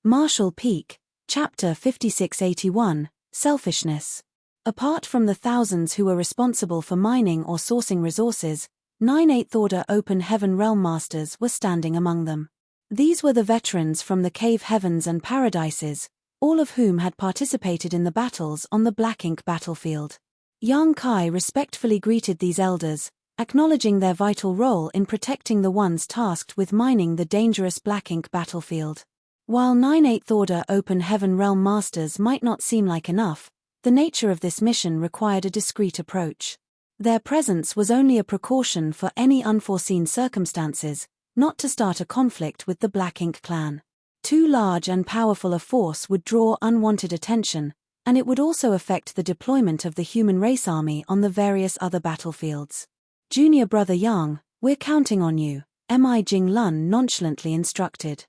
Marshall Peak, Chapter 5681, Selfishness. Apart from the thousands who were responsible for mining or sourcing resources, 9 8th Order Open Heaven Realm Masters were standing among them. These were the veterans from the Cave Heavens and Paradises, all of whom had participated in the battles on the Black Ink battlefield. Yang Kai respectfully greeted these elders, acknowledging their vital role in protecting the ones tasked with mining the dangerous Black Ink battlefield. While 9 8th Order Open Heaven Realm Masters might not seem like enough, the nature of this mission required a discreet approach. Their presence was only a precaution for any unforeseen circumstances, not to start a conflict with the Black Ink clan. Too large and powerful a force would draw unwanted attention, and it would also affect the deployment of the human race army on the various other battlefields. Junior Brother Yang, we're counting on you, Mi Jing Lun nonchalantly instructed.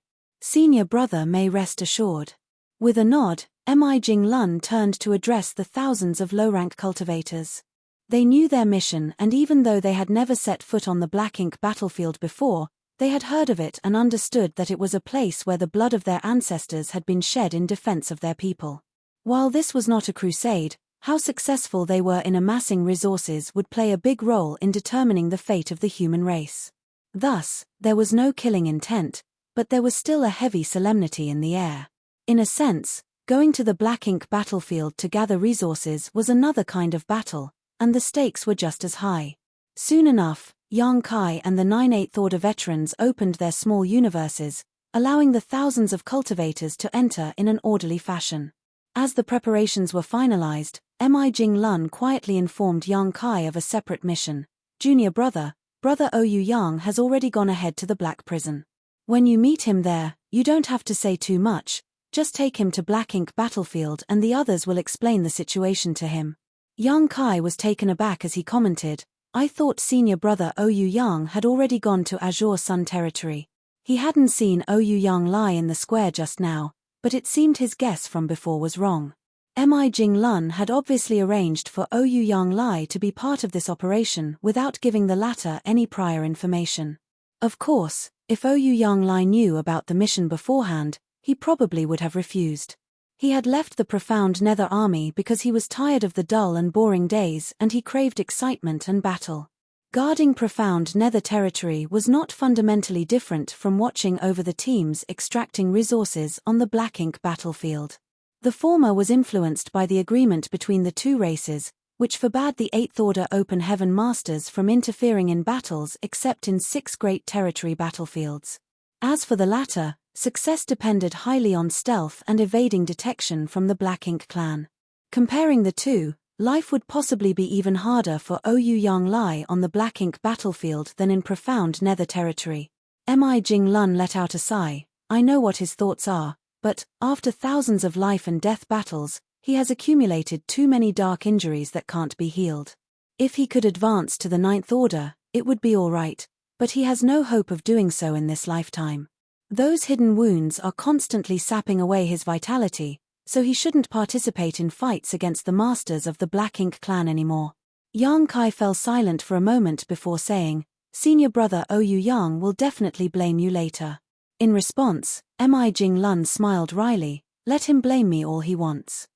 Senior Brother may rest assured. With a nod, Mi Jing Lun turned to address the thousands of low-rank cultivators. They knew their mission, and even though they had never set foot on the Black Ink battlefield before, they had heard of it and understood that it was a place where the blood of their ancestors had been shed in defense of their people. While this was not a crusade, how successful they were in amassing resources would play a big role in determining the fate of the human race. Thus, there was no killing intent, but there was still a heavy solemnity in the air. In a sense, going to the Black Ink battlefield to gather resources was another kind of battle, and the stakes were just as high. Soon enough, Yang Kai and the 9 8th Order veterans opened their small universes, allowing the thousands of cultivators to enter in an orderly fashion. As the preparations were finalized, Mi Jing Lun quietly informed Yang Kai of a separate mission. Junior Brother, Brother Ou Yang has already gone ahead to the Black Prison. When you meet him there, you don't have to say too much, just take him to Black Ink battlefield and the others will explain the situation to him. Yang Kai was taken aback as he commented, I thought Senior Brother Ou Yang had already gone to Azure Sun territory. He hadn't seen Ou Yang lie in the square just now, but it seemed his guess from before was wrong. Mi Jing Lun had obviously arranged for Ou Yang Lai to be part of this operation without giving the latter any prior information. Of course, if Ou Yang Lai knew about the mission beforehand, he probably would have refused. He had left the profound Nether Army because he was tired of the dull and boring days and he craved excitement and battle. Guarding profound Nether territory was not fundamentally different from watching over the teams extracting resources on the Black Ink battlefield. The former was influenced by the agreement between the two races, which forbade the 8th Order Open Heaven Masters from interfering in battles except in 6 great territory battlefields. As for the latter, success depended highly on stealth and evading detection from the Black Ink clan. Comparing the two, life would possibly be even harder for Ou Yang Lai on the Black Ink battlefield than in profound Nether territory. Mi Jing Lun let out a sigh. I know what his thoughts are, but, after thousands of life and death battles, he has accumulated too many dark injuries that can't be healed. If he could advance to the 9th Order, it would be all right, but he has no hope of doing so in this lifetime. Those hidden wounds are constantly sapping away his vitality, so he shouldn't participate in fights against the masters of the Black Ink clan anymore. Yang Kai fell silent for a moment before saying, Senior Brother Ou Yang will definitely blame you later. In response, Mi Jing Lun smiled wryly, let him blame me all he wants.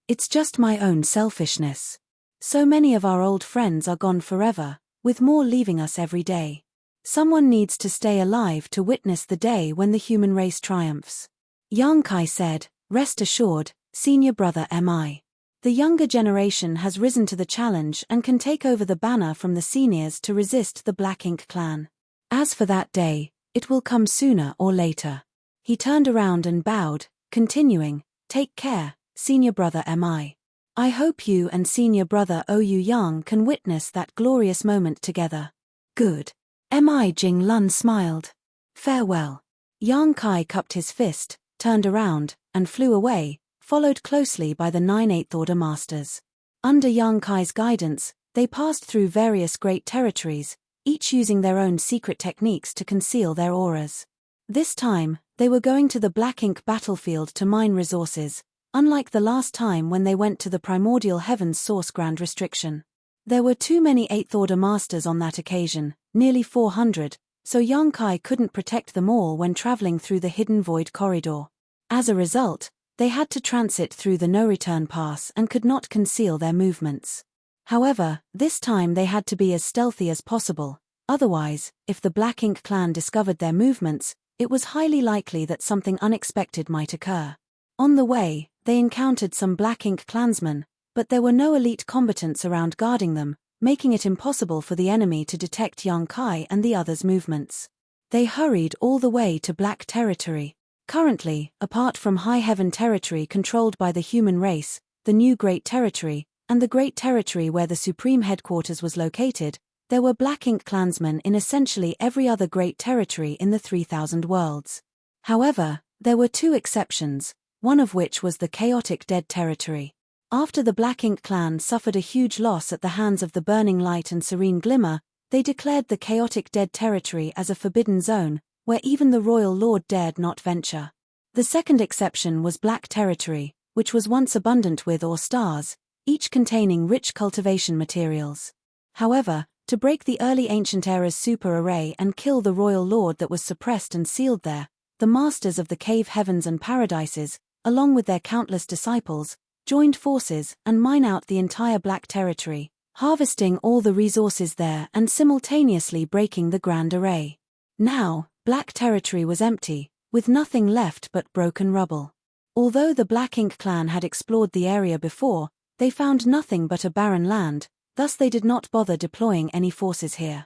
It's just my own selfishness. So many of our old friends are gone forever, with more leaving us every day. Someone needs to stay alive to witness the day when the human race triumphs. Yang Kai said, rest assured, Senior Brother Mi. The younger generation has risen to the challenge and can take over the banner from the seniors to resist the Black Ink clan. As for that day, it will come sooner or later. He turned around and bowed, continuing, take care, Senior Brother Mi. I hope you and Senior Brother Ou Yang can witness that glorious moment together. Good. Mi Jing Lun smiled. Farewell. Yang Kai cupped his fist, turned around, and flew away, followed closely by the 9 8th Order Masters. Under Yang Kai's guidance, they passed through various great territories, each using their own secret techniques to conceal their auras. This time, they were going to the Black Ink battlefield to mine resources, unlike the last time when they went to the Primordial Heavens Source Grand Restriction. There were too many 8th Order Masters on that occasion, nearly 400, so Yang Kai couldn't protect them all when traveling through the Hidden Void corridor. As a result, they had to transit through the no-return pass and could not conceal their movements. However, this time they had to be as stealthy as possible. Otherwise, if the Black Ink clan discovered their movements, it was highly likely that something unexpected might occur. On the way, they encountered some Black Ink clansmen, but there were no elite combatants around guarding them, making it impossible for the enemy to detect Yang Kai and the others' movements. They hurried all the way to Black Territory. Currently, apart from High Heaven Territory controlled by the human race, the New Great Territory, and the Great Territory where the Supreme Headquarters was located, there were Black Ink clansmen in essentially every other Great Territory in the 3000 worlds. However, there were two exceptions, one of which was the Chaotic Dead Territory. After the Black Ink clan suffered a huge loss at the hands of the Burning Light and Serene Glimmer, they declared the Chaotic Dead Territory as a forbidden zone, where even the Royal Lord dared not venture. The second exception was Black Territory, which was once abundant with ore stars, each containing rich cultivation materials. However, to break the early Ancient Era's super array and kill the Royal Lord that was suppressed and sealed there, the Masters of the Cave Heavens and Paradises, along with their countless disciples, joined forces and mine out the entire Black Territory, harvesting all the resources there and simultaneously breaking the Grand Array. Now, Black Territory was empty, with nothing left but broken rubble. Although the Black Ink clan had explored the area before, they found nothing but a barren land, thus they did not bother deploying any forces here.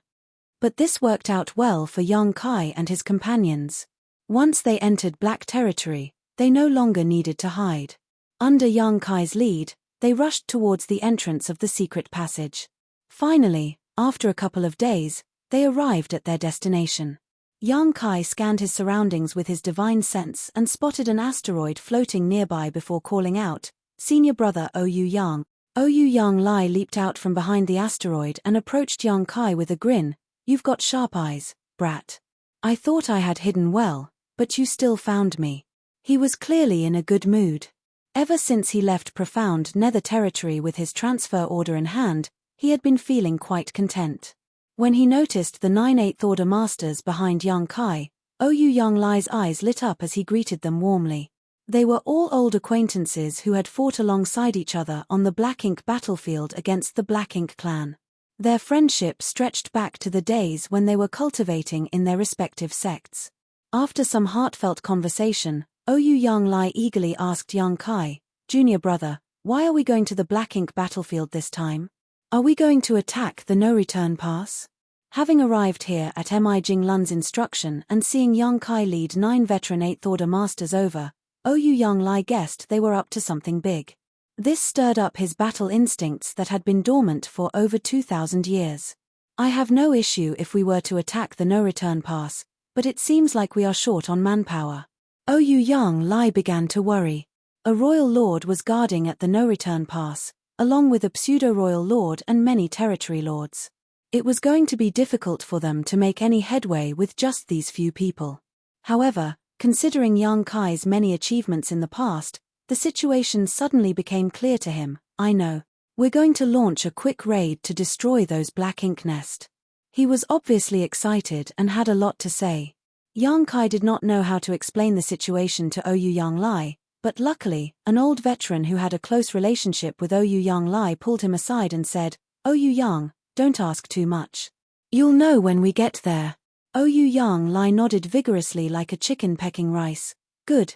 But this worked out well for Yang Kai and his companions. Once they entered Black Territory, they no longer needed to hide. Under Yang Kai's lead, they rushed towards the entrance of the secret passage. Finally, after a couple of days, they arrived at their destination. Yang Kai scanned his surroundings with his divine sense and spotted an asteroid floating nearby before calling out, "Senior brother Oyu Yang." Oyu Yang Lai leaped out from behind the asteroid and approached Yang Kai with a grin. "You've got sharp eyes, brat. I thought I had hidden well, but you still found me." He was clearly in a good mood. Ever since he left profound Nether Territory with his transfer order in hand, he had been feeling quite content. When he noticed the 9/8 Order Masters behind Yang Kai, Oyu Yang Lai's eyes lit up as he greeted them warmly. They were all old acquaintances who had fought alongside each other on the Black Ink battlefield against the Black Ink clan. Their friendship stretched back to the days when they were cultivating in their respective sects. After some heartfelt conversation, Oyu Yang Lai eagerly asked Yang Kai, "Junior brother, why are we going to the Black Ink battlefield this time? Are we going to attack the no-return pass?" Having arrived here at Mi Jinglun's instruction and seeing Yang Kai lead 9 veteran 8th Order Masters over, Oyu Yang Lai guessed they were up to something big. This stirred up his battle instincts that had been dormant for over 2,000 years. "I have no issue if we were to attack the no-return pass, but it seems like we are short on manpower." Oyu Yang Lai began to worry. A royal lord was guarding at the no-return pass, along with a pseudo-royal lord and many territory lords. It was going to be difficult for them to make any headway with just these few people. However, considering Yang Kai's many achievements in the past, the situation suddenly became clear to him. "I know. We're going to launch a quick raid to destroy those Black Ink nest." He was obviously excited and had a lot to say. Yang Kai did not know how to explain the situation to Oyu Yang Lai, but luckily, an old veteran who had a close relationship with Oyu Yang Lai pulled him aside and said, "Oyu Yang, don't ask too much. You'll know when we get there." Oyu Yang Lai nodded vigorously like a chicken pecking rice. Good.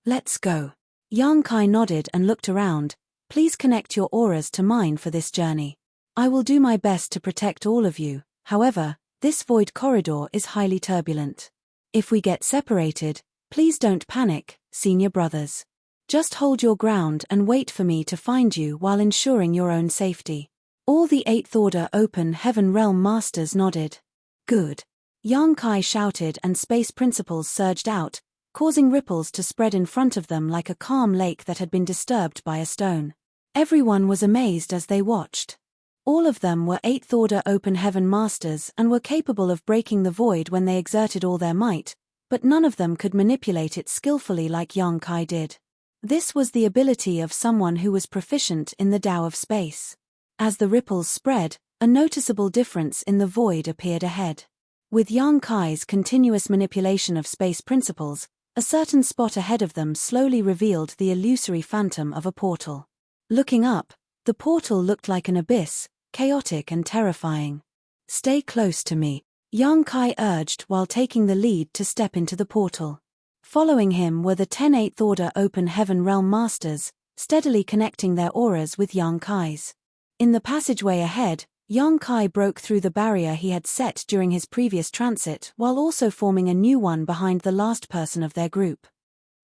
Let's go." Yang Kai nodded and looked around. "Please connect your auras to mine for this journey. I will do my best to protect all of you. However, this void corridor is highly turbulent. If we get separated, please don't panic, senior brothers. Just hold your ground and wait for me to find you while ensuring your own safety." All the 8th Order Open Heaven Realm Masters nodded. "Good." Yang Kai shouted and space principles surged out, causing ripples to spread in front of them like a calm lake that had been disturbed by a stone. Everyone was amazed as they watched. All of them were 8th Order Open Heaven Masters and were capable of breaking the void when they exerted all their might, but none of them could manipulate it skillfully like Yang Kai did. This was the ability of someone who was proficient in the Tao of space. As the ripples spread, a noticeable difference in the void appeared ahead. With Yang Kai's continuous manipulation of space principles, A certain spot ahead of them slowly revealed the illusory phantom of a portal. Looking up, the portal looked like an abyss, chaotic and terrifying. "Stay close to me," Yang Kai urged while taking the lead to step into the portal. Following him were the 10 8th Order Open Heaven Realm Masters, steadily connecting their auras with Yang Kai's. In the passageway ahead, Yang Kai broke through the barrier he had set during his previous transit while also forming a new one behind the last person of their group.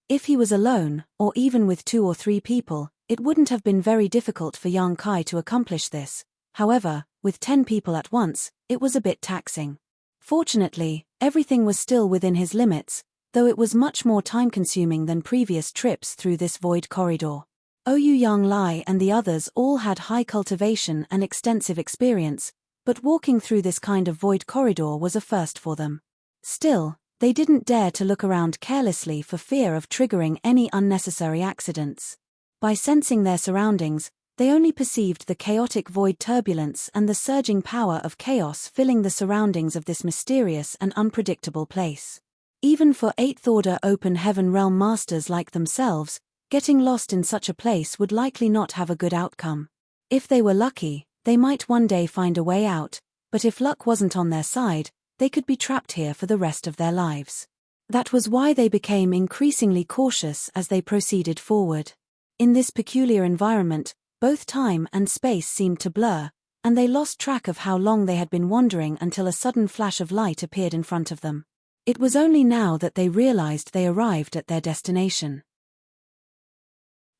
If he was alone, or even with 2 or 3 people, it wouldn't have been very difficult for Yang Kai to accomplish this. However, with 10 people at once, it was a bit taxing. Fortunately, everything was still within his limits, though it was much more time-consuming than previous trips through this void corridor. Ouyang Lai and the others all had high cultivation and extensive experience, but walking through this kind of void corridor was a first for them. Still, they didn't dare to look around carelessly for fear of triggering any unnecessary accidents. By sensing their surroundings, they only perceived the chaotic void turbulence and the surging power of chaos filling the surroundings of this mysterious and unpredictable place. Even for 8th Order Open Heaven Realm Masters like themselves, getting lost in such a place would likely not have a good outcome. If they were lucky, they might one day find a way out, but if luck wasn't on their side, they could be trapped here for the rest of their lives. That was why they became increasingly cautious as they proceeded forward. In this peculiar environment, both time and space seemed to blur, and they lost track of how long they had been wandering until a sudden flash of light appeared in front of them. It was only now that they realized they arrived at their destination.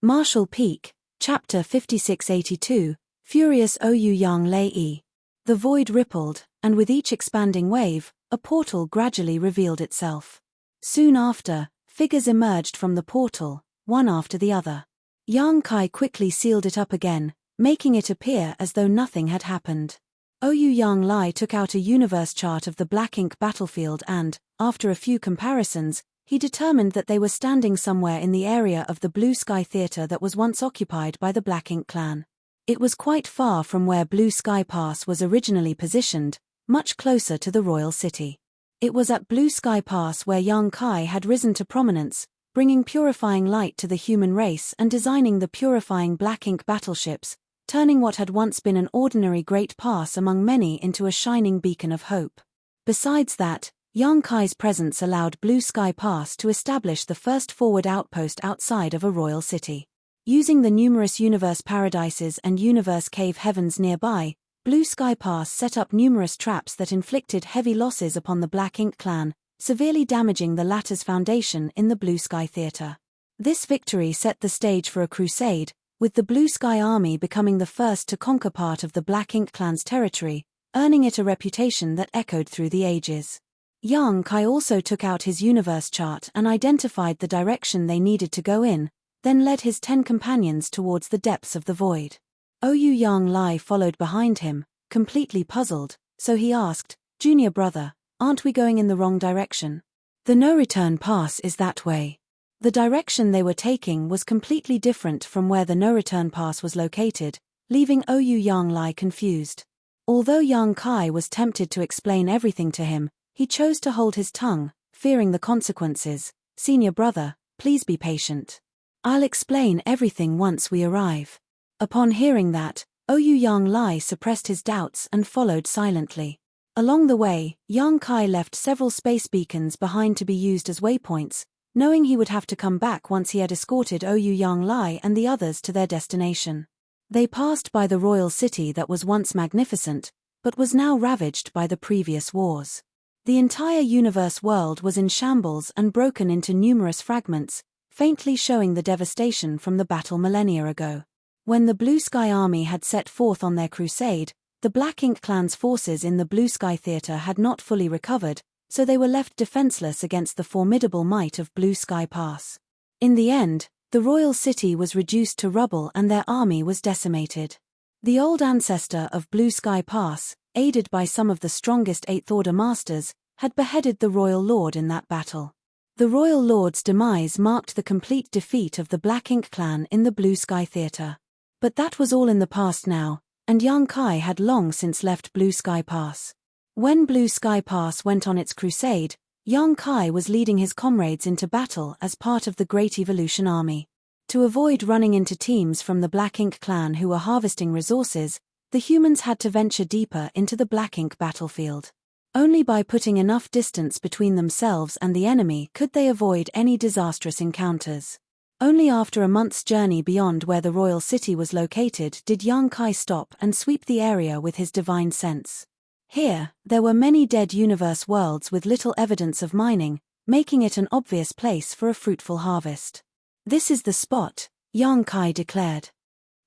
Marshall Peak, Chapter 5682, Furious Ouyang Lai. The void rippled, and with each expanding wave, a portal gradually revealed itself. Soon after, figures emerged from the portal, one after the other. Yang Kai quickly sealed it up again, making it appear as though nothing had happened. Ouyang Lai took out a universe chart of the black ink battlefield and, after a few comparisons, he determined that they were standing somewhere in the area of the Blue Sky Theater that was once occupied by the Black Ink clan. It was quite far from where Blue Sky Pass was originally positioned, much closer to the royal city. It was at Blue Sky Pass where Yang Kai had risen to prominence, bringing purifying light to the human race and designing the purifying black ink battleships, turning what had once been an ordinary great pass among many into a shining beacon of hope. Besides that, Yang Kai's presence allowed Blue Sky Pass to establish the first forward outpost outside of a royal city. Using the numerous universe paradises and universe cave heavens nearby, Blue Sky Pass set up numerous traps that inflicted heavy losses upon the Black Ink clan, severely damaging the latter's foundation in the Blue Sky Theater. This victory set the stage for a crusade, with the Blue Sky Army becoming the first to conquer part of the Black Ink clan's territory, earning it a reputation that echoed through the ages. Yang Kai also took out his universe chart and identified the direction they needed to go in, then led his 10 companions towards the depths of the void. Ouyang Lai followed behind him, completely puzzled, so he asked, "Junior brother, aren't we going in the wrong direction? The no-return pass is that way." The direction they were taking was completely different from where the no-return pass was located, leaving Ouyang Lai confused. Although Yang Kai was tempted to explain everything to him, he chose to hold his tongue, fearing the consequences. "Senior brother, please be patient. I'll explain everything once we arrive." Upon hearing that, Ouyang Lai suppressed his doubts and followed silently. Along the way, Yang Kai left several space beacons behind to be used as waypoints, knowing he would have to come back once he had escorted Ouyang Lai and the others to their destination. They passed by the royal city that was once magnificent, but was now ravaged by the previous wars. The entire universe world was in shambles and broken into numerous fragments, faintly showing the devastation from the battle millennia ago. When the Blue Sky Army had set forth on their crusade, the Black Ink clan's forces in the Blue Sky Theater had not fully recovered, so they were left defenseless against the formidable might of Blue Sky Pass. In the end, the royal city was reduced to rubble and their army was decimated. The old ancestor of Blue Sky Pass, aided by some of the strongest 8th Order masters, had beheaded the royal lord in that battle. The royal lord's demise marked the complete defeat of the Black Ink clan in the Blue Sky Theater. But that was all in the past now, and Yang Kai had long since left Blue Sky Pass. When Blue Sky Pass went on its crusade, Yang Kai was leading his comrades into battle as part of the Great Evolution Army. To avoid running into teams from the Black Ink clan who were harvesting resources, the humans had to venture deeper into the Black Ink battlefield. Only by putting enough distance between themselves and the enemy could they avoid any disastrous encounters. Only after a month's journey beyond where the royal city was located did Yang Kai stop and sweep the area with his divine sense. Here, there were many dead universe worlds with little evidence of mining, making it an obvious place for a fruitful harvest. "This is the spot," Yang Kai declared.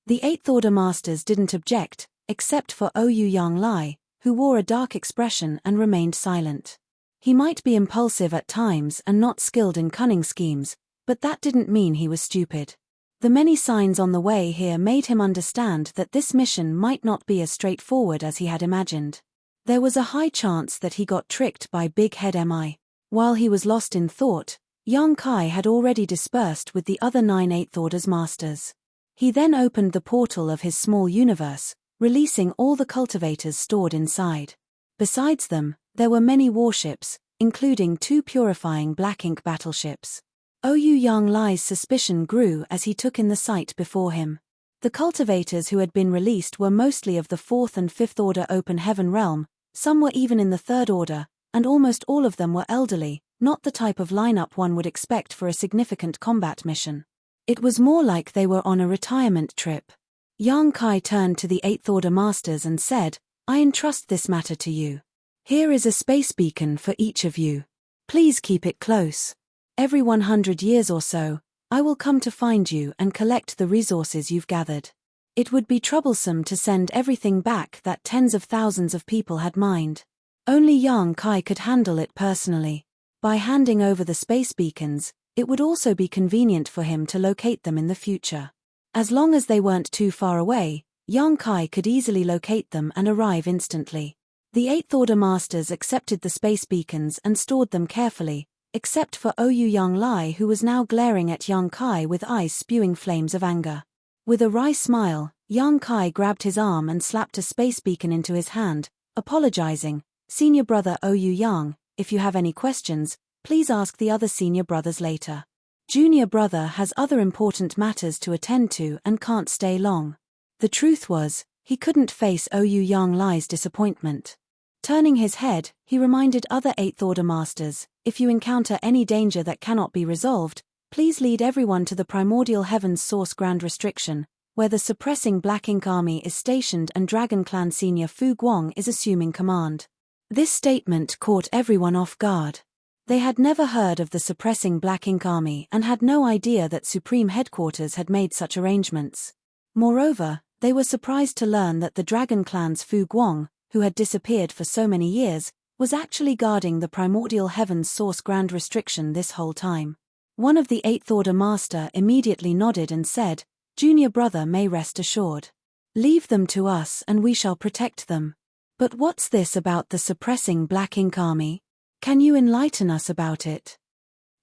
The Eighth Order Masters didn't object, except for Ouyang Lai, who wore a dark expression and remained silent. He might be impulsive at times and not skilled in cunning schemes, but that didn't mean he was stupid. The many signs on the way here made him understand that this mission might not be as straightforward as he had imagined. There was a high chance that he got tricked by Big Head Mi. While he was lost in thought, Yang Kai had already dispersed with the other 9 Eighth Order's masters. He then opened the portal of his small universe, releasing all the cultivators stored inside. Besides them, there were many warships, including 2 purifying Black Ink battleships. Ouyang Lai's suspicion grew as he took in the sight before him. The cultivators who had been released were mostly of the 4th and 5th Order Open Heaven realm, some were even in the 3rd Order, and almost all of them were elderly, not the type of lineup one would expect for a significant combat mission. It was more like they were on a retirement trip. Yang Kai turned to the Eighth Order Masters and said, "I entrust this matter to you. Here is a space beacon for each of you. Please keep it close. Every 100 years or so, I will come to find you and collect the resources you've gathered. It would be troublesome to send everything back that tens of thousands of people had mined. Only Yang Kai could handle it personally. By handing over the space beacons, it would also be convenient for him to locate them in the future. As long as they weren't too far away, Yang Kai could easily locate them and arrive instantly." The Eighth Order Masters accepted the space beacons and stored them carefully, except for Ouyang Lai, who was now glaring at Yang Kai with eyes spewing flames of anger. With a wry smile, Yang Kai grabbed his arm and slapped a space beacon into his hand, apologizing, "Senior brother Ouyang, if you have any questions, please ask the other senior brothers later. Junior brother has other important matters to attend to and can't stay long." The truth was, he couldn't face Ouyang Lai's disappointment. Turning his head, he reminded other Eighth Order Masters, "If you encounter any danger that cannot be resolved, please lead everyone to the Primordial Heavens Source Grand Restriction, where the suppressing Black Ink Army is stationed and Dragon Clan Senior Fu Guang is assuming command." This statement caught everyone off guard. They had never heard of the suppressing Black Ink Army and had no idea that Supreme Headquarters had made such arrangements. Moreover, they were surprised to learn that the Dragon Clan's Fu Guang, who had disappeared for so many years, was actually guarding the Primordial Heavens Source Grand Restriction this whole time. One of the Eighth Order Master immediately nodded and said, "Junior brother may rest assured. Leave them to us and we shall protect them." "But what's this about the suppressing Black Ink Army? Can you enlighten us about it?"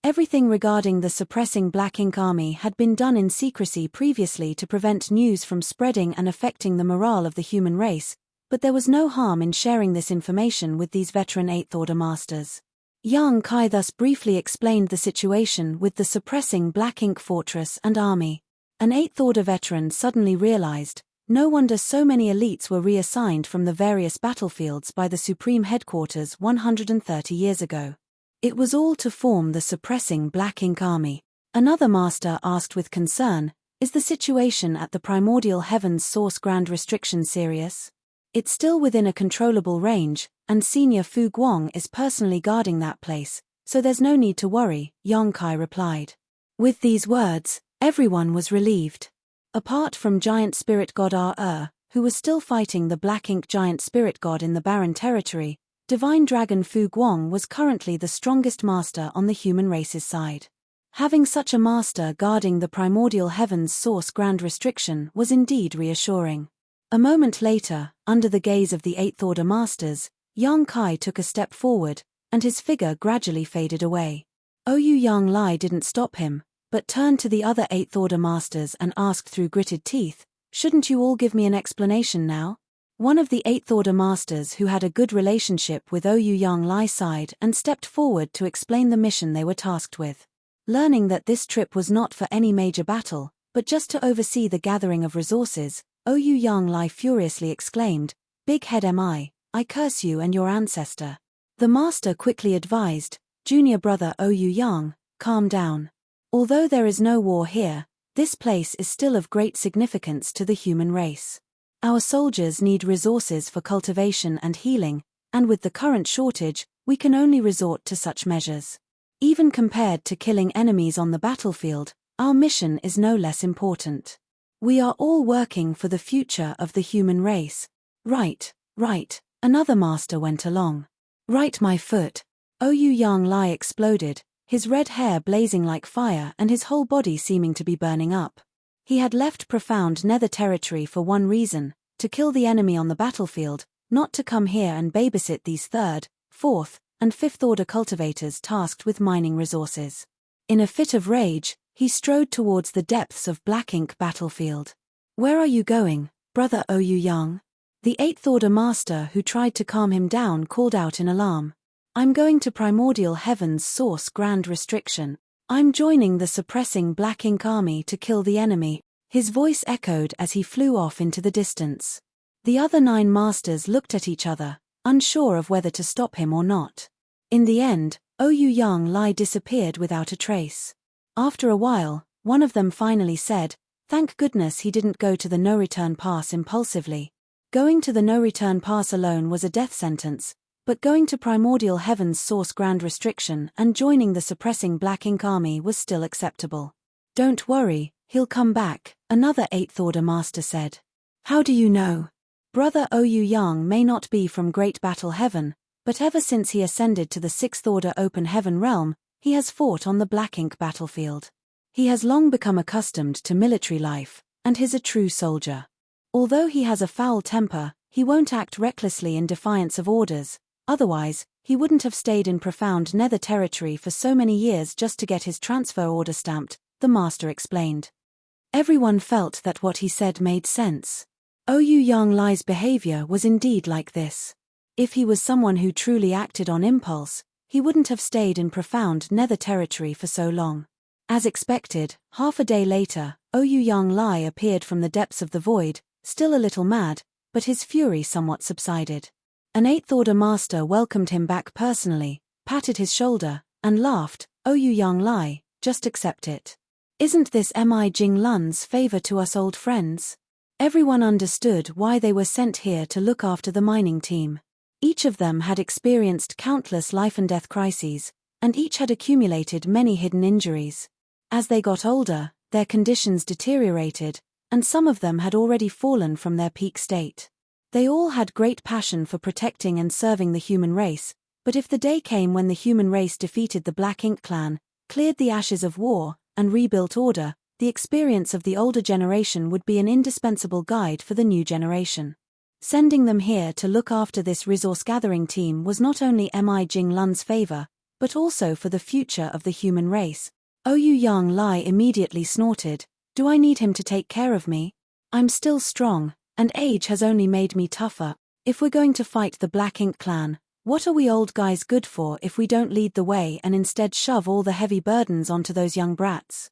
Everything regarding the suppressing Black Ink Army had been done in secrecy previously to prevent news from spreading and affecting the morale of the human race, but there was no harm in sharing this information with these veteran Eighth Order Masters. Yang Kai thus briefly explained the situation with the suppressing Black Ink Fortress and Army. An Eighth Order veteran suddenly realized, no wonder so many elites were reassigned from the various battlefields by the Supreme Headquarters 130 years ago. It was all to form the suppressing Black Ink Army. Another master asked with concern, "Is the situation at the Primordial Heavens Source Grand Restriction serious?" "It's still within a controllable range, and Senior Fu Guang is personally guarding that place, so there's no need to worry," Yang Kai replied. With these words, everyone was relieved. Apart from Giant Spirit God who was still fighting the Black Ink Giant Spirit God in the Barren Territory, Divine Dragon Fu Guang was currently the strongest master on the human race's side. Having such a master guarding the Primordial Heavens Source Grand Restriction was indeed reassuring. A moment later, under the gaze of the Eighth Order Masters, Yang Kai took a step forward, and his figure gradually faded away. Ouyang Lai didn't stop him, but turned to the other Eighth Order Masters and asked through gritted teeth, "Shouldn't you all give me an explanation now? One of the Eighth Order Masters who had a good relationship with Ouyang Yang Lai sighed and stepped forward to explain the mission they were tasked with. Learning that this trip was not for any major battle, but just to oversee the gathering of resources, Ouyang Yang Lai furiously exclaimed, "Big head am I curse you and your ancestor." The master quickly advised, "Junior brother Ouyang Yang, calm down. Although there is no war here, this place is still of great significance to the human race. Our soldiers need resources for cultivation and healing, and with the current shortage, we can only resort to such measures. Even compared to killing enemies on the battlefield, our mission is no less important. We are all working for the future of the human race." "Right, right," another master went along. "Right, my foot." Ouyang Yang Lai exploded, his red hair blazing like fire and his whole body seeming to be burning up. He had left profound nether territory for one reason, to kill the enemy on the battlefield, not to come here and babysit these 3rd, 4th, and 5th order cultivators tasked with mining resources. In a fit of rage, he strode towards the depths of Black Ink battlefield. "Where are you going, brother Ouyang Yang?" The 8th order master who tried to calm him down called out in alarm. "I'm going to Primordial Heaven's source Grand Restriction. I'm joining the suppressing Black Ink army to kill the enemy." His voice echoed as he flew off into the distance. The other 9 masters looked at each other, unsure of whether to stop him or not. In the end, Ouyang Yang Lai disappeared without a trace. After a while, one of them finally said, "Thank goodness he didn't go to the no-return pass impulsively. Going to the no-return pass alone was a death sentence, but going to Primordial Heaven's source Grand Restriction and joining the suppressing Black Ink army was still acceptable." "Don't worry, he'll come back," another 8th order master said. "How do you know?" "Brother Ouyang Yang may not be from Great Battle Heaven, but ever since he ascended to the 6th order Open Heaven realm, he has fought on the Black Ink battlefield. He has long become accustomed to military life, and is a true soldier. Although he has a foul temper, he won't act recklessly in defiance of orders, otherwise, he wouldn't have stayed in profound nether territory for so many years just to get his transfer order stamped," the master explained. Everyone felt that what he said made sense. Ouyang Yang Lai's behavior was indeed like this. If he was someone who truly acted on impulse, he wouldn't have stayed in profound nether territory for so long. As expected, half a day later, Ouyang Yang Lai appeared from the depths of the void, still a little mad, but his fury somewhat subsided. An 8th order master welcomed him back personally, patted his shoulder, and laughed, "Ouyang Yang Lai, just accept it. Isn't this Mi Jing Lun's favor to us old friends?" Everyone understood why they were sent here to look after the mining team. Each of them had experienced countless life-and-death crises, and each had accumulated many hidden injuries. As they got older, their conditions deteriorated, and some of them had already fallen from their peak state. They all had great passion for protecting and serving the human race, but if the day came when the human race defeated the Black Ink clan, cleared the ashes of war, and rebuilt order, the experience of the older generation would be an indispensable guide for the new generation. Sending them here to look after this resource-gathering team was not only Mi Jing Lun's favor, but also for the future of the human race. Ouyang Yang Lai immediately snorted, "Do I need him to take care of me? I'm still strong, and age has only made me tougher. If we're going to fight the Black Ink clan, what are we old guys good for if we don't lead the way and instead shove all the heavy burdens onto those young brats?"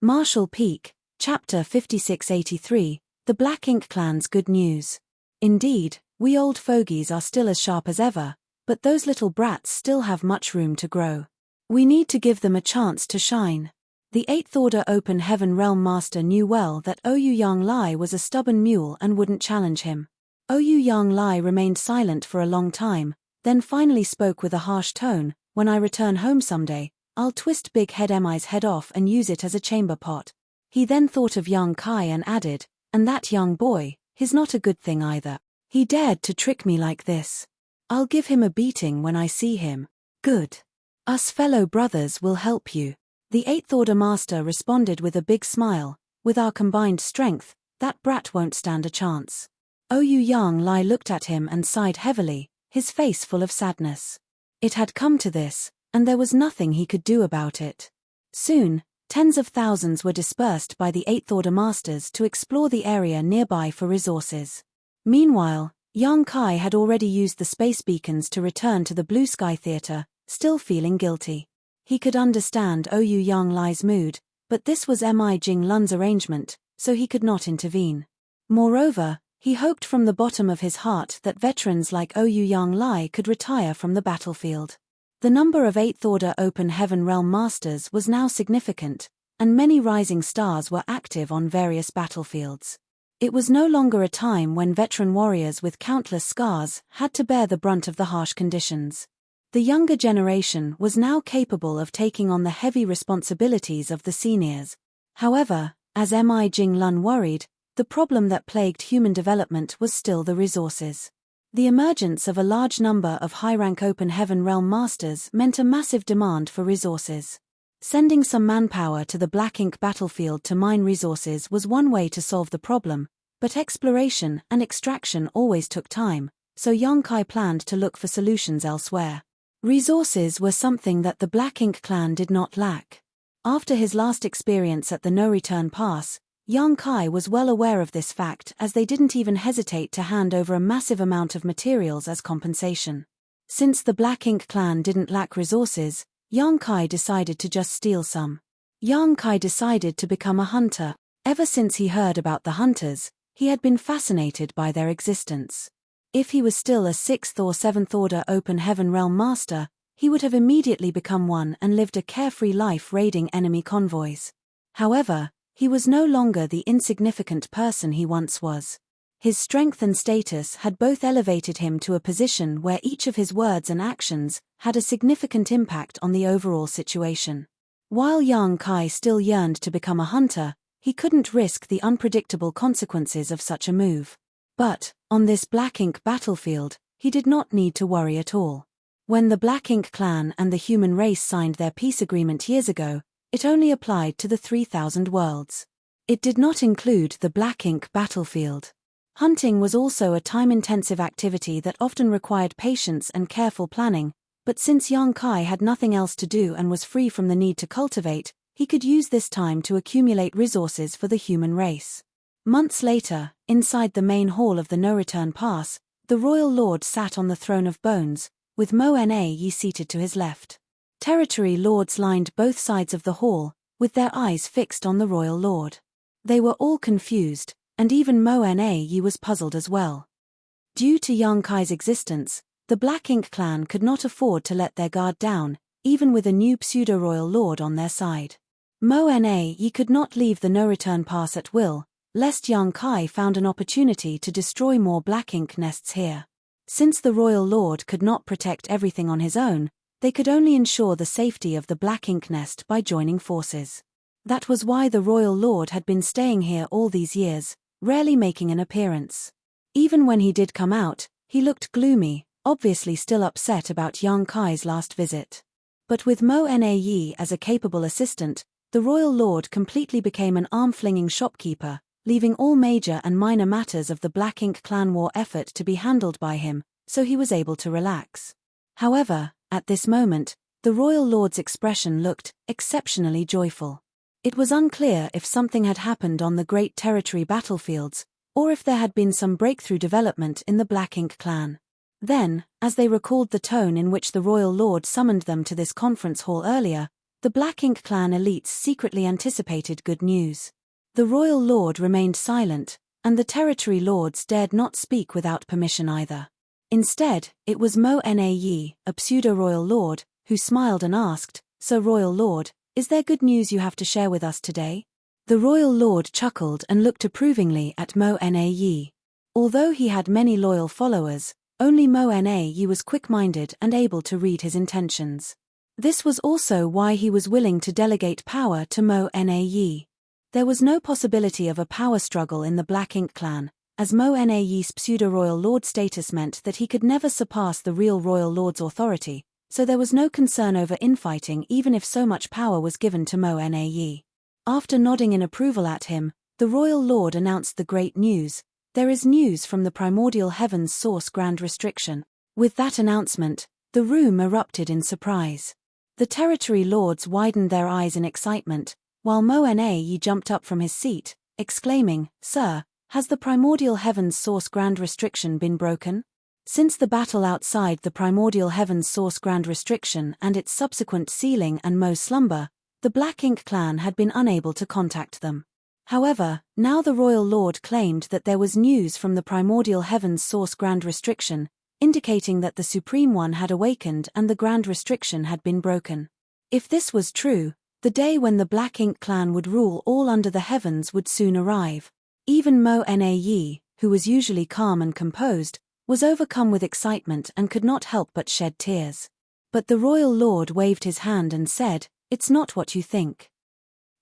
Marshall Peak, Chapter 5683, The Black Ink Clan's Good News. Indeed, we old fogies are still as sharp as ever, but those little brats still have much room to grow. We need to give them a chance to shine. The 8th Order Open Heaven Realm Master knew well that Ouyang Yang Lai was a stubborn mule and wouldn't challenge him. Ouyang Yang Lai remained silent for a long time, then finally spoke with a harsh tone, "When I return home someday, I'll twist Big Head Mi's head off and use it as a chamber pot." He then thought of young Kai and added, "And that young boy, he's not a good thing either. He dared to trick me like this. I'll give him a beating when I see him." "Good. Us fellow brothers will help you." The 8th Order Master responded with a big smile, "With our combined strength, that brat won't stand a chance." Ouyang Yang Lai looked at him and sighed heavily, his face full of sadness. It had come to this, and there was nothing he could do about it. Soon, Tens of thousands were dispersed by the Eighth Order Masters to explore the area nearby for resources. Meanwhile, Yang Kai had already used the space beacons to return to the Blue Sky Theater, still feeling guilty. He could understand Ouyang Yang Lai's mood, but this was Mi Jing Lun's arrangement, so he could not intervene. Moreover, he hoped from the bottom of his heart that veterans like Ouyang Yang Lai could retire from the battlefield. The number of Eighth Order Open Heaven Realm Masters was now significant, and many rising stars were active on various battlefields. It was no longer a time when veteran warriors with countless scars had to bear the brunt of the harsh conditions. The younger generation was now capable of taking on the heavy responsibilities of the seniors. However, as Mi Jing Lun worried, the problem that plagued human development was still the resources. The emergence of a large number of high-rank Open Heaven Realm Masters meant a massive demand for resources. Sending some manpower to the Black Ink battlefield to mine resources was one way to solve the problem, but exploration and extraction always took time, so Yang Kai planned to look for solutions elsewhere. Resources were something that the Black Ink clan did not lack. After his last experience at the No-Return Pass, Yang Kai was well aware of this fact, as they didn't even hesitate to hand over a massive amount of materials as compensation. Since the Black Ink clan didn't lack resources, Yang Kai decided to just steal some. Yang Kai decided to become a hunter. Ever since he heard about the hunters, he had been fascinated by their existence. If he was still a 6th or 7th Order Open Heaven Realm Master, he would have immediately become one and lived a carefree life raiding enemy convoys. However, he was no longer the insignificant person he once was. His strength and status had both elevated him to a position where each of his words and actions had a significant impact on the overall situation. While Yang Kai still yearned to become a hunter, he couldn't risk the unpredictable consequences of such a move. But, on this Black Ink battlefield, he did not need to worry at all. When the Black Ink clan and the human race signed their peace agreement years ago, it only applied to the 3,000 worlds. It did not include the Black Ink battlefield. Hunting was also a time-intensive activity that often required patience and careful planning, but since Yang Kai had nothing else to do and was free from the need to cultivate, he could use this time to accumulate resources for the human race. Months later, inside the main hall of the No-Return Pass, the Royal Lord sat on the throne of bones, with Mo Na seated to his left. Territory lords lined both sides of the hall, with their eyes fixed on the Royal Lord. They were all confused, and even Mo Na was puzzled as well. Due to Yang Kai's existence, the Black Ink clan could not afford to let their guard down, even with a new pseudo-royal lord on their side. Mo Na could not leave the No-Return Pass at will, lest Yang Kai found an opportunity to destroy more Black Ink nests here. Since the royal lord could not protect everything on his own, they could only ensure the safety of the Black Ink nest by joining forces. That was why the royal lord had been staying here all these years, rarely making an appearance. Even when he did come out, he looked gloomy, obviously still upset about Yang Kai's last visit. But with Mo Na as a capable assistant, the royal lord completely became an arm-flinging shopkeeper, leaving all major and minor matters of the Black Ink clan war effort to be handled by him, so he was able to relax. However, at this moment, the royal lord's expression looked exceptionally joyful. It was unclear if something had happened on the Great Territory battlefields, or if there had been some breakthrough development in the Black Ink clan. Then, as they recalled the tone in which the royal lord summoned them to this conference hall earlier, the Black Ink clan elites secretly anticipated good news. The royal lord remained silent, and the territory lords dared not speak without permission either. Instead, it was Mo Na, a pseudo-royal lord, who smiled and asked, "So royal lord, is there good news you have to share with us today?" The royal lord chuckled and looked approvingly at Mo Na. Although he had many loyal followers, only Mo Na was quick-minded and able to read his intentions. This was also why he was willing to delegate power to Mo Na. There was no possibility of a power struggle in the Black Ink clan, as Mo Na's pseudo-royal lord status meant that he could never surpass the real royal lord's authority, so there was no concern over infighting even if so much power was given to Mo Na. After nodding in approval at him, the royal lord announced the great news: "There is news from the primordial heavens source Grand Restriction." With that announcement, the room erupted in surprise. The territory lords widened their eyes in excitement, while Mo-Na jumped up from his seat, exclaiming, "Sir, has the primordial heavens source grand restriction been broken?" Since the battle outside the primordial heavens source grand restriction and its subsequent sealing and Mo's slumber, the Black Ink clan had been unable to contact them. However, now the royal lord claimed that there was news from the primordial heavens source grand restriction, indicating that the Supreme One had awakened and the grand restriction had been broken. If this was true, the day when the Black Ink clan would rule all under the heavens would soon arrive. Even Mo-Na, who was usually calm and composed, was overcome with excitement and could not help but shed tears. But the royal lord waved his hand and said, "It's not what you think.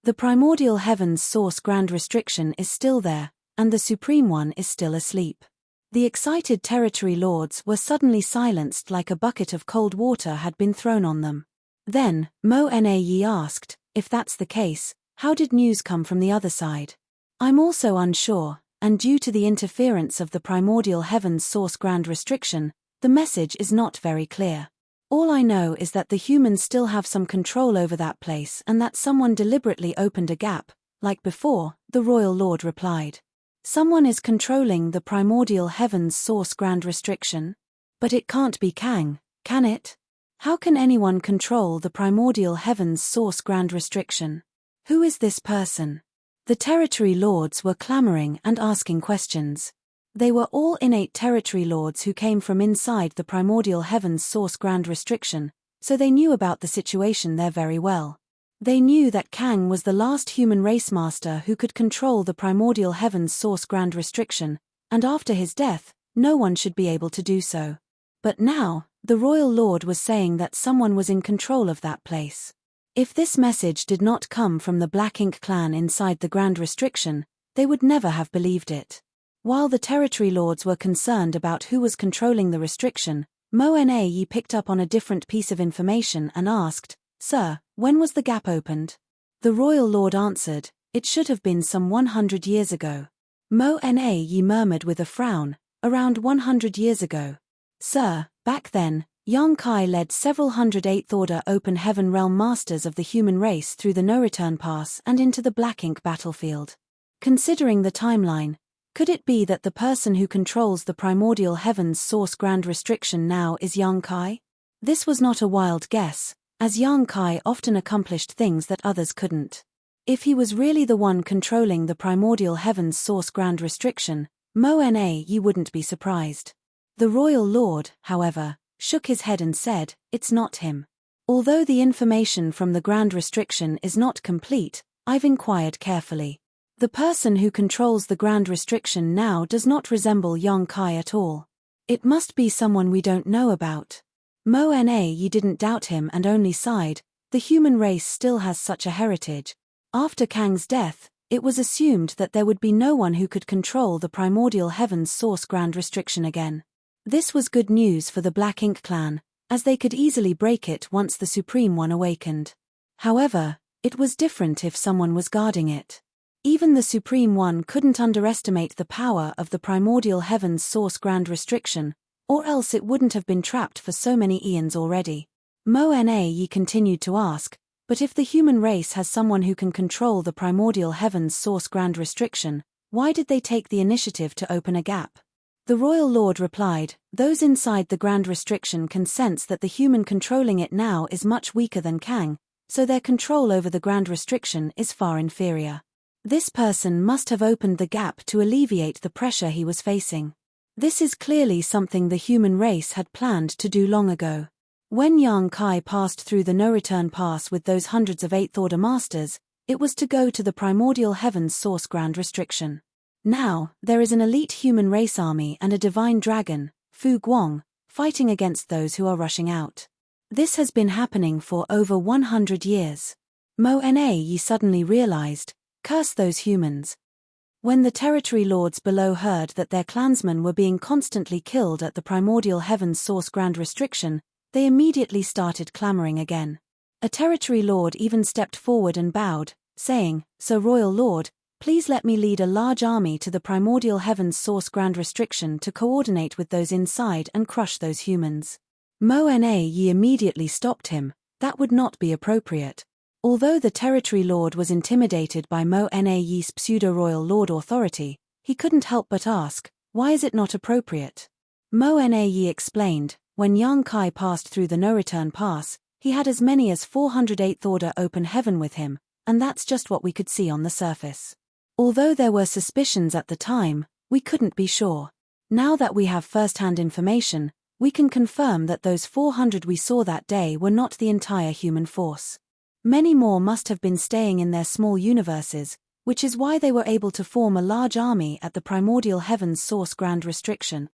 The primordial heavens source grand restriction is still there, and the Supreme One is still asleep." The excited territory lords were suddenly silenced like a bucket of cold water had been thrown on them. Then, Mo-Na asked, "If that's the case, how did news come from the other side?" "I'm also unsure, and due to the interference of the primordial heavens source grand restriction, the message is not very clear. All I know is that the humans still have some control over that place and that someone deliberately opened a gap, like before," the royal lord replied. "Someone is controlling the primordial heavens source grand restriction? But it can't be Kang, can it? How can anyone control the primordial heavens source grand restriction? Who is this person?" The territory lords were clamoring and asking questions. They were all innate territory lords who came from inside the primordial heavens source grand restriction, so they knew about the situation there very well. They knew that Kang was the last human race master who could control the primordial heavens source grand restriction, and after his death, no one should be able to do so. But now, the royal lord was saying that someone was in control of that place. If this message did not come from the Black Ink clan inside the grand restriction, they would never have believed it. While the territory lords were concerned about who was controlling the restriction, Mo-Na picked up on a different piece of information and asked, "Sir, when was the gap opened?" The royal lord answered, "It should have been some 100 years ago." Mo-Na murmured with a frown, "Around 100 years ago. Sir, back then, Yang Kai led several hundred 8th Order Open Heaven Realm Masters of the human race through the No-Return Pass and into the Black Ink battlefield. Considering the timeline, could it be that the person who controls the primordial heavens source grand restriction now is Yang Kai?" This was not a wild guess, as Yang Kai often accomplished things that others couldn't. If he was really the one controlling the primordial heavens source grand restriction, Mo-Na wouldn't be surprised. The royal lord, however, shook his head and said, "It's not him. Although the information from the grand restriction is not complete, I've inquired carefully. The person who controls the grand restriction now does not resemble Yang Kai at all. It must be someone we don't know about." Mo-Na didn't doubt him and only sighed. The human race still has such a heritage. After Kang's death, it was assumed that there would be no one who could control the primordial heavens source grand restriction again. This was good news for the Black Ink clan, as they could easily break it once the Supreme One awakened. However, it was different if someone was guarding it. Even the Supreme One couldn't underestimate the power of the primordial heavens source grand restriction, or else it wouldn't have been trapped for so many eons already. Mo-Na continued to ask, "But if the human race has someone who can control the primordial heavens source grand restriction, why did they take the initiative to open a gap?" The royal lord replied, "Those inside the grand restriction can sense that the human controlling it now is much weaker than Kang, so their control over the grand restriction is far inferior. This person must have opened the gap to alleviate the pressure he was facing. This is clearly something the human race had planned to do long ago. When Yang Kai passed through the No-Return Pass with those hundreds of 8th Order Masters, it was to go to the primordial heavens source grand restriction. Now, there is an elite human race army and a divine dragon, Fu Guang, fighting against those who are rushing out. This has been happening for over 100 years. Mo-Na suddenly realized, curse those humans. When the territory lords below heard that their clansmen were being constantly killed at the primordial heavens source grand restriction, they immediately started clamoring again. A territory lord even stepped forward and bowed, saying, "Sir Royal Lord, please let me lead a large army to the primordial heavens source grand restriction to coordinate with those inside and crush those humans." Mo-Na immediately stopped him. That would not be appropriate. Although the territory lord was intimidated by Mo-Na's pseudo-royal lord authority, he couldn't help but ask, why is it not appropriate? Mo-Na explained, when Yang Kai passed through the no-return pass, he had as many as 408th order open heaven with him, and that's just what we could see on the surface. Although there were suspicions at the time, we couldn't be sure. Now that we have first-hand information, we can confirm that those 400 we saw that day were not the entire human force. Many more must have been staying in their small universes, which is why they were able to form a large army at the primordial heaven's source grand restriction.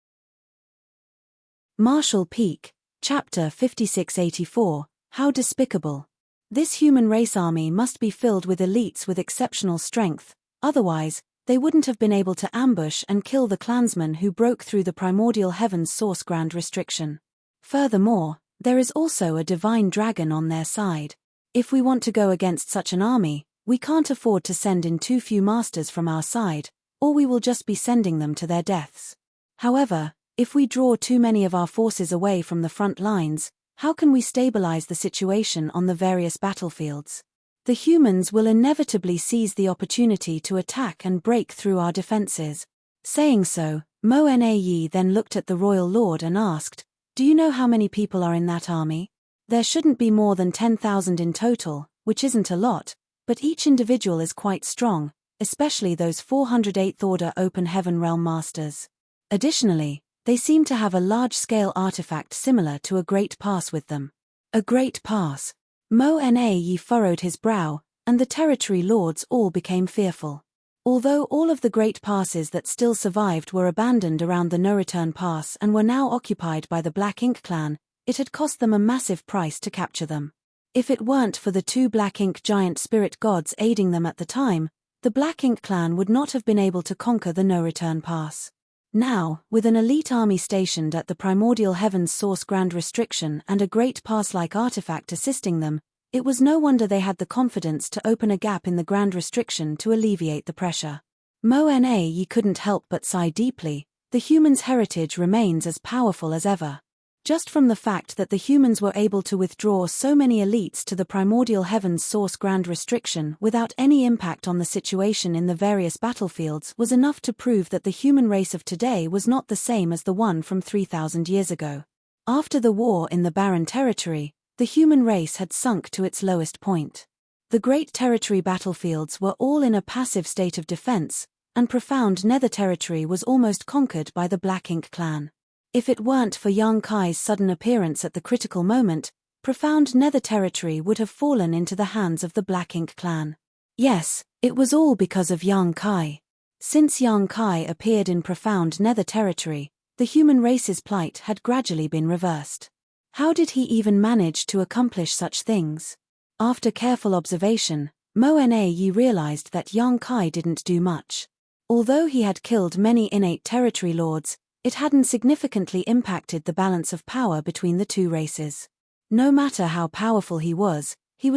Marshall Peak, Chapter 5684, How Despicable. This human race army must be filled with elites with exceptional strength, otherwise, they wouldn't have been able to ambush and kill the clansmen who broke through the primordial heaven's source grand restriction. Furthermore, there is also a divine dragon on their side. If we want to go against such an army, we can't afford to send in too few masters from our side, or we will just be sending them to their deaths. However, if we draw too many of our forces away from the front lines, how can we stabilize the situation on the various battlefields? The humans will inevitably seize the opportunity to attack and break through our defenses. Saying so, Mo-Na then looked at the royal lord and asked, "Do you know how many people are in that army? There shouldn't be more than 10,000 in total, which isn't a lot, but each individual is quite strong, especially those 408th order open heaven realm masters. Additionally, they seem to have a large-scale artifact similar to a great pass with them." A great pass. Mo-Na furrowed his brow, and the territory lords all became fearful. Although all of the great passes that still survived were abandoned around the no-return pass and were now occupied by the Black Ink clan, it had cost them a massive price to capture them. If it weren't for the two Black Ink giant spirit gods aiding them at the time, the Black Ink clan would not have been able to conquer the no-return pass. Now, with an elite army stationed at the primordial heaven's source grand restriction and a great pass-like artifact assisting them, it was no wonder they had the confidence to open a gap in the grand restriction to alleviate the pressure. Mo-Na couldn't help but sigh deeply. The humans' heritage remains as powerful as ever. Just from the fact that the humans were able to withdraw so many elites to the primordial heaven's source grand restriction without any impact on the situation in the various battlefields was enough to prove that the human race of today was not the same as the one from 3,000 years ago. After the war in the Barren Territory, the human race had sunk to its lowest point. The Great Territory battlefields were all in a passive state of defense, and Profound Nether Territory was almost conquered by the Black Ink clan. If it weren't for Yang Kai's sudden appearance at the critical moment, Profound Nether Territory would have fallen into the hands of the Black Ink clan. Yes, it was all because of Yang Kai. Since Yang Kai appeared in Profound Nether Territory, the human race's plight had gradually been reversed. How did he even manage to accomplish such things? After careful observation, Mo-Na realized that Yang Kai didn't do much. Although he had killed many innate territory lords, it hadn't significantly impacted the balance of power between the two races. No matter how powerful he was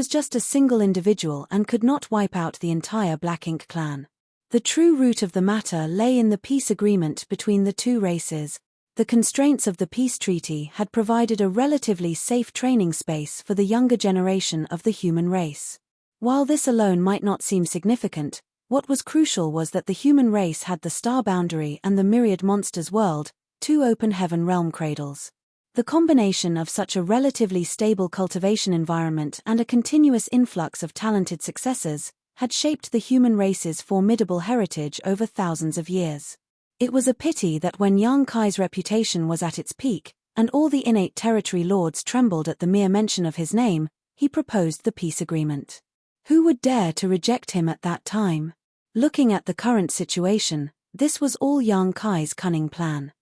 just a single individual and could not wipe out the entire Black Ink clan. The true root of the matter lay in the peace agreement between the two races. The constraints of the peace treaty had provided a relatively safe training space for the younger generation of the human race. While this alone might not seem significant, what was crucial was that the human race had the Star Boundary and the Myriad Monsters World, two open heaven realm cradles. The combination of such a relatively stable cultivation environment and a continuous influx of talented successors had shaped the human race's formidable heritage over thousands of years. It was a pity that when Yang Kai's reputation was at its peak, and all the innate territory lords trembled at the mere mention of his name, he proposed the peace agreement. Who would dare to reject him at that time? Looking at the current situation, this was all Yang Kai's cunning plan.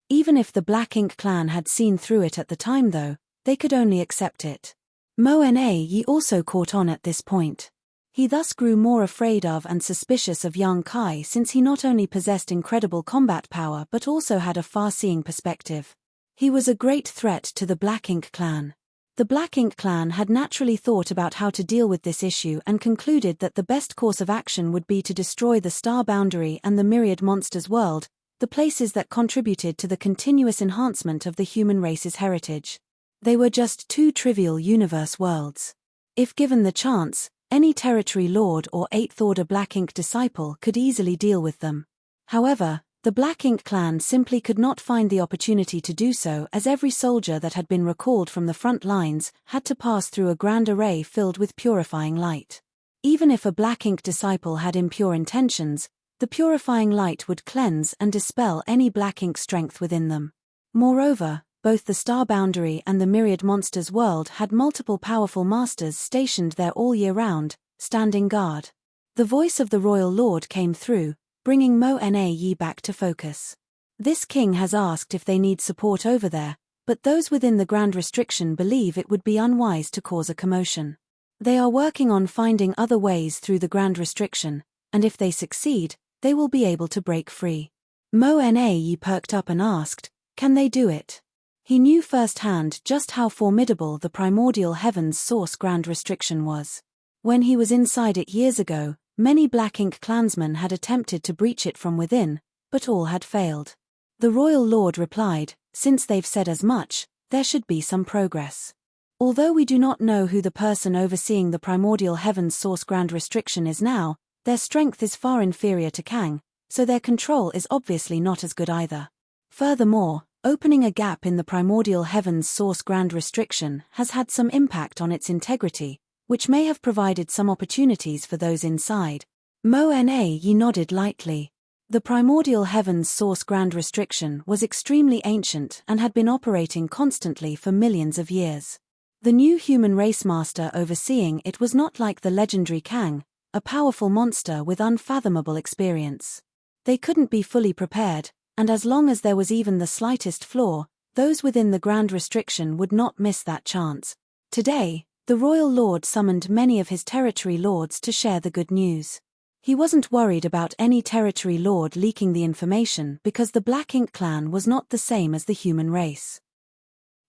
Even if the Black Ink clan had seen through it at the time though, they could only accept it. Mo-Na also caught on at this point. He thus grew more afraid of and suspicious of Yang Kai since he not only possessed incredible combat power but also had a far-seeing perspective. He was a great threat to the Black Ink clan. The Black Ink clan had naturally thought about how to deal with this issue and concluded that the best course of action would be to destroy the Star Boundary and the Myriad Monsters World, the places that contributed to the continuous enhancement of the human race's heritage. They were just two trivial universe worlds. If given the chance, any territory lord or 8th Order Black Ink disciple could easily deal with them. However, the Black Ink clan simply could not find the opportunity to do so, as every soldier that had been recalled from the front lines had to pass through a grand array filled with purifying light. Even if a Black Ink disciple had impure intentions, the purifying light would cleanse and dispel any Black Ink strength within them. Moreover, both the Star Boundary and the Myriad Monsters world had multiple powerful masters stationed there all year round, standing guard. The voice of the Royal Lord came through, bringing Mo-Na-Yi back to focus. This king has asked if they need support over there, but those within the Grand Restriction believe it would be unwise to cause a commotion. They are working on finding other ways through the Grand Restriction, and if they succeed, they will be able to break free. Mo-Na-Yi perked up and asked, can they do it? He knew firsthand just how formidable the primordial heaven's source Grand Restriction was. When he was inside it years ago, many Black Ink clansmen had attempted to breach it from within, but all had failed. The Royal Lord replied, since they've said as much, there should be some progress. Although we do not know who the person overseeing the primordial heaven's source Grand Restriction is now, their strength is far inferior to Kang, so their control is obviously not as good either. Furthermore, opening a gap in the primordial heaven's source Grand Restriction has had some impact on its integrity, which may have provided some opportunities for those inside. Mo-Na-Yi nodded lightly. The primordial heaven's source Grand Restriction was extremely ancient and had been operating constantly for millions of years. The new human race master overseeing it was not like the legendary Kang, a powerful monster with unfathomable experience. They couldn't be fully prepared, and as long as there was even the slightest flaw, those within the Grand Restriction would not miss that chance. Today, the Royal Lord summoned many of his territory lords to share the good news. He wasn't worried about any territory lord leaking the information because the Black Ink clan was not the same as the human race.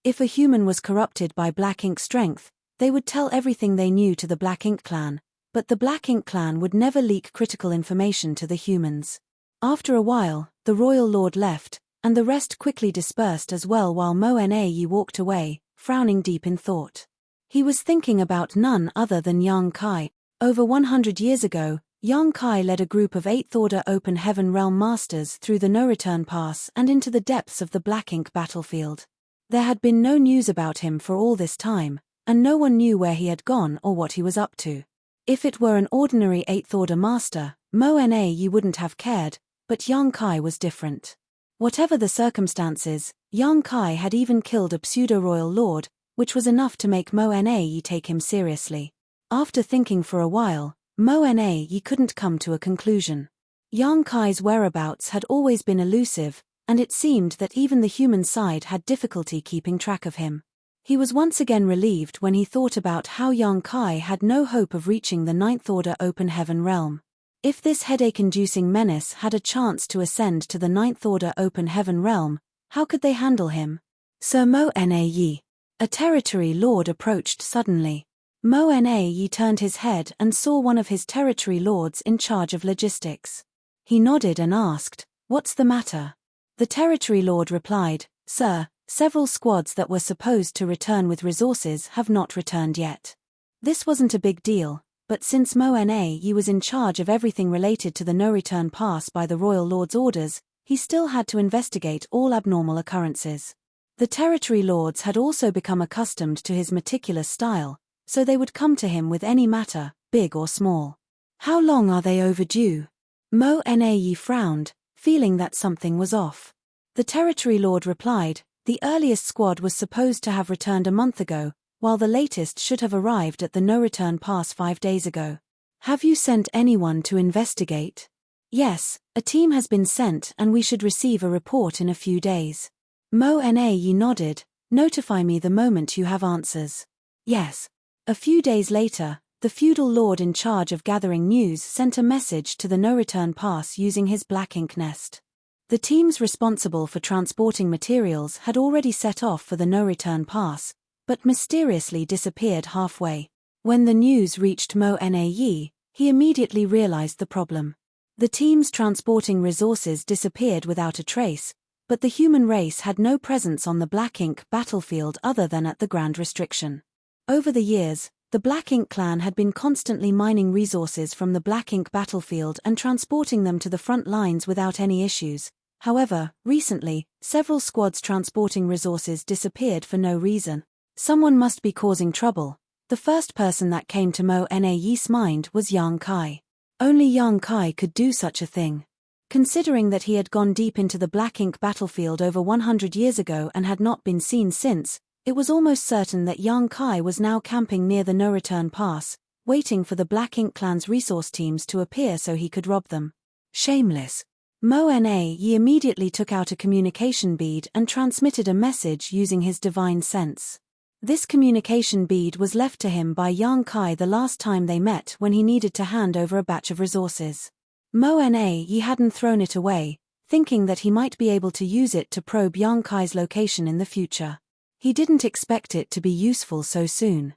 If a human was corrupted by Black Ink strength, they would tell everything they knew to the Black Ink clan, but the Black Ink clan would never leak critical information to the humans. After a while, the Royal Lord left, and the rest quickly dispersed as well while Mo-Na-Yi walked away, frowning deep in thought. He was thinking about none other than Yang Kai. Over 100 years ago, Yang Kai led a group of 8th Order Open Heaven Realm Masters through the No-Return Pass and into the depths of the Black Ink battlefield. There had been no news about him for all this time, and no one knew where he had gone or what he was up to. If it were an ordinary 8th Order Master, Mo-Na-Yi wouldn't have cared, but Yang Kai was different. Whatever the circumstances, Yang Kai had even killed a pseudo-royal lord, which was enough to make Mo-Na-Yi take him seriously. After thinking for a while, Mo-Na-Yi couldn't come to a conclusion. Yang Kai's whereabouts had always been elusive, and it seemed that even the human side had difficulty keeping track of him. He was once again relieved when he thought about how Yang Kai had no hope of reaching the 9th Order Open Heaven realm. If this headache-inducing menace had a chance to ascend to the 9th Order Open Heaven realm, how could they handle him? Sir Mo-Na-Yi. A territory lord approached suddenly. Mo-Na-Yi turned his head and saw one of his territory lords in charge of logistics. He nodded and asked, "What's the matter?" The territory lord replied, "Sir, several squads that were supposed to return with resources have not returned yet." This wasn't a big deal, but since Mo-Na-Yi was in charge of everything related to the no-return pass by the Royal Lord's orders, he still had to investigate all abnormal occurrences. The territory lords had also become accustomed to his meticulous style, so they would come to him with any matter, big or small. "How long are they overdue?" Mo-Na-Yi frowned, feeling that something was off. The territory lord replied, "The earliest squad was supposed to have returned a month ago, while the latest should have arrived at the no-return pass 5 days ago. Have you sent anyone to investigate?" "Yes, a team has been sent and we should receive a report in a few days." Mo-Na-Yi nodded, "Notify me the moment you have answers." "Yes." A few days later, the feudal lord in charge of gathering news sent a message to the no-return pass using his Black Ink nest. The teams responsible for transporting materials had already set off for the no-return pass, but mysteriously disappeared halfway. When the news reached Mo-Na-Yi, he immediately realized the problem. The teams transporting resources disappeared without a trace, but the human race had no presence on the Black Ink battlefield other than at the Grand Restriction. Over the years, The Black Ink clan had been constantly mining resources from the Black Ink battlefield and transporting them to the front lines without any issues. However, recently, several squads transporting resources disappeared for no reason. Someone must be causing trouble. The first person that came to Mo Na's mind was Yang Kai. Only Yang Kai could do such a thing. Considering that he had gone deep into the Black Ink battlefield over 100 years ago and had not been seen since, it was almost certain that Yang Kai was now camping near the no-return pass, waiting for the Black Ink clan's resource teams to appear so he could rob them. Shameless. Mo Na immediately took out a communication bead and transmitted a message using his divine sense. This communication bead was left to him by Yang Kai the last time they met when he needed to hand over a batch of resources. Mo Na hadn't thrown it away, thinking that he might be able to use it to probe Yang Kai's location in the future. He didn't expect it to be useful so soon.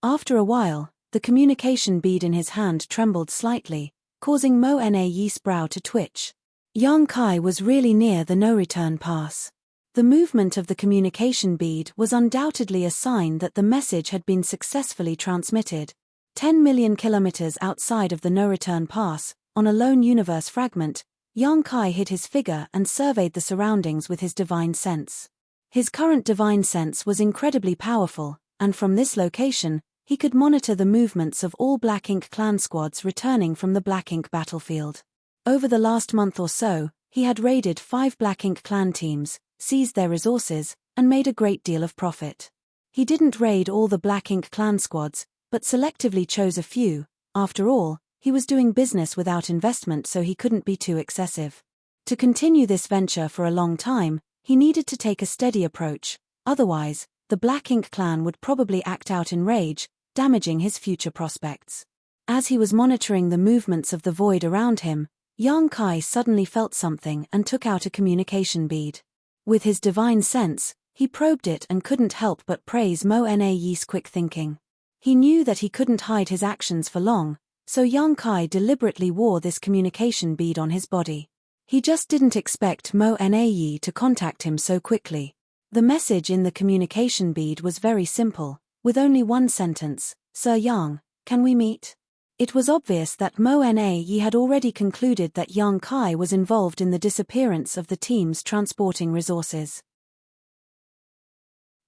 After a while, the communication bead in his hand trembled slightly, causing Mo Na's brow to twitch. Yang Kai was really near the no-return pass. The movement of the communication bead was undoubtedly a sign that the message had been successfully transmitted. 10 million kilometers outside of the no-return pass, on a lone universe fragment, Yang Kai hid his figure and surveyed the surroundings with his divine sense. His current divine sense was incredibly powerful, and from this location, he could monitor the movements of all Black Ink clan squads returning from the Black Ink battlefield. Over the last month or so, he had raided 5 Black Ink clan teams, seized their resources, and made a great deal of profit. He didn't raid all the Black Ink clan squads, but selectively chose a few. After all, he was doing business without investment, so he couldn't be too excessive. To continue this venture for a long time, he needed to take a steady approach, otherwise, the Black Ink clan would probably act out in rage, damaging his future prospects. As he was monitoring the movements of the void around him, Yang Kai suddenly felt something and took out a communication bead. With his divine sense, he probed it and couldn't help but praise Mo Na's quick thinking. He knew that he couldn't hide his actions for long, so Yang Kai deliberately wore this communication bead on his body. He just didn't expect Mo Na to contact him so quickly. The message in the communication bead was very simple, with only one sentence: "Sir Yang, can we meet?" It was obvious that Mo Na had already concluded that Yang Kai was involved in the disappearance of the teams transporting resources.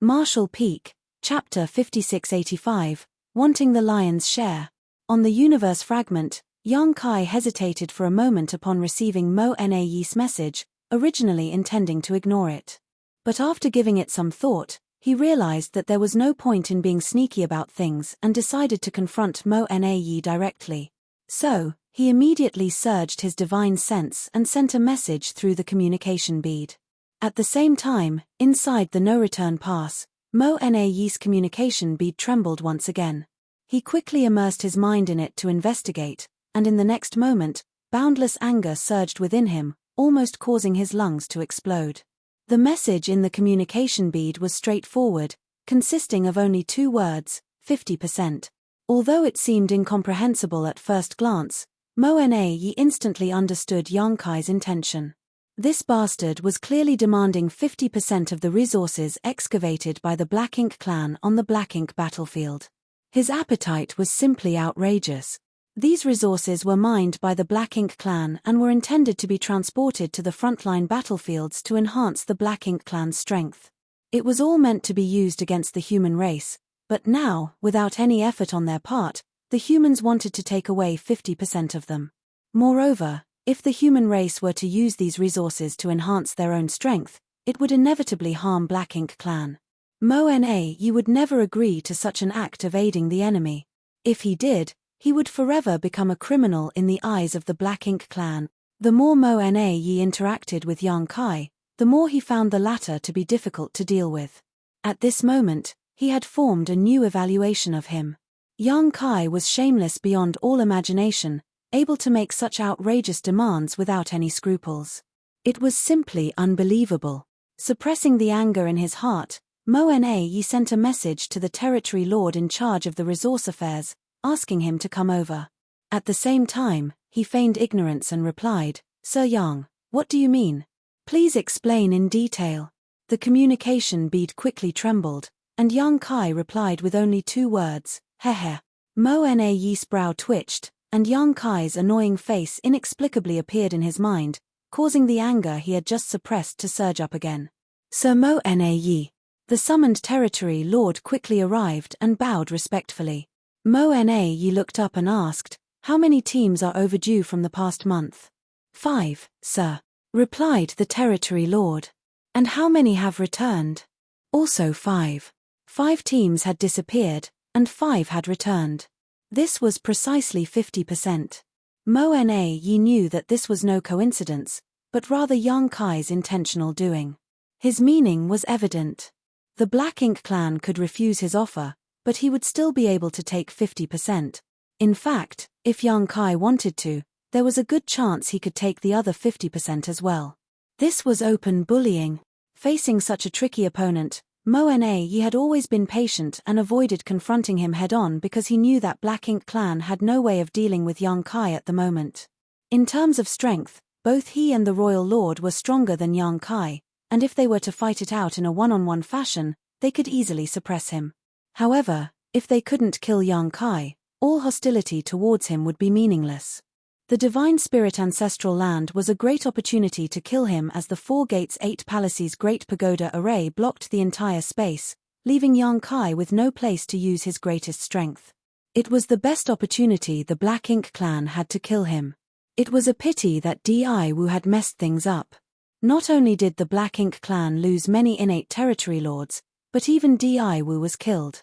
Marshall Peak, Chapter 5685, Wanting the Lion's Share. On the universe fragment, Yang Kai hesitated for a moment upon receiving Mo Na's message, originally intending to ignore it. But after giving it some thought, he realized that there was no point in being sneaky about things and decided to confront Mo Na directly. So, he immediately surged his divine sense and sent a message through the communication bead. At the same time, inside the no-return pass, Mo Na's communication bead trembled once again. He quickly immersed his mind in it to investigate, and in the next moment, boundless anger surged within him, almost causing his lungs to explode. The message in the communication bead was straightforward, consisting of only 2 words, 50%. Although it seemed incomprehensible at first glance, Mo Na instantly understood Yang Kai's intention. This bastard was clearly demanding 50% of the resources excavated by the Black Ink clan on the Black Ink battlefield. His appetite was simply outrageous. These resources were mined by the Black Ink clan and were intended to be transported to the frontline battlefields to enhance the Black Ink clan's strength. It was all meant to be used against the human race, but now, without any effort on their part, the humans wanted to take away 50% of them. Moreover, if the human race were to use these resources to enhance their own strength, it would inevitably harm Black Ink clan. Mo Na would never agree to such an act of aiding the enemy. If he did, he would forever become a criminal in the eyes of the Black Ink clan. The more Mo Na interacted with Yang Kai, the more he found the latter to be difficult to deal with. At this moment, he had formed a new evaluation of him. Yang Kai was shameless beyond all imagination, able to make such outrageous demands without any scruples. It was simply unbelievable. Suppressing the anger in his heart, Mo Na sent a message to the territory lord in charge of the resource affairs, asking him to come over. At the same time, he feigned ignorance and replied, "Sir Yang, what do you mean? Please explain in detail." The communication bead quickly trembled, and Yang Kai replied with only 2 words, Heh. Mo Na Yi's brow twitched, and Yang Kai's annoying face inexplicably appeared in his mind, causing the anger he had just suppressed to surge up again. Sir Mo Na Yi. The summoned territory lord quickly arrived and bowed respectfully. Mo Na Yi looked up and asked, "How many teams are overdue from the past month?" 5, sir, replied the territory lord. "And how many have returned?" Also 5. 5 teams had disappeared, and 5 had returned. This was precisely 50%. Mo Na Yi knew that this was no coincidence, but rather Yang Kai's intentional doing. His meaning was evident. The Black Ink clan could refuse his offer, but he would still be able to take 50%. In fact, if Yang Kai wanted to, there was a good chance he could take the other 50% as well. This was open bullying. Facing such a tricky opponent, Mo Na Yi had always been patient and avoided confronting him head-on because he knew that Black Ink clan had no way of dealing with Yang Kai at the moment. In terms of strength, both he and the royal lord were stronger than Yang Kai, and if they were to fight it out in a one-on-one fashion, they could easily suppress him. However, if they couldn't kill Yang Kai, all hostility towards him would be meaningless. The Divine Spirit Ancestral Land was a great opportunity to kill him as the 4 gates 8 palaces Great Pagoda array blocked the entire space, leaving Yang Kai with no place to use his greatest strength. It was the best opportunity the Black Ink clan had to kill him. It was a pity that Di Wu had messed things up. Not only did the Black Ink clan lose many innate territory lords, but even Di Wu was killed.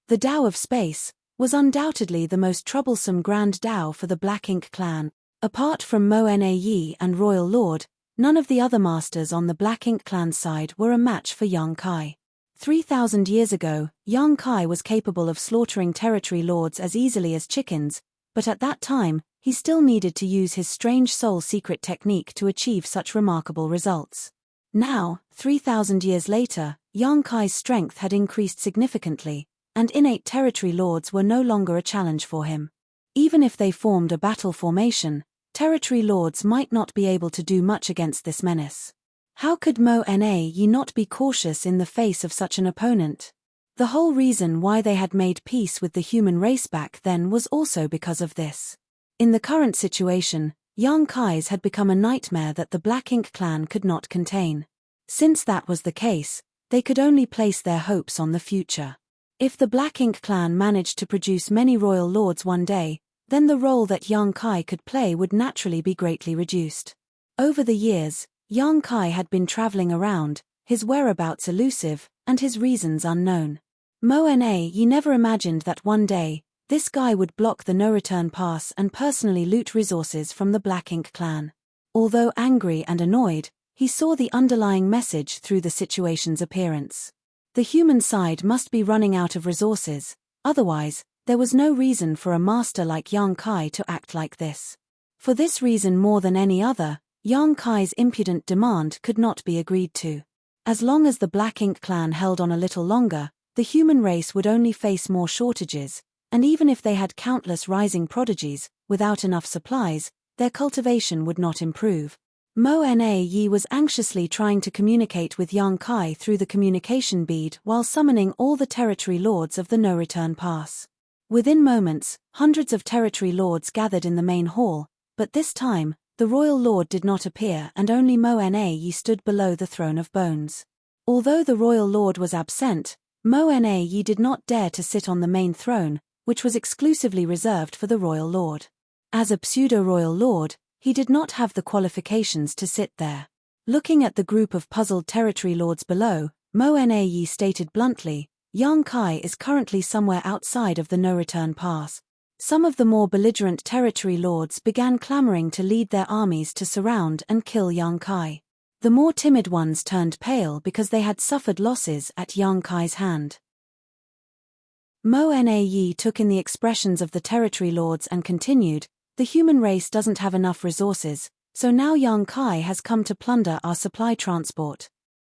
The Tao of Space was undoubtedly the most troublesome Grand Tao for the Black Ink clan. Apart from Mo Na Yi and Royal Lord, none of the other masters on the Black Ink clan side were a match for Yang Kai. 3,000 years ago, Yang Kai was capable of slaughtering territory lords as easily as chickens, but at that time, he still needed to use his strange soul secret technique to achieve such remarkable results. Now, 3,000 years later, Yang Kai's strength had increased significantly, and innate territory lords were no longer a challenge for him. Even if they formed a battle formation, territory lords might not be able to do much against this menace. How could Mo Na Yi not be cautious in the face of such an opponent? The whole reason why they had made peace with the human race back then was also because of this. In the current situation, Yang Kai's had become a nightmare that the Black Ink clan could not contain. Since that was the case, they could only place their hopes on the future. If the Black Ink clan managed to produce many royal lords one day, then the role that Yang Kai could play would naturally be greatly reduced. Over the years, Yang Kai had been traveling around, his whereabouts elusive, and his reasons unknown. Mo Na Yi never imagined that one day, this guy would block the no-return pass and personally loot resources from the Black Ink clan. Although angry and annoyed, he saw the underlying message through the situation's appearance. The human side must be running out of resources, otherwise, there was no reason for a master like Yang Kai to act like this. For this reason more than any other, Yang Kai's impudent demand could not be agreed to. As long as the Black Ink clan held on a little longer, the human race would only face more shortages, and even if they had countless rising prodigies, without enough supplies, their cultivation would not improve. Mo Na Yi was anxiously trying to communicate with Yang Kai through the communication bead while summoning all the territory lords of the no-return pass. Within moments, hundreds of territory lords gathered in the main hall, but this time, the royal lord did not appear and only Mo Na Yi stood below the throne of bones. Although the royal lord was absent, Mo Na Yi did not dare to sit on the main throne, which was exclusively reserved for the royal lord. As a pseudo-royal lord, he did not have the qualifications to sit there. Looking at the group of puzzled territory lords below, Mo Na Yi stated bluntly, Yang Kai is currently somewhere outside of the no-return pass. Some of the more belligerent territory lords began clamoring to lead their armies to surround and kill Yang Kai. The more timid ones turned pale because they had suffered losses at Yang Kai's hand. Mo Na Yi took in the expressions of the territory lords and continued, the human race doesn't have enough resources, so now Yang Kai has come to plunder our supply transport.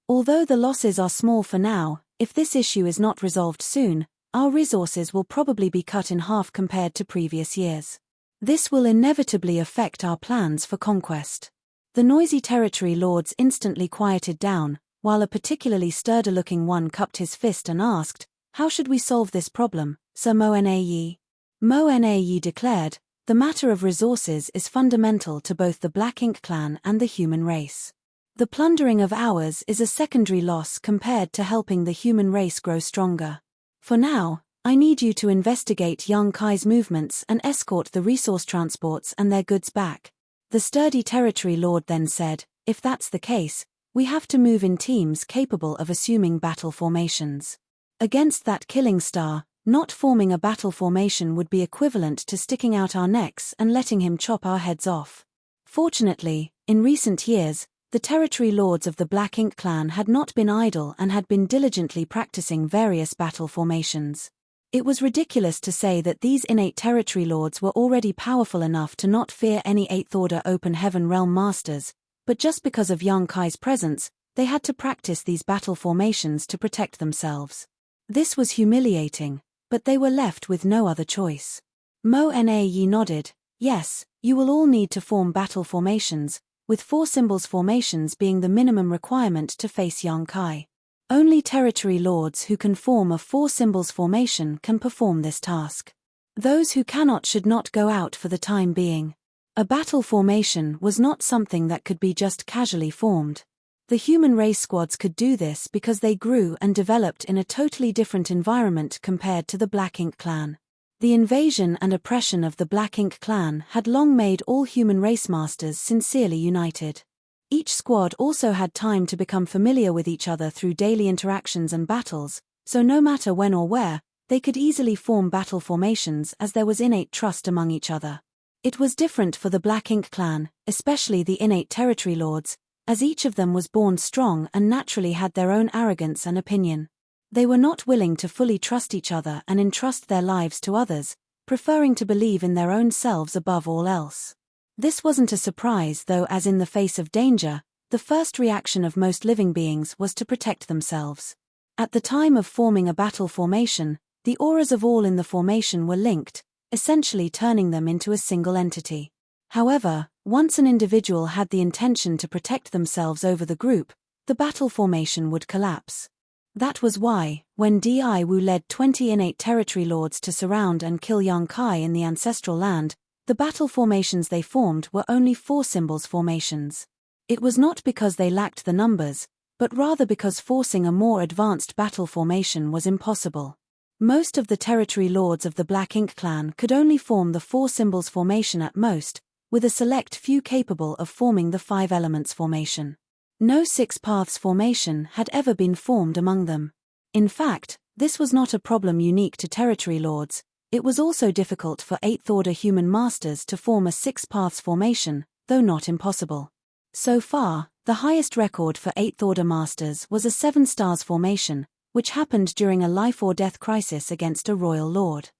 Although the losses are small for now, if this issue is not resolved soon, our resources will probably be cut in half compared to previous years. This will inevitably affect our plans for conquest. The noisy territory lords instantly quieted down, while a particularly sturdy-looking one cupped his fist and asked, how should we solve this problem? Sir Mo-Na-Yi. Mo-Na-Yi declared, "The matter of resources is fundamental to both the Black Ink clan and the human race. The plundering of ours is a secondary loss compared to helping the human race grow stronger. For now, I need you to investigate Yang Kai's movements and escort the resource transports and their goods back." The sturdy territory lord then said, "If that's the case, we have to move in teams capable of assuming battle formations. Against that killing star, not forming a battle formation would be equivalent to sticking out our necks and letting him chop our heads off." Fortunately, in recent years, the territory lords of the Black Ink clan had not been idle and had been diligently practicing various battle formations. It was ridiculous to say that these innate territory lords were already powerful enough to not fear any 8th Order Open Heaven Realm Masters, but just because of Yang Kai's presence, they had to practice these battle formations to protect themselves. This was humiliating, but they were left with no other choice. Mo-Na-Yi nodded, "Yes, you will all need to form battle formations, with 4 symbols formations being the minimum requirement to face Yang Kai. Only territory lords who can form a 4 symbols formation can perform this task. Those who cannot should not go out for the time being." A battle formation was not something that could be just casually formed. The human race squads could do this because they grew and developed in a totally different environment compared to the Black Ink clan. The invasion and oppression of the Black Ink clan had long made all human race masters sincerely united. Each squad also had time to become familiar with each other through daily interactions and battles, so no matter when or where, they could easily form battle formations as there was innate trust among each other. It was different for the Black Ink clan, especially the innate territory lords, as each of them was born strong and naturally had their own arrogance and opinion. They were not willing to fully trust each other and entrust their lives to others, preferring to believe in their own selves above all else. This wasn't a surprise though, as in the face of danger, the first reaction of most living beings was to protect themselves. At the time of forming a battle formation, the auras of all in the formation were linked, essentially turning them into a single entity. However, once an individual had the intention to protect themselves over the group, the battle formation would collapse. That was why, when Dai Wu led 20 innate territory lords to surround and kill Yang Kai in the ancestral land, the battle formations they formed were only 4 symbols formations. It was not because they lacked the numbers, but rather because forcing a more advanced battle formation was impossible. Most of the territory lords of the Black Ink clan could only form the 4 symbols formation at most, with a select few capable of forming the 5 elements formation. No 6 paths formation had ever been formed among them. In fact, this was not a problem unique to territory lords. It was also difficult for 8th Order human masters to form a 6 paths formation, though not impossible. So far, the highest record for 8th Order masters was a 7 stars formation, which happened during a life or death crisis against a royal lord.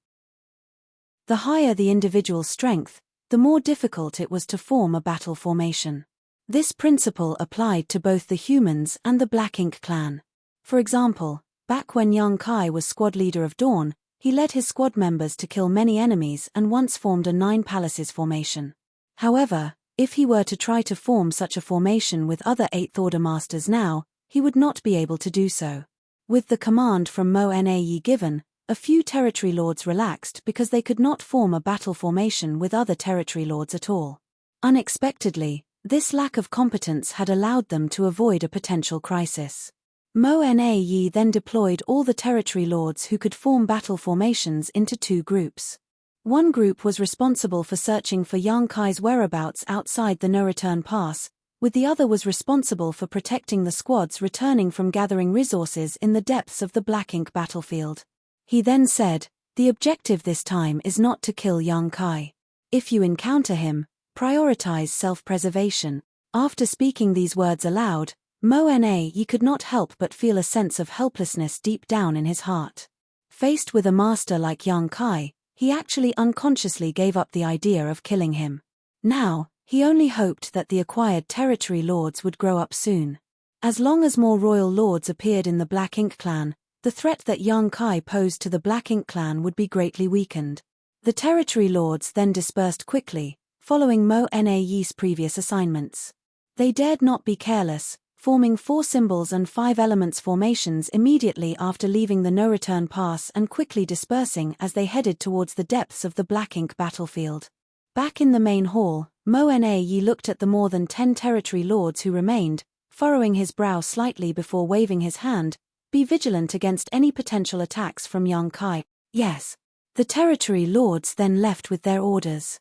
The higher the individual strength, the more difficult it was to form a battle formation. This principle applied to both the humans and the Black Ink clan. For example, back when Yang Kai was squad leader of Dawn, he led his squad members to kill many enemies and once formed a 9 palaces formation. However, if he were to try to form such a formation with other 8th Order masters now, he would not be able to do so. With the command from Mo-Na-Yi given, a few territory lords relaxed because they could not form a battle formation with other territory lords at all. Unexpectedly, this lack of competence had allowed them to avoid a potential crisis. Mo-Na-Yi then deployed all the territory lords who could form battle formations into 2 groups. One group was responsible for searching for Yang Kai's whereabouts outside the no-return pass, with the other was responsible for protecting the squads returning from gathering resources in the depths of the Black Ink battlefield. He then said, "The objective this time is not to kill Yang Kai. If you encounter him, prioritize self-preservation." After speaking these words aloud, Mo-Na-Yi could not help but feel a sense of helplessness deep down in his heart. Faced with a master like Yang Kai, he actually unconsciously gave up the idea of killing him. Now, he only hoped that the acquired territory lords would grow up soon. As long as more royal lords appeared in the Black Ink clan, the threat that Yang Kai posed to the Black Ink clan would be greatly weakened. The territory lords then dispersed quickly, following Mo-Na-Yi's previous assignments. They dared not be careless, forming 4 symbols and 5 elements formations immediately after leaving the no-return pass and quickly dispersing as they headed towards the depths of the black ink battlefield. Back in the main hall, Mo-Na-Yi looked at the more than 10 territory lords who remained, furrowing his brow slightly before waving his hand. Be vigilant against any potential attacks from Yang Kai. Yes. The territory lords then left with their orders.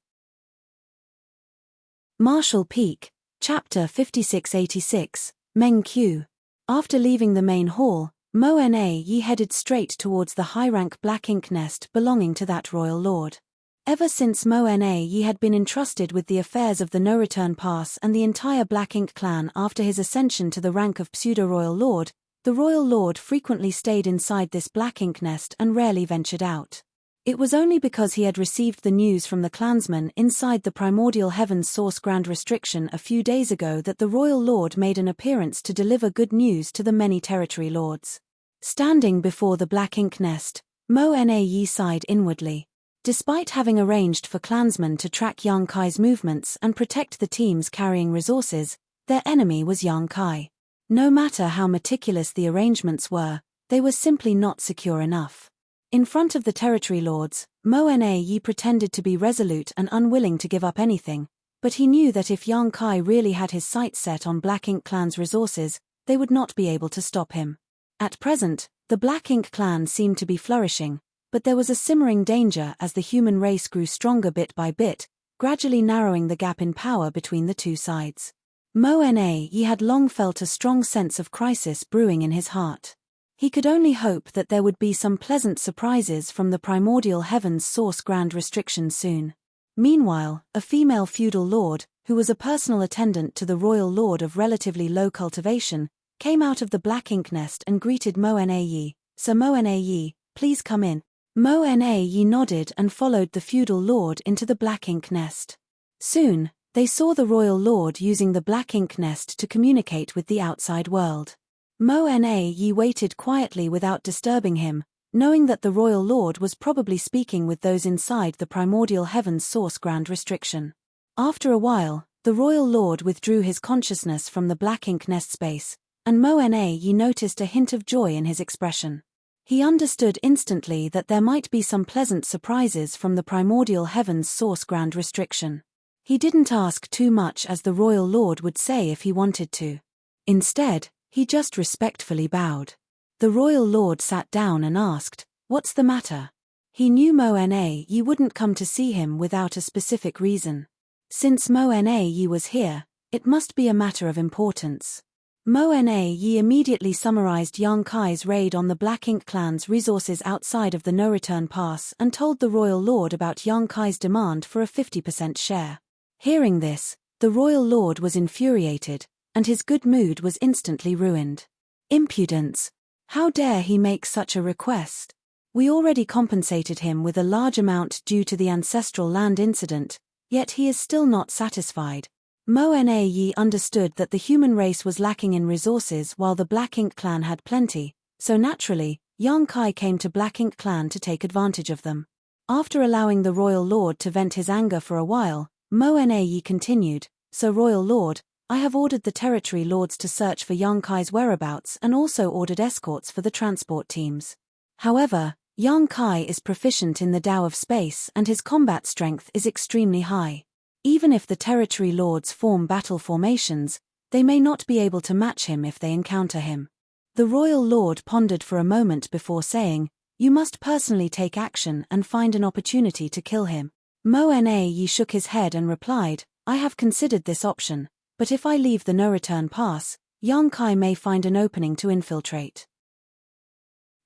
Marshall Peak, Chapter 5686, Meng Q. After leaving the main hall, Mo-Na-Yi headed straight towards the high-rank black ink nest belonging to that royal lord. Ever since Mo-Na-Yi had been entrusted with the affairs of the no-return pass and the entire Black Ink clan after his ascension to the rank of pseudo-royal lord, the royal lord frequently stayed inside this black ink nest and rarely ventured out. It was only because he had received the news from the clansmen inside the primordial heavens source grand restriction a few days ago that the royal lord made an appearance to deliver good news to the many territory lords. Standing before the black ink nest, Mo-Na-Yi sighed inwardly. Despite having arranged for clansmen to track Yang Kai's movements and protect the teams carrying resources, their enemy was Yang Kai. No matter how meticulous the arrangements were, they were simply not secure enough. In front of the territory lords, Mo-Na-Yi pretended to be resolute and unwilling to give up anything, but he knew that if Yang Kai really had his sights set on Black Ink clan's resources, they would not be able to stop him. At present, the Black Ink clan seemed to be flourishing, but there was a simmering danger as the human race grew stronger bit by bit, gradually narrowing the gap in power between the two sides. Mo-Na-Yi had long felt a strong sense of crisis brewing in his heart. He could only hope that there would be some pleasant surprises from the primordial heavens source grand restriction soon. Meanwhile, a female feudal lord, who was a personal attendant to the royal lord of relatively low cultivation, came out of the black ink nest and greeted Mo-Na-Yi. "Sir Mo-Na-Yi, please come in." Mo-Na-Yi nodded and followed the feudal lord into the black ink nest. Soon, they saw the royal lord using the black ink nest to communicate with the outside world. Mo-Na-Yi waited quietly without disturbing him, knowing that the royal lord was probably speaking with those inside the primordial heavens source grand restriction. After a while, the royal lord withdrew his consciousness from the black ink nest space, and Mo-Na-Yi noticed a hint of joy in his expression. He understood instantly that there might be some pleasant surprises from the primordial heavens source grand restriction. He didn't ask too much as the royal lord would say if he wanted to. Instead, he just respectfully bowed. The royal lord sat down and asked, "What's the matter?" He knew Mo-Na-Yi wouldn't come to see him without a specific reason. Since Mo-Na-Yi was here, it must be a matter of importance. Mo-Na-Yi immediately summarized Yang Kai's raid on the Black Ink clan's resources outside of the no-return pass and told the royal lord about Yang Kai's demand for a 50% share. Hearing this, the royal lord was infuriated, and his good mood was instantly ruined. Impudence! How dare he make such a request? We already compensated him with a large amount due to the ancestral land incident, yet he is still not satisfied. Mo-Na-Yi understood that the human race was lacking in resources while the Black Ink clan had plenty, so naturally, Yang Kai came to Black Ink clan to take advantage of them. After allowing the royal lord to vent his anger for a while, Mo-Na-Yi continued, "So royal lord, I have ordered the territory lords to search for Yang Kai's whereabouts and also ordered escorts for the transport teams. However, Yang Kai is proficient in the Tao of space and his combat strength is extremely high. Even if the territory lords form battle formations, they may not be able to match him if they encounter him." The royal lord pondered for a moment before saying, "You must personally take action and find an opportunity to kill him." Mo-Na-Yi shook his head and replied, "I have considered this option, but if I leave the no-return pass, Yang Kai may find an opening to infiltrate.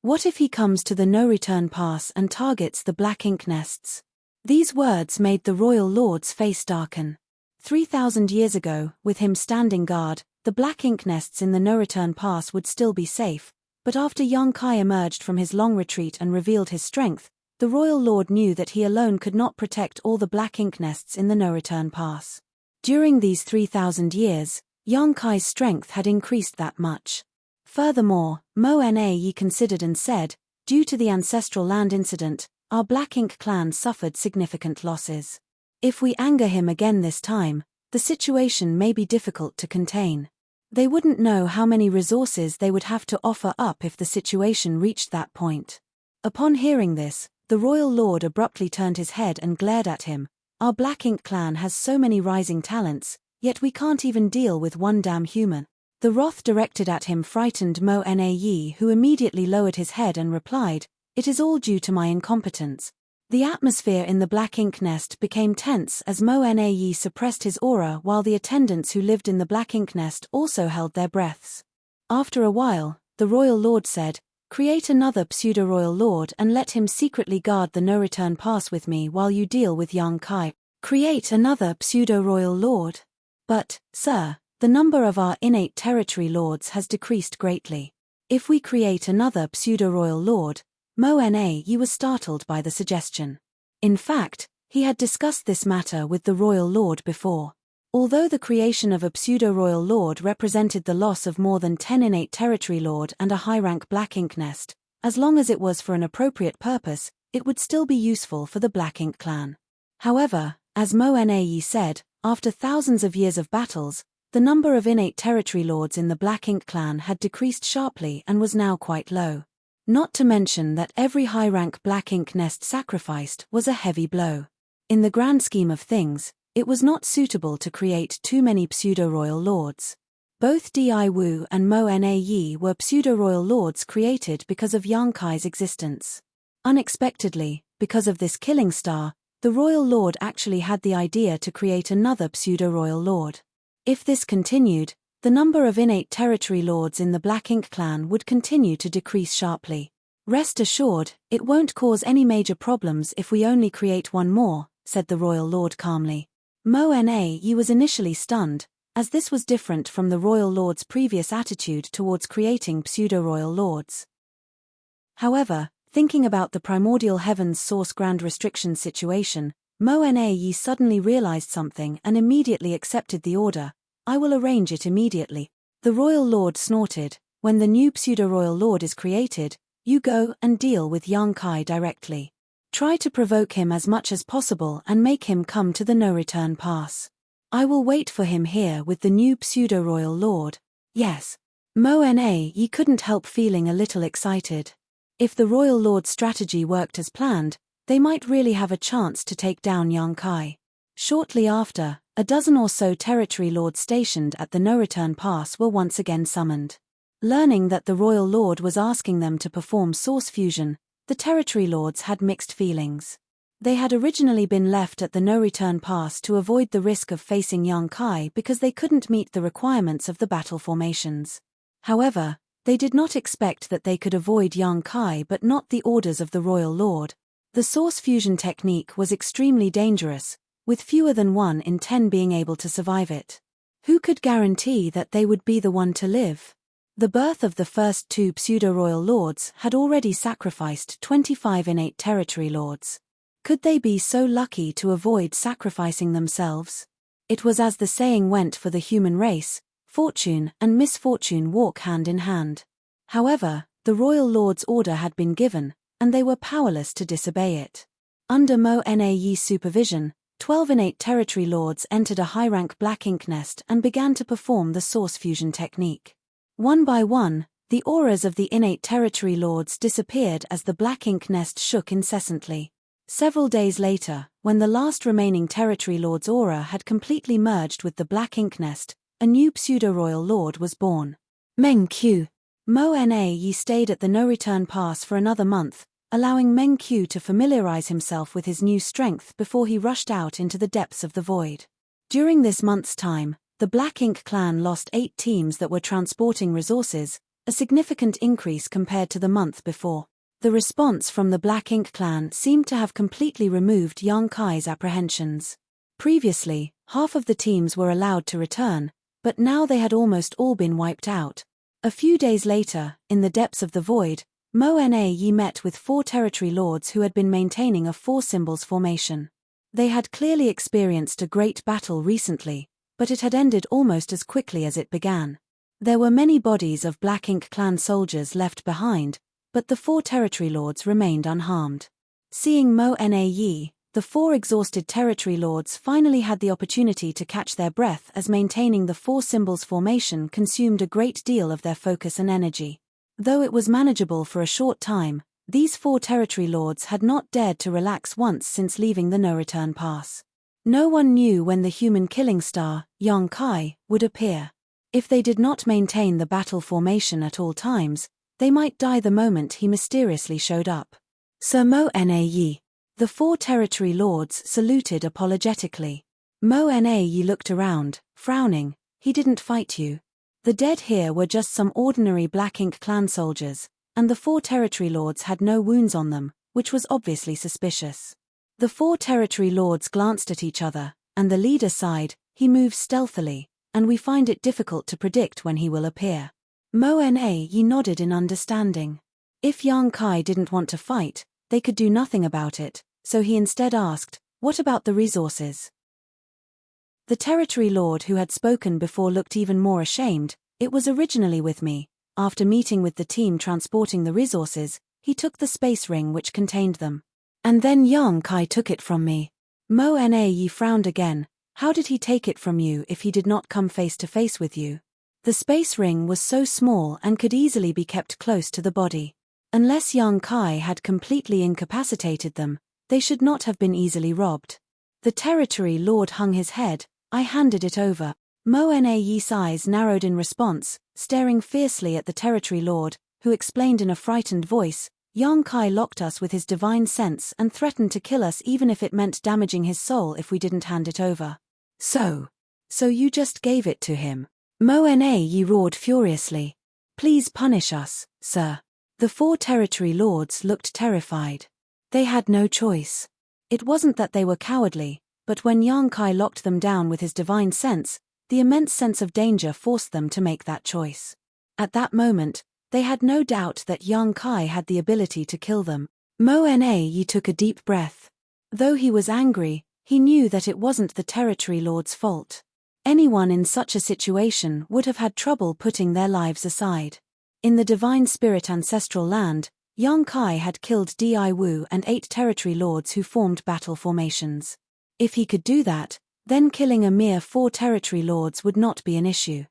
What if he comes to the no-return pass and targets the black ink nests?" These words made the royal lord's face darken. 3,000 years ago, with him standing guard, the black ink nests in the no-return pass would still be safe, but after Yang Kai emerged from his long retreat and revealed his strength, the royal lord knew that he alone could not protect all the black ink nests in the no-return pass. During these 3,000 years, Yang Kai's strength had increased that much. Furthermore, Mo-Na-Yi considered and said, "Due to the ancestral land incident, our Black Ink clan suffered significant losses. If we anger him again this time, the situation may be difficult to contain." They wouldn't know how many resources they would have to offer up if the situation reached that point. Upon hearing this, the royal lord abruptly turned his head and glared at him. Our Black Ink clan has so many rising talents, yet we can't even deal with one damn human. The wrath directed at him frightened Mo Nae, who immediately lowered his head and replied, "It is all due to my incompetence." The atmosphere in the Black Ink nest became tense as Mo Nae suppressed his aura while the attendants who lived in the Black Ink nest also held their breaths. After a while, the royal lord said, "Create another pseudo-royal lord and let him secretly guard the no-return pass with me while you deal with Yang Kai." Create another pseudo-royal lord? But, sir, the number of our innate territory lords has decreased greatly. If we create another pseudo-royal lord, Mo Nae was startled by the suggestion. In fact, he had discussed this matter with the royal lord before. Although the creation of a pseudo-royal lord represented the loss of more than 10 innate territory lord and a high-rank Black Ink nest, as long as it was for an appropriate purpose, it would still be useful for the Black Ink clan. However, as Mo Nae said, after thousands of years of battles, the number of innate territory lords in the Black Ink clan had decreased sharply and was now quite low. Not to mention that every high-rank Black Ink nest sacrificed was a heavy blow. In the grand scheme of things, it was not suitable to create too many pseudo-royal lords. Both Di Wu and Mo Nae were pseudo-royal lords created because of Yang Kai's existence. Unexpectedly, because of this killing star, the royal lord actually had the idea to create another pseudo-royal lord. If this continued, the number of innate territory lords in the Black Ink clan would continue to decrease sharply. "Rest assured, it won't cause any major problems if we only create one more," said the royal lord calmly. Mo Nae was initially stunned, as this was different from the royal lord's previous attitude towards creating pseudo-royal lords. However, thinking about the primordial heavens source grand restriction situation, Mo Nae suddenly realized something and immediately accepted the order. "I will arrange it immediately." The royal lord snorted, "When the new pseudo-royal lord is created, you go and deal with Yang Kai directly. Try to provoke him as much as possible and make him come to the no-return pass. I will wait for him here with the new pseudo-royal lord." Yes. Mo Nae couldn't help feeling a little excited. If the royal lord's strategy worked as planned, they might really have a chance to take down Yang Kai. Shortly after, a dozen or so territory lords stationed at the no-return pass were once again summoned. Learning that the royal lord was asking them to perform source fusion, the territory lords had mixed feelings. They had originally been left at the no-return pass to avoid the risk of facing Yang Kai because they couldn't meet the requirements of the battle formations. However, they did not expect that they could avoid Yang Kai but not the orders of the royal lord. The source fusion technique was extremely dangerous, with fewer than 1 in 10 being able to survive it. Who could guarantee that they would be the one to live? The birth of the first 2 pseudo-royal lords had already sacrificed 25 innate territory lords. Could they be so lucky to avoid sacrificing themselves? It was as the saying went for the human race, fortune and misfortune walk hand in hand. However, the royal lord's order had been given, and they were powerless to disobey it. Under Mo Nae's supervision, 12 innate territory lords entered a high-rank Black Ink nest and began to perform the source fusion technique. One by one, the auras of the innate territory lords disappeared as the Black Ink nest shook incessantly. Several days later, when the last remaining territory lord's aura had completely merged with the Black Ink nest, a new pseudo-royal lord was born. Meng Qiu. Mo Nae stayed at the no-return pass for another month, allowing Meng Qiu to familiarize himself with his new strength before he rushed out into the depths of the void. During this month's time, the Black Ink clan lost 8 teams that were transporting resources, a significant increase compared to the month before. The response from the Black Ink clan seemed to have completely removed Yang Kai's apprehensions. Previously, half of the teams were allowed to return, but now they had almost all been wiped out. A few days later, in the depths of the void, Mo Nae met with 4 territory lords who had been maintaining a 4 symbols formation. They had clearly experienced a great battle recently, but it had ended almost as quickly as it began. There were many bodies of Black Ink clan soldiers left behind, but the 4 territory lords remained unharmed. Seeing Mo Nae, The four exhausted territory lords finally had the opportunity to catch their breath, as maintaining the four symbols formation consumed a great deal of their focus and energy. Though it was manageable for a short time, these four territory lords had not dared to relax once since leaving the no-return pass. No one knew when the human killing star, Yang Kai, would appear. If they did not maintain the battle formation at all times, they might die the moment he mysteriously showed up. Sir Mo Na Yi. The four territory lords saluted apologetically. Mo Na Yi looked around, frowning. He didn't fight you. The dead here were just some ordinary Black Ink clan soldiers, and the four territory lords had no wounds on them, which was obviously suspicious. The four territory lords glanced at each other, and the leader sighed. He moves stealthily, and we find it difficult to predict when he will appear. Mo Na Yi nodded in understanding. If Yang Kai didn't want to fight, they could do nothing about it, so he instead asked, "What about the resources?" The territory lord who had spoken before looked even more ashamed. "It was originally with me. After meeting with the team transporting the resources, he took the space ring which contained them. And then Yang Kai took it from me." Mo Na Yi frowned again. "How did he take it from you if he did not come face to face with you?" The space ring was so small and could easily be kept close to the body. Unless Yang Kai had completely incapacitated them, they should not have been easily robbed. The territory lord hung his head. "I handed it over." Mo Na Yi's eyes narrowed in response, staring fiercely at the territory lord, who explained in a frightened voice, "Yang Kai locked us with his divine sense and threatened to kill us even if it meant damaging his soul if we didn't hand it over." So you just gave it to him?" Mo Na Yi roared furiously. "Please punish us, sir." The four territory lords looked terrified. They had no choice. It wasn't that they were cowardly, but when Yang Kai locked them down with his divine sense, the immense sense of danger forced them to make that choice. At that moment, they had no doubt that Yang Kai had the ability to kill them. Mo Na Yi took a deep breath. Though he was angry, he knew that it wasn't the territory lord's fault. Anyone in such a situation would have had trouble putting their lives aside. In the divine spirit ancestral land, Yang Kai had killed Di Wu and 8 territory lords who formed battle formations. If he could do that, then killing a mere 4 territory lords would not be an issue.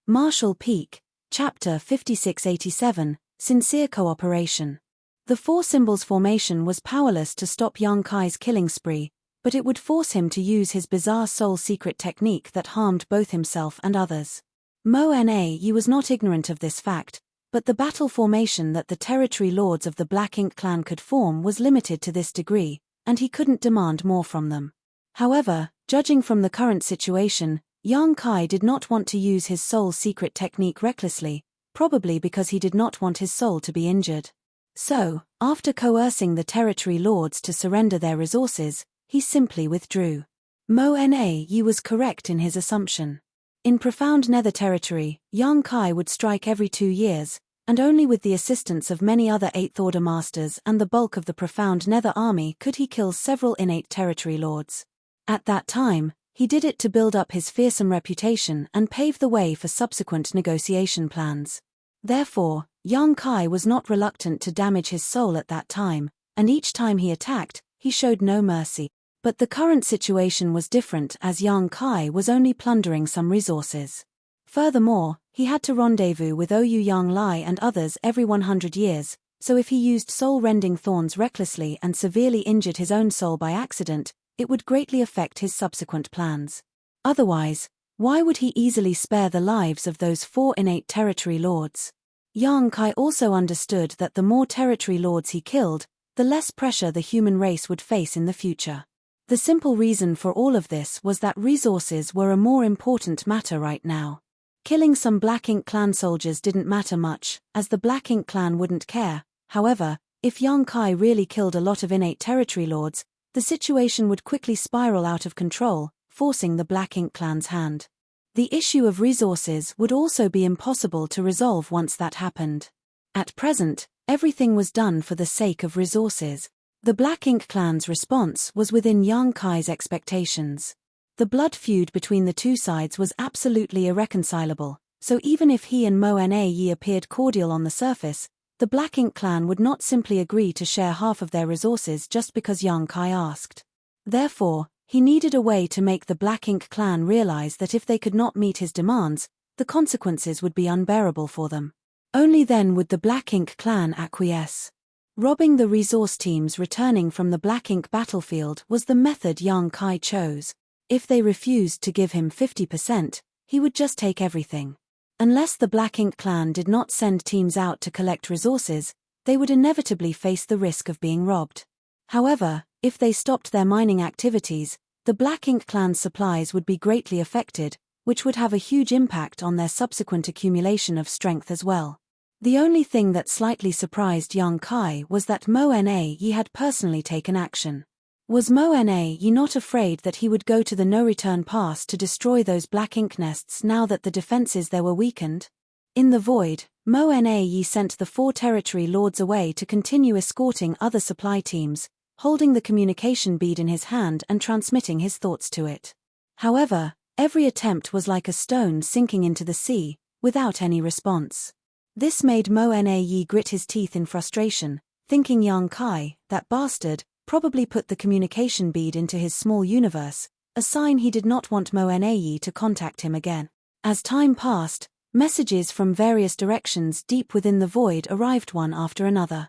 Marshall Peak, Chapter 5687, Sincere Cooperation. The four symbols formation was powerless to stop Yang Kai's killing spree, but it would force him to use his bizarre soul secret technique that harmed both himself and others. Mo Na Yi was not ignorant of this fact, but the battle formation that the territory lords of the Black Ink clan could form was limited to this degree, and he couldn't demand more from them. However, judging from the current situation, Yang Kai did not want to use his soul secret technique recklessly, probably because he did not want his soul to be injured. So, after coercing the territory lords to surrender their resources, he simply withdrew. Mo Na Yi was correct in his assumption. In profound nether territory, Yang Kai would strike every 2 years, and only with the assistance of many other 8th Order masters and the bulk of the profound nether army could he kill several innate territory lords. At that time, he did it to build up his fearsome reputation and pave the way for subsequent negotiation plans. Therefore, Yang Kai was not reluctant to damage his soul at that time, and each time he attacked, he showed no mercy. But the current situation was different, as Yang Kai was only plundering some resources. Furthermore, he had to rendezvous with Oyu Yang Lai and others every 100 years, so if he used soul-rending thorns recklessly and severely injured his own soul by accident, it would greatly affect his subsequent plans. Otherwise, why would he easily spare the lives of those 4 innate territory lords? Yang Kai also understood that the more territory lords he killed, the less pressure the human race would face in the future. The simple reason for all of this was that resources were a more important matter right now. Killing some Black Ink clan soldiers didn't matter much, as the Black Ink clan wouldn't care. However, if Yang Kai really killed a lot of innate territory lords, the situation would quickly spiral out of control, forcing the Black Ink clan's hand. The issue of resources would also be impossible to resolve once that happened. At present, everything was done for the sake of resources. The Black Ink clan's response was within Yang Kai's expectations. The blood feud between the two sides was absolutely irreconcilable, so even if he and Mo Na Yi appeared cordial on the surface, The Black Ink clan would not simply agree to share half of their resources just because Yang Kai asked. Therefore, he needed a way to make the Black Ink clan realize that if they could not meet his demands, the consequences would be unbearable for them. Only then would the Black Ink clan acquiesce. Robbing the resource teams returning from the Black Ink battlefield was the method Yang Kai chose. If they refused to give him 50%, he would just take everything. Unless the Black Ink clan did not send teams out to collect resources, they would inevitably face the risk of being robbed. However, if they stopped their mining activities, the Black Ink clan's supplies would be greatly affected, which would have a huge impact on their subsequent accumulation of strength as well. The only thing that slightly surprised Yang Kai was that Mo Na Yi had personally taken action. Was Mo Na Yi not afraid that he would go to the no-return pass to destroy those Black Ink nests now that the defenses there were weakened? In the void, Mo Na Yi sent the 4 territory lords away to continue escorting other supply teams, holding the communication bead in his hand and transmitting his thoughts to it. However, every attempt was like a stone sinking into the sea, without any response. This made Mo Na Yi grit his teeth in frustration, thinking Yang Kai, that bastard, probably put the communication bead into his small universe, a sign he did not want Mo Na Yi to contact him again. As time passed, messages from various directions deep within the void arrived one after another.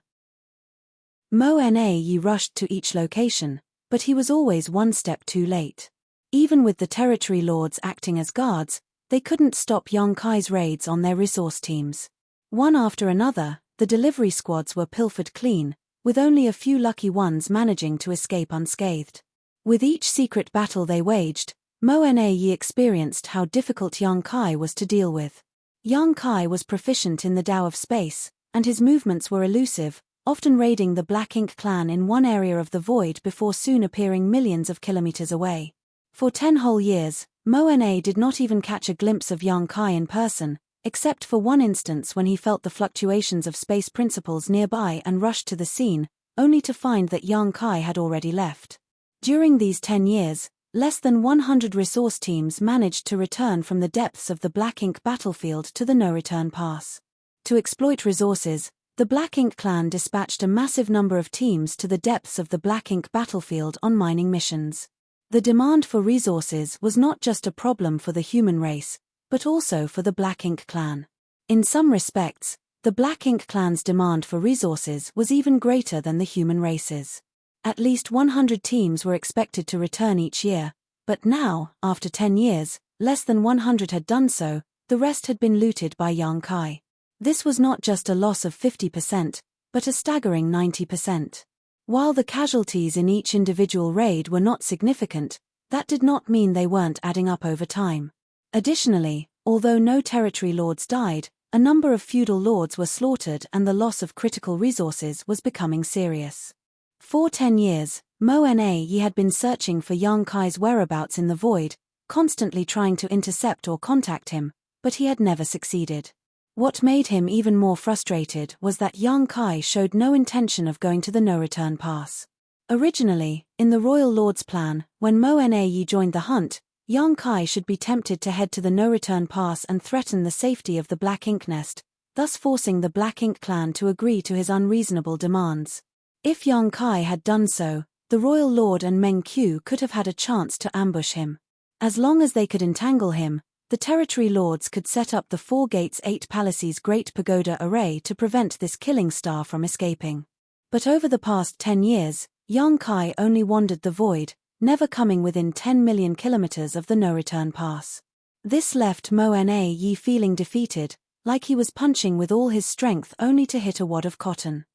Mo Na Yi rushed to each location, but he was always one step too late. Even with the territory lords acting as guards, they couldn't stop Yang Kai's raids on their resource teams. One after another, the delivery squads were pilfered clean, with only a few lucky ones managing to escape unscathed. With each secret battle they waged, Mo Na Yi experienced how difficult Yang Kai was to deal with. Yang Kai was proficient in the Tao of space, and his movements were elusive, often raiding the Black Ink clan in one area of the void before soon appearing millions of kilometers away. For 10 whole years, Mo Na did not even catch a glimpse of Yang Kai in person, except for one instance when he felt the fluctuations of space principles nearby and rushed to the scene, only to find that Yang Kai had already left. During these 10 years, less than 100 resource teams managed to return from the depths of the Black Ink battlefield to the no-return pass. To exploit resources, the Black Ink clan dispatched a massive number of teams to the depths of the Black Ink battlefield on mining missions. The demand for resources was not just a problem for the human race, but also for the Black Ink clan. In some respects, the Black Ink clan's demand for resources was even greater than the human race's. At least 100 teams were expected to return each year, but now, after 10 years, less than 100 had done so, the rest had been looted by Yang Kai. This was not just a loss of 50%, but a staggering 90%. While the casualties in each individual raid were not significant, that did not mean they weren't adding up over time. Additionally, although no territory lords died, a number of feudal lords were slaughtered and the loss of critical resources was becoming serious. For 10 years, Mo Na Yi had been searching for Yang Kai's whereabouts in the void, constantly trying to intercept or contact him, but he had never succeeded. What made him even more frustrated was that Yang Kai showed no intention of going to the no-return pass. Originally, in the Royal Lord's plan, when Mo Na Yi joined the hunt, Yang Kai should be tempted to head to the no-return pass and threaten the safety of the Black Ink nest, thus forcing the Black Ink clan to agree to his unreasonable demands. If Yang Kai had done so, the Royal Lord and Meng Qiu could have had a chance to ambush him. As long as they could entangle him, the territory lords could set up the 4 Gates 8 Palaces Great Pagoda Array to prevent this killing star from escaping. But over the past 10 years, Yang Kai only wandered the void, never coming within 10 million kilometers of the no-return pass. This left Mo Na Yi feeling defeated, like he was punching with all his strength only to hit a wad of cotton.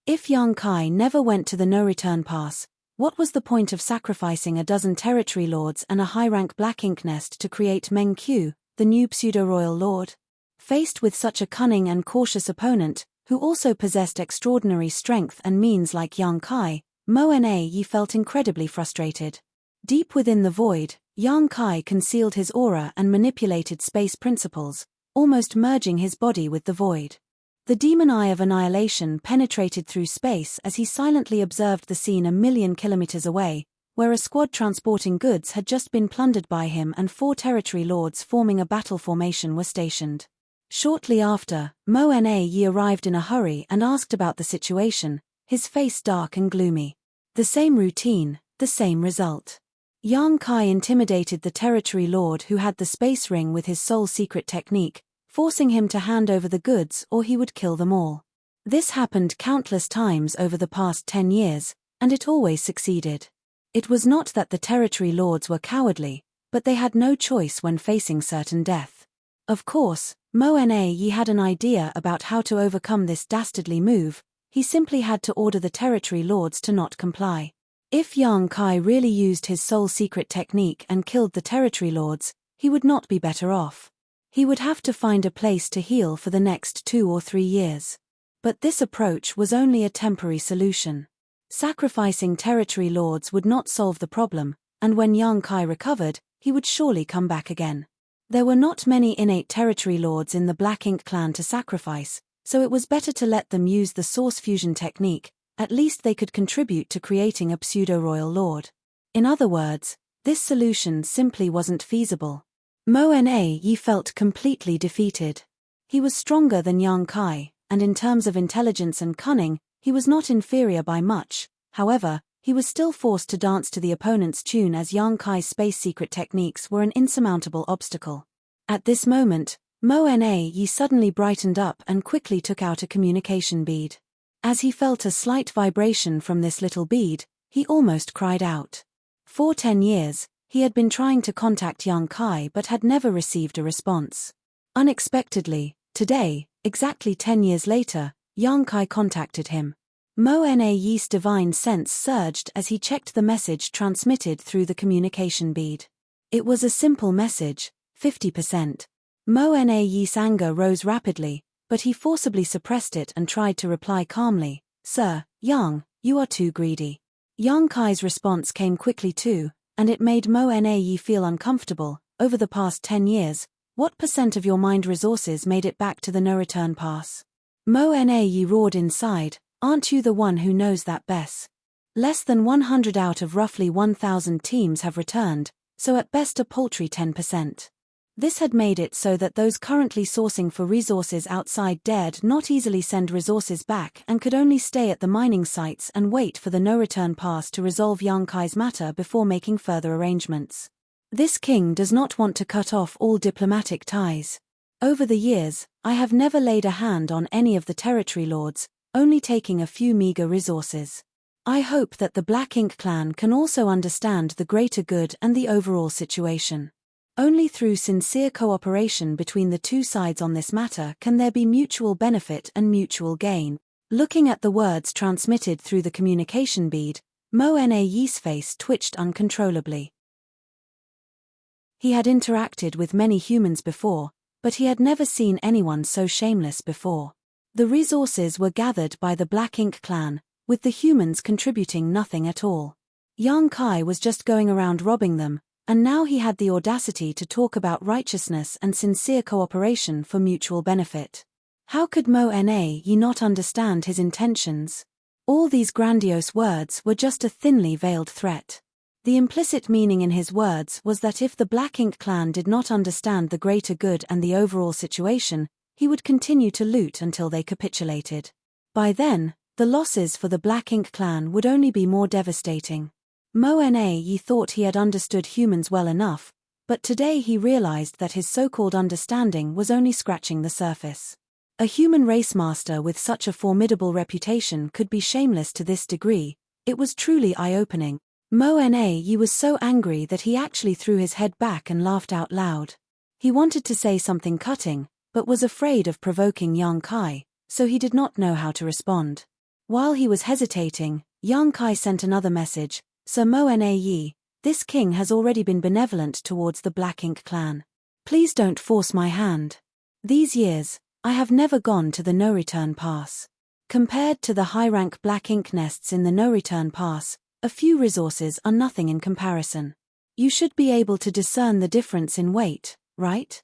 If Yang Kai never went to the no-return pass, what was the point of sacrificing a dozen territory lords and a high-rank Black Ink nest to create Meng Qiu, the new pseudo-royal lord? Faced with such a cunning and cautious opponent, who also possessed extraordinary strength and means like Yang Kai, Mo Na Yi felt incredibly frustrated. Deep within the void, Yang Kai concealed his aura and manipulated space principles, almost merging his body with the void. The demon eye of annihilation penetrated through space as he silently observed the scene a million kilometers away, where a squad transporting goods had just been plundered by him and 4 territory lords forming a battle formation were stationed. Shortly after, Mo Na Yi arrived in a hurry and asked about the situation, his face dark and gloomy. The same routine, the same result. Yang Kai intimidated the territory lord who had the space ring with his sole secret technique, forcing him to hand over the goods or he would kill them all. This happened countless times over the past 10 years, and it always succeeded. It was not that the territory lords were cowardly, but they had no choice when facing certain death. Of course, Mo Na Yi had an idea about how to overcome this dastardly move. He simply had to order the territory lords to not comply. If Yang Kai really used his sole secret technique and killed the territory lords, he would not be better off. He would have to find a place to heal for the next 2 or 3 years. But this approach was only a temporary solution. Sacrificing territory lords would not solve the problem, and when Yang Kai recovered, he would surely come back again. There were not many innate territory lords in the Black Ink clan to sacrifice, so it was better to let them use the source fusion technique. At least they could contribute to creating a pseudo-royal lord. In other words, this solution simply wasn't feasible. Mo Na Yi felt completely defeated. He was stronger than Yang Kai, and in terms of intelligence and cunning, he was not inferior by much. However, he was still forced to dance to the opponent's tune as Yang Kai's space secret techniques were an insurmountable obstacle. At this moment, Mo Na Yi suddenly brightened up and quickly took out a communication bead. As he felt a slight vibration from this little bead, he almost cried out. For 10 years, he had been trying to contact Yang Kai but had never received a response. Unexpectedly, today, exactly 10 years later, Yang Kai contacted him. Mo Na Yi's divine sense surged as he checked the message transmitted through the communication bead. It was a simple message, 50%. Mo Na Yi's anger rose rapidly, but he forcibly suppressed it and tried to reply calmly, "Sir, Yang, you are too greedy." Yang Kai's response came quickly too, and it made Mo Na Yi feel uncomfortable. Over the past 10 years, what % of your mind resources made it back to the no-return pass? Mo Na Yi roared inside, "Aren't you the one who knows that best? Less than 100 out of roughly 1,000 teams have returned, so at best a paltry 10%. This had made it so that those currently sourcing for resources outside dared not easily send resources back and could only stay at the mining sites and wait for the no-return pass to resolve Yang Kai's matter before making further arrangements. This king does not want to cut off all diplomatic ties. Over the years, I have never laid a hand on any of the territory lords, only taking a few meager resources. I hope that the Black Ink clan can also understand the greater good and the overall situation. Only through sincere cooperation between the two sides on this matter can there be mutual benefit and mutual gain." Looking at the words transmitted through the communication bead, Mo Na Yi's face twitched uncontrollably. He had interacted with many humans before, but he had never seen anyone so shameless before. The resources were gathered by the Black Ink clan, with the humans contributing nothing at all. Yang Kai was just going around robbing them, and now he had the audacity to talk about righteousness and sincere cooperation for mutual benefit. How could Mo Na Yi not understand his intentions? All these grandiose words were just a thinly veiled threat. The implicit meaning in his words was that if the Black Ink clan did not understand the greater good and the overall situation, he would continue to loot until they capitulated. By then, the losses for the Black Ink clan would only be more devastating. Mo Na Yi thought he had understood humans well enough, but today he realized that his so-called understanding was only scratching the surface. A human race master with such a formidable reputation could be shameless to this degree. It was truly eye-opening. Mo Na Yi was so angry that he actually threw his head back and laughed out loud. He wanted to say something cutting, but was afraid of provoking Yang Kai, so he did not know how to respond. While he was hesitating, Yang Kai sent another message, "Sir Mo Na Yi, this king has already been benevolent towards the Black Ink clan. Please don't force my hand. These years, I have never gone to the no-return pass. Compared to the high-rank Black Ink nests in the no-return pass, a few resources are nothing in comparison. You should be able to discern the difference in weight, right?"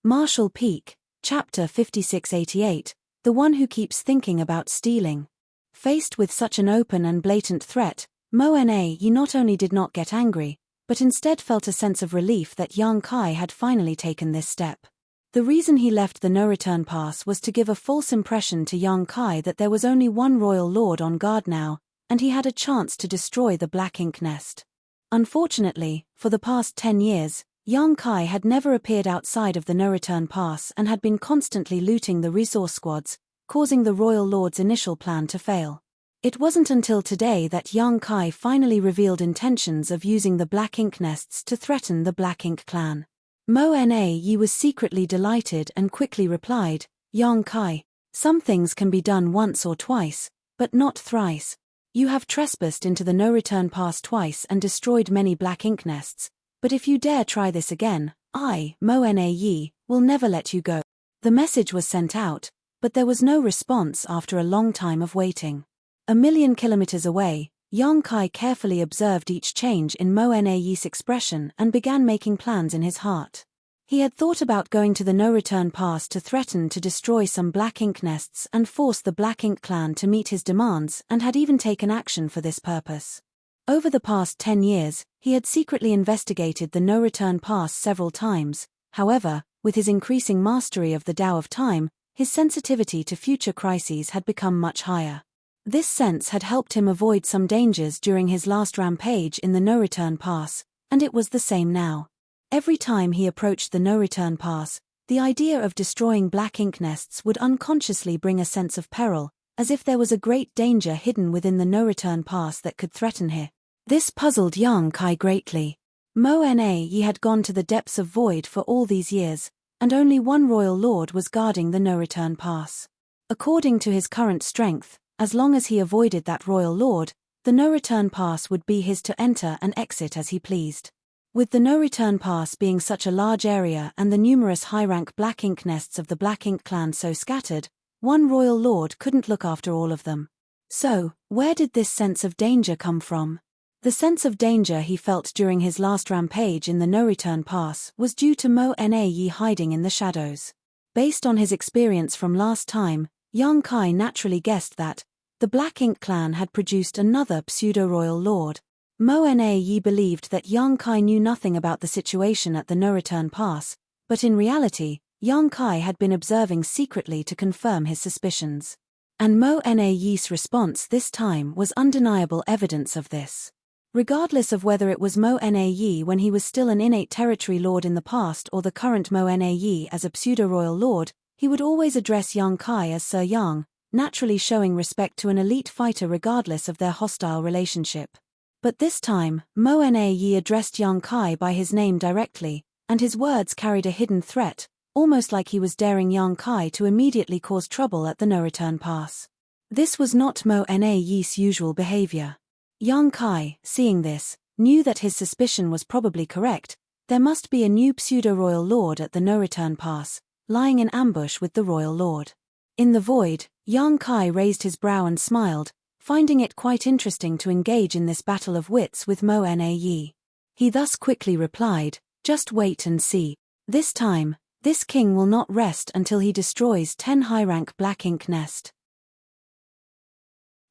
Marshall Peak, Chapter 5688, The One Who Keeps Thinking About Stealing. Faced with such an open and blatant threat, Mo Na Yi not only did not get angry, but instead felt a sense of relief that Yang Kai had finally taken this step. The reason he left the no-return pass was to give a false impression to Yang Kai that there was only one royal lord on guard now, and he had a chance to destroy the black ink nest. Unfortunately, for the past 10 years, Yang Kai had never appeared outside of the no-return pass and had been constantly looting the resource squads, causing the royal lord's initial plan to fail. It wasn't until today that Yang Kai finally revealed intentions of using the black ink nests to threaten the Black Ink clan. Mo Na Yi was secretly delighted and quickly replied, "Yang Kai, some things can be done once or twice, but not thrice. You have trespassed into the no-return pass twice and destroyed many black ink nests, but if you dare try this again, I, Mo Na Yi, will never let you go." The message was sent out, but there was no response after a long time of waiting. 1,000,000 kilometers away, Yang Kai carefully observed each change in Mo Na Yi's expression and began making plans in his heart. He had thought about going to the no-return pass to threaten to destroy some black ink nests and force the Black Ink clan to meet his demands, and had even taken action for this purpose. Over the past 10 years, he had secretly investigated the no-return pass several times. However, with his increasing mastery of the Tao of Time, his sensitivity to future crises had become much higher. This sense had helped him avoid some dangers during his last rampage in the no-return pass, and it was the same now. Every time he approached the no-return pass, the idea of destroying black ink nests would unconsciously bring a sense of peril, as if there was a great danger hidden within the no-return pass that could threaten him. This puzzled Yang Kai greatly. Mo Na Yi had gone to the depths of void for all these years, and only one royal lord was guarding the no-return pass. According to his current strength, as long as he avoided that royal lord, the no-return pass would be his to enter and exit as he pleased. With the no-return pass being such a large area and the numerous high-rank black ink nests of the Black Ink clan so scattered, one royal lord couldn't look after all of them. So, where did this sense of danger come from? The sense of danger he felt during his last rampage in the no-return pass was due to Mo Na Yi hiding in the shadows. Based on his experience from last time, Yang Kai naturally guessed that the Black Ink clan had produced another pseudo-royal lord. Mo Na Yi believed that Yang Kai knew nothing about the situation at the no-return pass, but in reality, Yang Kai had been observing secretly to confirm his suspicions. And Mo Na Yi's response this time was undeniable evidence of this. Regardless of whether it was Mo Na Yi when he was still an innate territory lord in the past or the current Mo Na Yi as a pseudo-royal lord, he would always address Yang Kai as Sir Yang, naturally showing respect to an elite fighter regardless of their hostile relationship. But this time, Mo Na Yi addressed Yang Kai by his name directly, and his words carried a hidden threat, almost like he was daring Yang Kai to immediately cause trouble at the no-return pass. This was not Mo Na Yi's usual behavior. Yang Kai, seeing this, knew that his suspicion was probably correct. There must be a new pseudo-royal lord at the no-return pass, lying in ambush with the royal lord. In the void, Yang Kai raised his brow and smiled, finding it quite interesting to engage in this battle of wits with Mo Na Yi. He thus quickly replied, "Just wait and see. This time, this king will not rest until he destroys 10 high-rank black ink nest."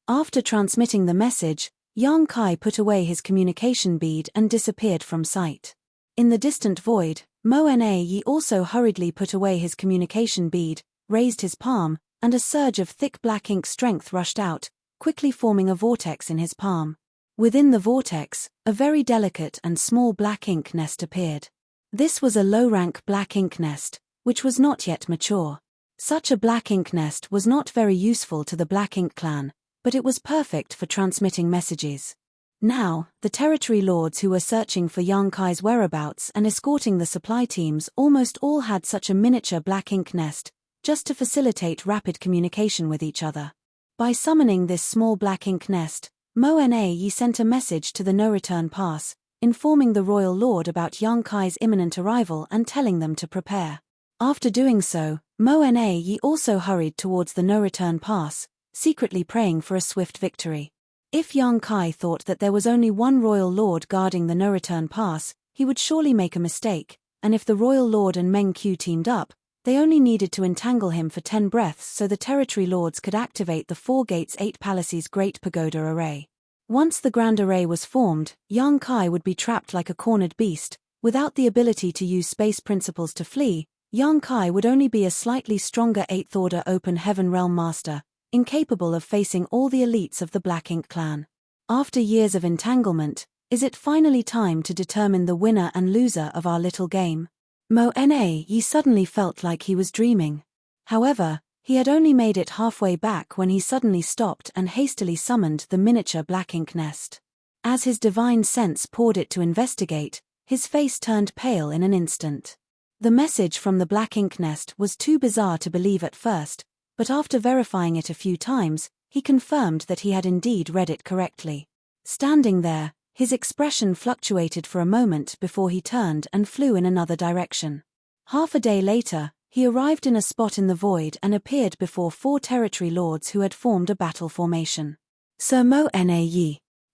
After transmitting the message, Yang Kai put away his communication bead and disappeared from sight. In the distant void, Mo Na Yi also hurriedly put away his communication bead, raised his palm, and a surge of thick black ink strength rushed out, quickly forming a vortex in his palm. Within the vortex, a very delicate and small black ink nest appeared. This was a low-rank black ink nest, which was not yet mature. Such a black ink nest was not very useful to the Black Ink clan, but it was perfect for transmitting messages. Now, the territory lords who were searching for Yang Kai's whereabouts and escorting the supply teams almost all had such a miniature black ink nest, just to facilitate rapid communication with each other. By summoning this small black ink nest, Mo Na Yi sent a message to the no-return pass, informing the royal lord about Yang Kai's imminent arrival and telling them to prepare. After doing so, Mo Na Yi also hurried towards the no-return pass, secretly praying for a swift victory. If Yang Kai thought that there was only one royal lord guarding the no-return pass, he would surely make a mistake, and if the royal lord and Meng Qiu teamed up, they only needed to entangle him for 10 breaths so the territory lords could activate the 4 gates 8 palaces Great Pagoda Array. Once the grand array was formed, Yang Kai would be trapped like a cornered beast. Without the ability to use space principles to flee, Yang Kai would only be a slightly stronger 8th Order Open Heaven Realm Master, incapable of facing all the elites of the Black Ink clan. After years of entanglement, is it finally time to determine the winner and loser of our little game? Mo Na suddenly felt like he was dreaming. However, he had only made it halfway back when he suddenly stopped and hastily summoned the miniature Black Ink nest. As his divine sense poured it to investigate, his face turned pale in an instant. The message from the Black Ink nest was too bizarre to believe at first, but after verifying it a few times, he confirmed that he had indeed read it correctly. Standing there, his expression fluctuated for a moment before he turned and flew in another direction. Half a day later, he arrived in a spot in the void and appeared before 4 territory lords who had formed a battle formation. Sir Mo Na.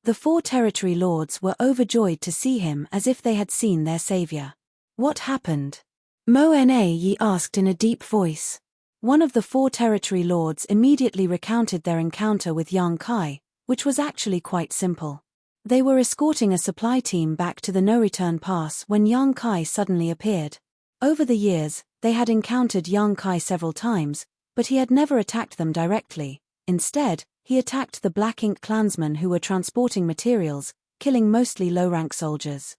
The 4 territory lords were overjoyed to see him as if they had seen their savior. What happened? Mo Na asked in a deep voice. One of the 4 territory lords immediately recounted their encounter with Yang Kai, which was actually quite simple. They were escorting a supply team back to the no-return pass when Yang Kai suddenly appeared. Over the years, they had encountered Yang Kai several times, but he had never attacked them directly. Instead, he attacked the Black Ink clansmen who were transporting materials, killing mostly low-rank soldiers.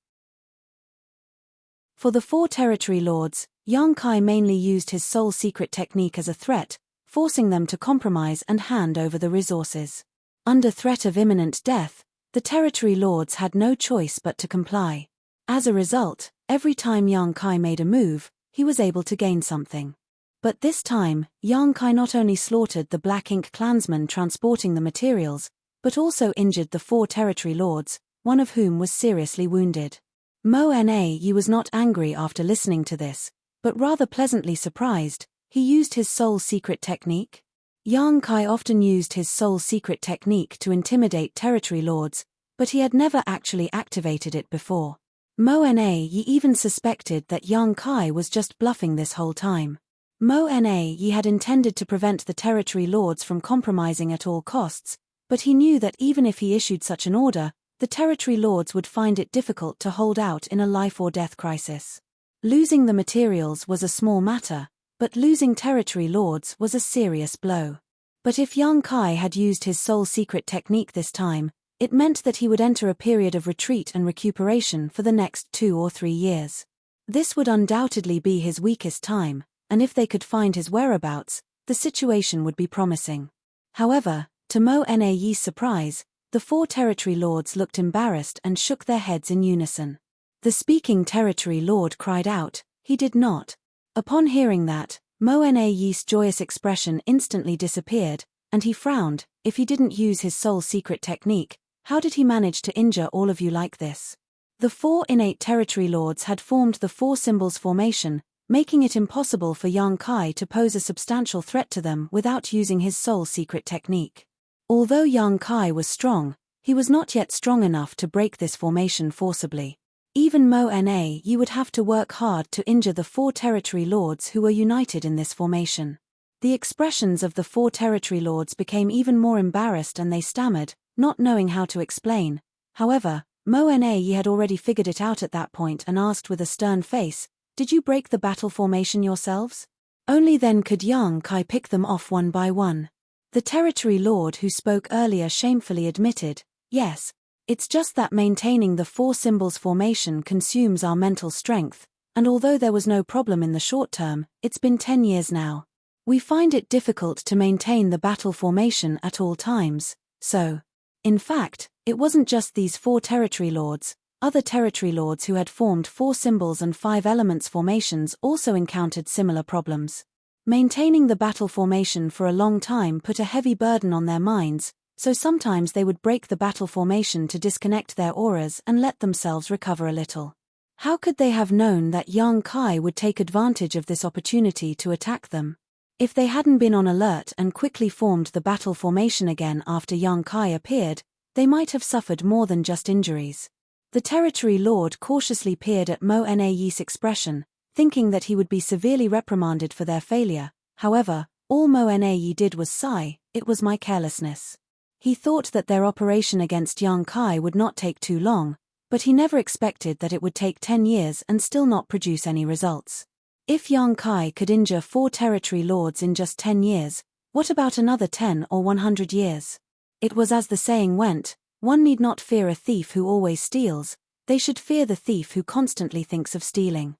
For the 4 territory lords, Yang Kai mainly used his soul secret technique as a threat, forcing them to compromise and hand over the resources. Under threat of imminent death, the territory lords had no choice but to comply. As a result, every time Yang Kai made a move, he was able to gain something. But this time, Yang Kai not only slaughtered the Black Ink clansmen transporting the materials, but also injured the 4 territory lords, one of whom was seriously wounded. Mo Na was not angry after listening to this, but rather pleasantly surprised. He used his soul secret technique. Yang Kai often used his soul secret technique to intimidate territory lords, but he had never actually activated it before. Mo Na even suspected that Yang Kai was just bluffing this whole time. Mo Na had intended to prevent the territory lords from compromising at all costs, but he knew that even if he issued such an order, the territory lords would find it difficult to hold out in a life-or-death crisis. Losing the materials was a small matter, but losing territory lords was a serious blow. But if Yang Kai had used his soul secret technique this time, it meant that he would enter a period of retreat and recuperation for the next 2 or 3 years. This would undoubtedly be his weakest time, and if they could find his whereabouts, the situation would be promising. However, to Mo Na's surprise, the 4 territory lords looked embarrassed and shook their heads in unison. The speaking territory lord cried out, he did not. Upon hearing that, Mo Na's joyous expression instantly disappeared, and he frowned. If he didn't use his soul secret technique, how did he manage to injure all of you like this? The 4 innate territory lords had formed the 4 symbols formation, making it impossible for Yang Kai to pose a substantial threat to them without using his soul secret technique. Although Yang Kai was strong, he was not yet strong enough to break this formation forcibly. Even Mo Na would have to work hard to injure the 4 territory lords who were united in this formation. The expressions of the 4 territory lords became even more embarrassed and they stammered, not knowing how to explain. However, Mo Na had already figured it out at that point and asked with a stern face, "Did you break the battle formation yourselves?" Only then could Yang Kai pick them off one by one. The territory lord who spoke earlier shamefully admitted, "Yes, it's just that maintaining the 4 symbols formation consumes our mental strength, and although there was no problem in the short term, it's been 10 years now. We find it difficult to maintain the battle formation at all times, so." In fact, it wasn't just these 4 territory lords. Other territory lords who had formed 4 symbols and 5 elements formations also encountered similar problems. Maintaining the battle formation for a long time put a heavy burden on their minds, so sometimes they would break the battle formation to disconnect their auras and let themselves recover a little. How could they have known that Yang Kai would take advantage of this opportunity to attack them? If they hadn't been on alert and quickly formed the battle formation again after Yang Kai appeared, they might have suffered more than just injuries. The territory lord cautiously peered at Mo Na's expression, thinking that he would be severely reprimanded for their failure. However, all Mo Na did was sigh, "It was my carelessness." He thought that their operation against Yang Kai would not take too long, but he never expected that it would take 10 years and still not produce any results. If Yang Kai could injure 4 territory lords in just 10 years, what about another 10 or 100 years? It was as the saying went, one need not fear a thief who always steals, they should fear the thief who constantly thinks of stealing.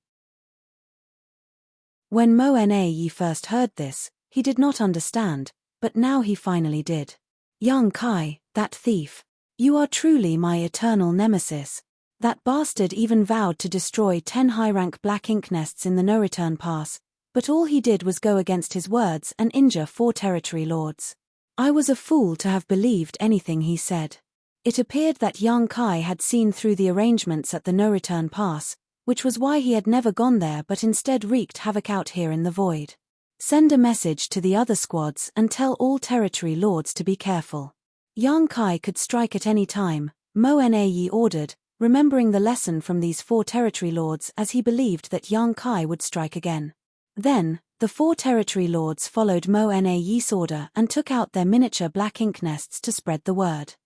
When Mo Na first heard this, he did not understand, but now he finally did. Yang Kai, that thief. You are truly my eternal nemesis. That bastard even vowed to destroy 10 high-rank black ink nests in the no-return pass, but all he did was go against his words and injure 4 territory lords. I was a fool to have believed anything he said. It appeared that Yang Kai had seen through the arrangements at the no-return pass, which was why he had never gone there but instead wreaked havoc out here in the void. Send a message to the other squads and tell all territory lords to be careful. Yang Kai could strike at any time, Mo Na ordered, remembering the lesson from these 4 territory lords as he believed that Yang Kai would strike again. Then, the 4 territory lords followed Mo Na's order and took out their miniature black ink nests to spread the word.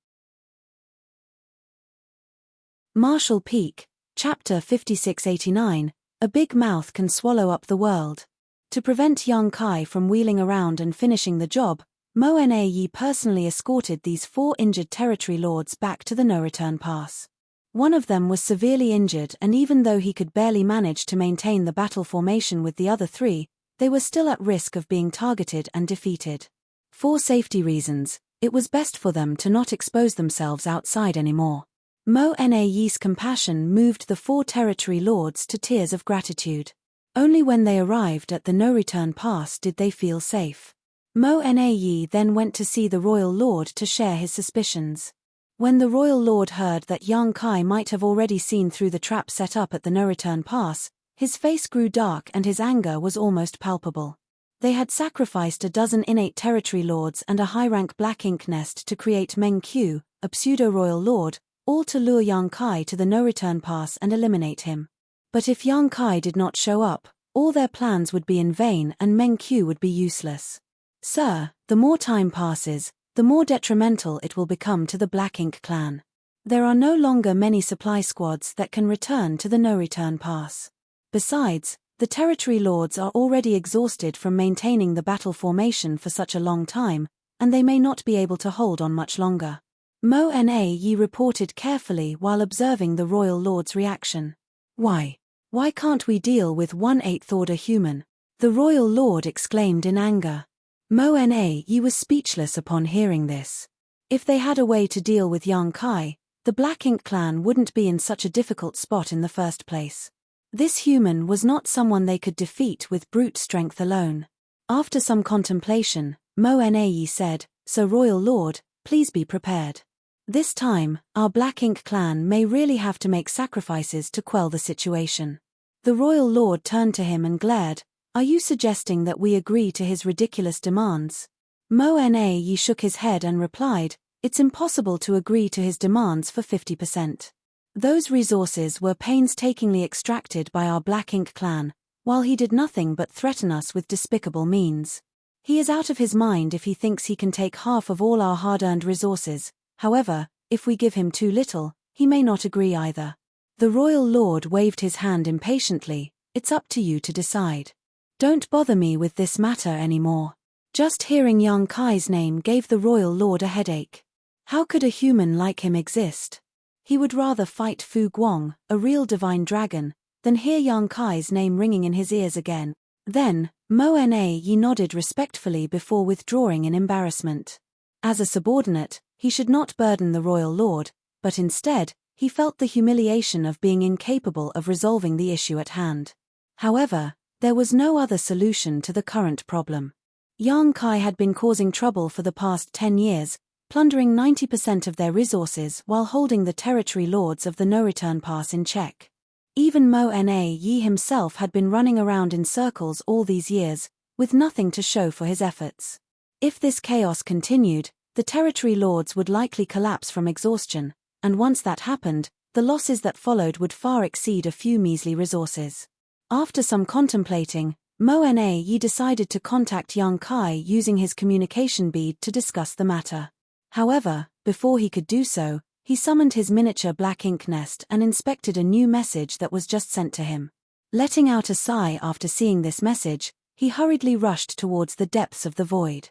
Marshall Peak, Chapter 5689, A Big Mouth Can Swallow Up the World. To prevent Yang Kai from wheeling around and finishing the job, Mo Na personally escorted these 4 injured territory lords back to the no-return pass. One of them was severely injured, and even though he could barely manage to maintain the battle formation with the other 3, they were still at risk of being targeted and defeated. For safety reasons, it was best for them to not expose themselves outside anymore. Mo Na's compassion moved the 4 territory lords to tears of gratitude. Only when they arrived at the no-return pass did they feel safe. Mo Na then went to see the royal lord to share his suspicions. When the royal lord heard that Yang Kai might have already seen through the trap set up at the no-return pass, his face grew dark and his anger was almost palpable. They had sacrificed a dozen innate territory lords and a high-rank black ink nest to create Meng Qiu, a pseudo-royal lord, all to lure Yang Kai to the no-return pass and eliminate him. But if Yang Kai did not show up, all their plans would be in vain and Meng Qiu would be useless. Sir, the more time passes, the more detrimental it will become to the Black Ink clan. There are no longer many supply squads that can return to the no-return pass. Besides, the territory lords are already exhausted from maintaining the battle formation for such a long time, and they may not be able to hold on much longer. Mo Na reported carefully while observing the royal lord's reaction. Why can't we deal with 1/8 order human? The royal lord exclaimed in anger. Mo Na was speechless upon hearing this. If they had a way to deal with Yang Kai, the Black Ink clan wouldn't be in such a difficult spot in the first place. This human was not someone they could defeat with brute strength alone. After some contemplation, Mo Na said, "So royal lord, please be prepared. This time, our Black Ink clan may really have to make sacrifices to quell the situation." The royal lord turned to him and glared, "Are you suggesting that we agree to his ridiculous demands?" Mo Na shook his head and replied, "It's impossible to agree to his demands for 50%. Those resources were painstakingly extracted by our Black Ink clan, while he did nothing but threaten us with despicable means. He is out of his mind if he thinks he can take half of all our hard-earned resources. However, if we give him too little, he may not agree either." The royal lord waved his hand impatiently, "It's up to you to decide. Don't bother me with this matter anymore." Just hearing Yang Kai's name gave the royal lord a headache. How could a human like him exist? He would rather fight Fu Guang, a real divine dragon, than hear Yang Kai's name ringing in his ears again. Then, Mo Na nodded respectfully before withdrawing in embarrassment. As a subordinate, he should not burden the royal lord, but instead, he felt the humiliation of being incapable of resolving the issue at hand. However, there was no other solution to the current problem. Yang Kai had been causing trouble for the past 10 years, plundering 90% of their resources while holding the territory lords of the no-return pass in check. Even Mo Na himself had been running around in circles all these years, with nothing to show for his efforts. If this chaos continued, the territory lords would likely collapse from exhaustion, and once that happened, the losses that followed would far exceed a few measly resources. After some contemplating, Mo Na decided to contact Yang Kai using his communication bead to discuss the matter. However, before he could do so, he summoned his miniature black ink nest and inspected a new message that was just sent to him. Letting out a sigh after seeing this message, he hurriedly rushed towards the depths of the void.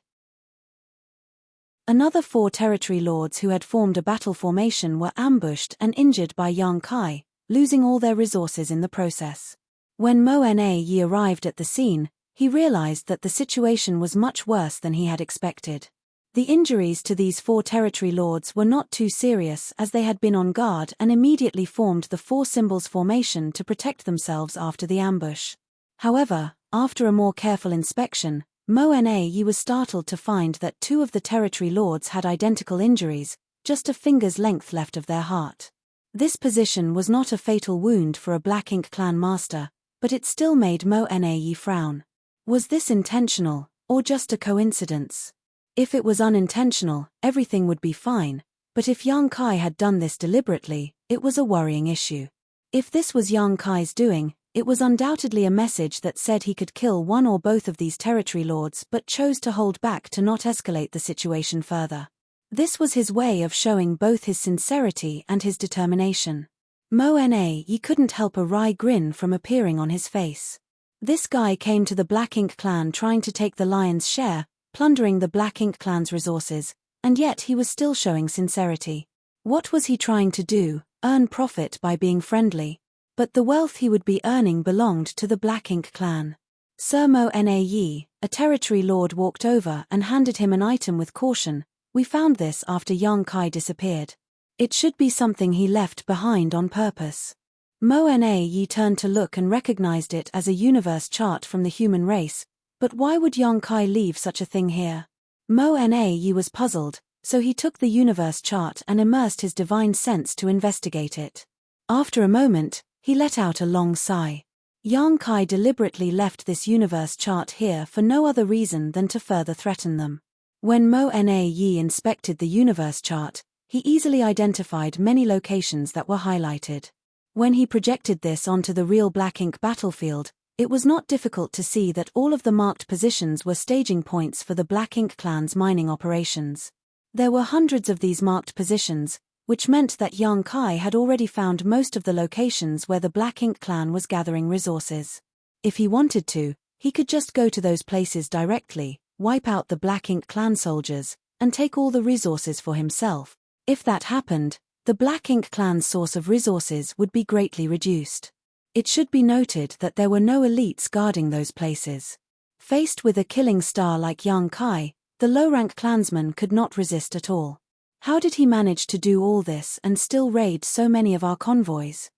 Another 4 territory lords who had formed a battle formation were ambushed and injured by Yang Kai, losing all their resources in the process. When Mo Na Yi arrived at the scene, he realized that the situation was much worse than he had expected. The injuries to these 4 territory lords were not too serious as they had been on guard and immediately formed the 4 symbols formation to protect themselves after the ambush. However, after a more careful inspection, Mo Na Yi was startled to find that 2 of the territory lords had identical injuries, just a finger's length left of their heart. This position was not a fatal wound for a Black Ink clan master, but it still made Mo Na Yi frown. Was this intentional, or just a coincidence? If it was unintentional, everything would be fine, but if Yang Kai had done this deliberately, it was a worrying issue. If this was Yang Kai's doing, it was undoubtedly a message that said he could kill one or both of these territory lords but chose to hold back to not escalate the situation further. This was his way of showing both his sincerity and his determination. Mo Na Yi couldn't help a wry grin from appearing on his face. This guy came to the Black Ink clan trying to take the lion's share, plundering the Black Ink clan's resources, and yet he was still showing sincerity. What was he trying to do? Earn profit by being friendly? But the wealth he would be earning belonged to the Black Ink clan. Sir Mo Na Yi, a territory lord, walked over and handed him an item with caution. We found this after Yang Kai disappeared. It should be something he left behind on purpose. Mo Na Yi turned to look and recognized it as a universe chart from the human race. But why would Yang Kai leave such a thing here? Mo Na Yi was puzzled, so he took the universe chart and immersed his divine sense to investigate it. After a moment, he let out a long sigh. Yang Kai deliberately left this universe chart here for no other reason than to further threaten them. When Mo Na Yi inspected the universe chart, he easily identified many locations that were highlighted. When he projected this onto the real Black Ink battlefield, it was not difficult to see that all of the marked positions were staging points for the Black Ink clan's mining operations. There were hundreds of these marked positions, which meant that Yang Kai had already found most of the locations where the Black Ink clan was gathering resources. If he wanted to, he could just go to those places directly, wipe out the Black Ink clan soldiers, and take all the resources for himself. If that happened, the Black Ink clan's source of resources would be greatly reduced. It should be noted that there were no elites guarding those places. Faced with a killing star like Yang Kai, the low-rank clansman could not resist at all. How did he manage to do all this and still raid so many of our convoys?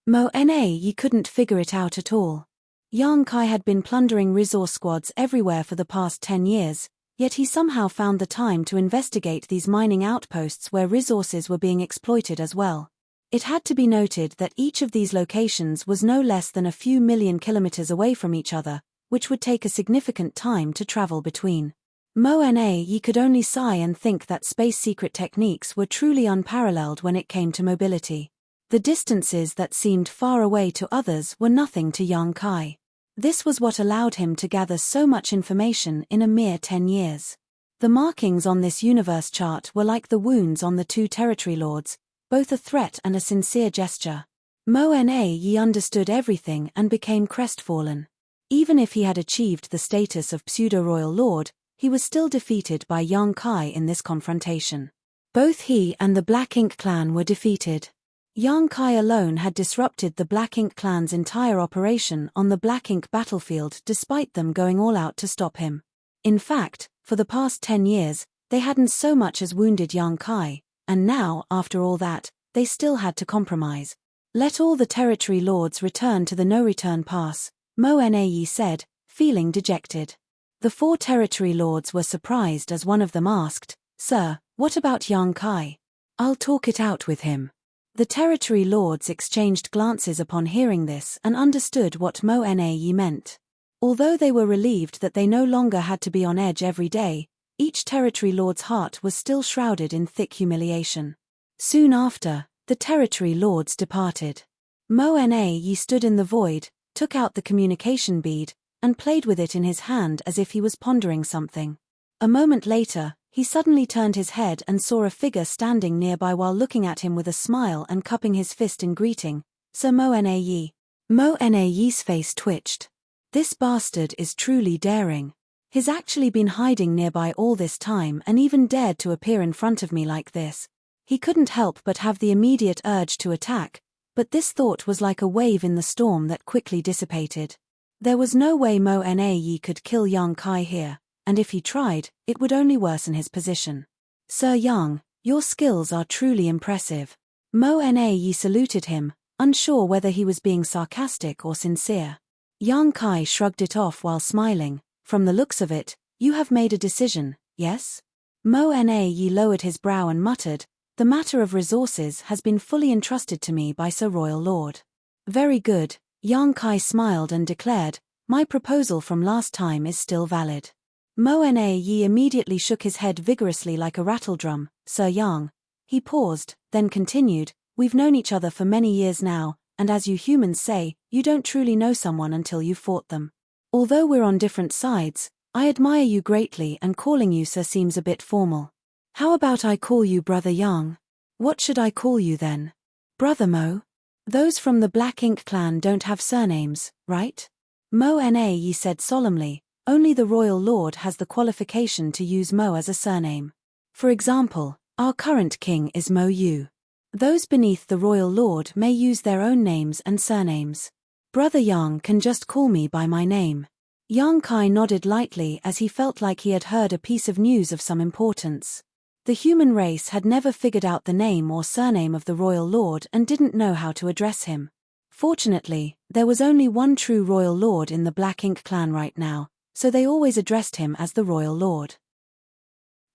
Mo Na Yi couldn't figure it out at all. Yang Kai had been plundering resource squads everywhere for the past 10 years, yet he somehow found the time to investigate these mining outposts where resources were being exploited as well. It had to be noted that each of these locations was no less than a few million kilometers away from each other, which would take a significant time to travel between. Mo Na Yi could only sigh and think that space secret techniques were truly unparalleled when it came to mobility. The distances that seemed far away to others were nothing to Yang Kai. This was what allowed him to gather so much information in a mere 10 years. The markings on this universe chart were like the wounds on the 2 territory lords, both a threat and a sincere gesture. Mo Na Yi understood everything and became crestfallen. Even if he had achieved the status of pseudo-royal lord, he was still defeated by Yang Kai in this confrontation. Both he and the Black Ink clan were defeated. Yang Kai alone had disrupted the Black Ink clan's entire operation on the Black Ink battlefield despite them going all out to stop him. In fact, for the past 10 years, they hadn't so much as wounded Yang Kai, and now, after all that, they still had to compromise. Let all the territory lords return to the no-return pass, Mo Na Yi said, feeling dejected. The 4 territory lords were surprised as one of them asked, "Sir, what about Yang Kai? I'll talk it out with him." The territory lords exchanged glances upon hearing this and understood what Mo Na Yi meant. Although they were relieved that they no longer had to be on edge every day, each territory lord's heart was still shrouded in thick humiliation. Soon after, the territory lords departed. Mo Na Yi stood in the void, took out the communication bead, and played with it in his hand as if he was pondering something. A moment later, He suddenly turned his head and saw a figure standing nearby while looking at him with a smile and cupping his fist in greeting. Sir Mo Na Yi. Mo Na Yi's face twitched. This bastard is truly daring. He's actually been hiding nearby all this time and even dared to appear in front of me like this. He couldn't help but have the immediate urge to attack, but this thought was like a wave in the storm that quickly dissipated. There was no way Mo Na Yi could kill Yang Kai here, and if he tried, it would only worsen his position. Sir Yang, your skills are truly impressive. Mo Na Yi saluted him, unsure whether he was being sarcastic or sincere. Yang Kai shrugged it off while smiling. From the looks of it, you have made a decision, yes? Mo Na Yi lowered his brow and muttered, the matter of resources has been fully entrusted to me by Sir Royal Lord. Very good, Yang Kai smiled and declared, my proposal from last time is still valid. Mo Na Yi immediately shook his head vigorously like a rattledrum. Sir Yang. He paused, then continued, we've known each other for many years now, and as you humans say, you don't truly know someone until you've fought them. Although we're on different sides, I admire you greatly and calling you sir seems a bit formal. How about I call you Brother Yang? What should I call you then? Brother Mo? Those from the Black Ink clan don't have surnames, right? Mo Na Yi said solemnly, only the Royal Lord has the qualification to use Mo as a surname. For example, our current king is Mo Yu. Those beneath the Royal Lord may use their own names and surnames. Brother Yang can just call me by my name. Yang Kai nodded lightly as he felt like he had heard a piece of news of some importance. The human race had never figured out the name or surname of the Royal Lord and didn't know how to address him. Fortunately, there was only one true Royal Lord in the Black Ink clan right now, so they always addressed him as the Royal Lord.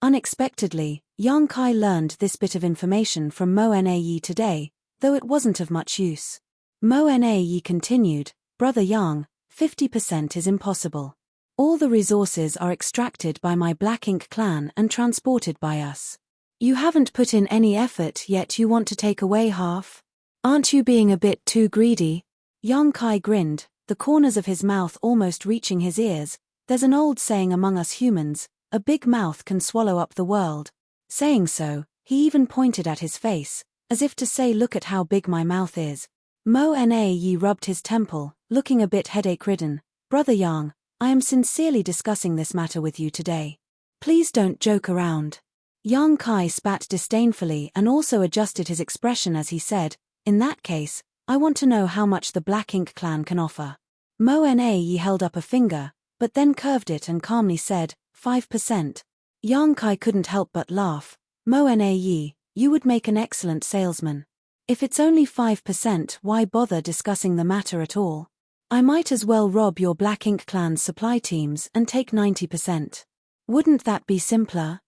Unexpectedly, Yang Kai learned this bit of information from Mo Na Yi today, though it wasn't of much use. Mo Na Yi continued, Brother Yang, 50% is impossible. All the resources are extracted by my Black Ink clan and transported by us. You haven't put in any effort yet you want to take away half? Aren't you being a bit too greedy? Yang Kai grinned, the corners of his mouth almost reaching his ears. There's an old saying among us humans, a big mouth can swallow up the world. Saying so, he even pointed at his face, as if to say look at how big my mouth is. Mo Na Yi rubbed his temple, looking a bit headache-ridden. Brother Yang, I am sincerely discussing this matter with you today. Please don't joke around. Yang Kai spat disdainfully and also adjusted his expression as he said, in that case, I want to know how much the Black Ink clan can offer. Mo Na Yi held up a finger, but then curved it and calmly said, 5%. Yang Kai couldn't help but laugh. Mo Na Yi, you would make an excellent salesman. If it's only 5%, why bother discussing the matter at all? I might as well rob your Black Ink clan's supply teams and take 90%. Wouldn't that be simpler?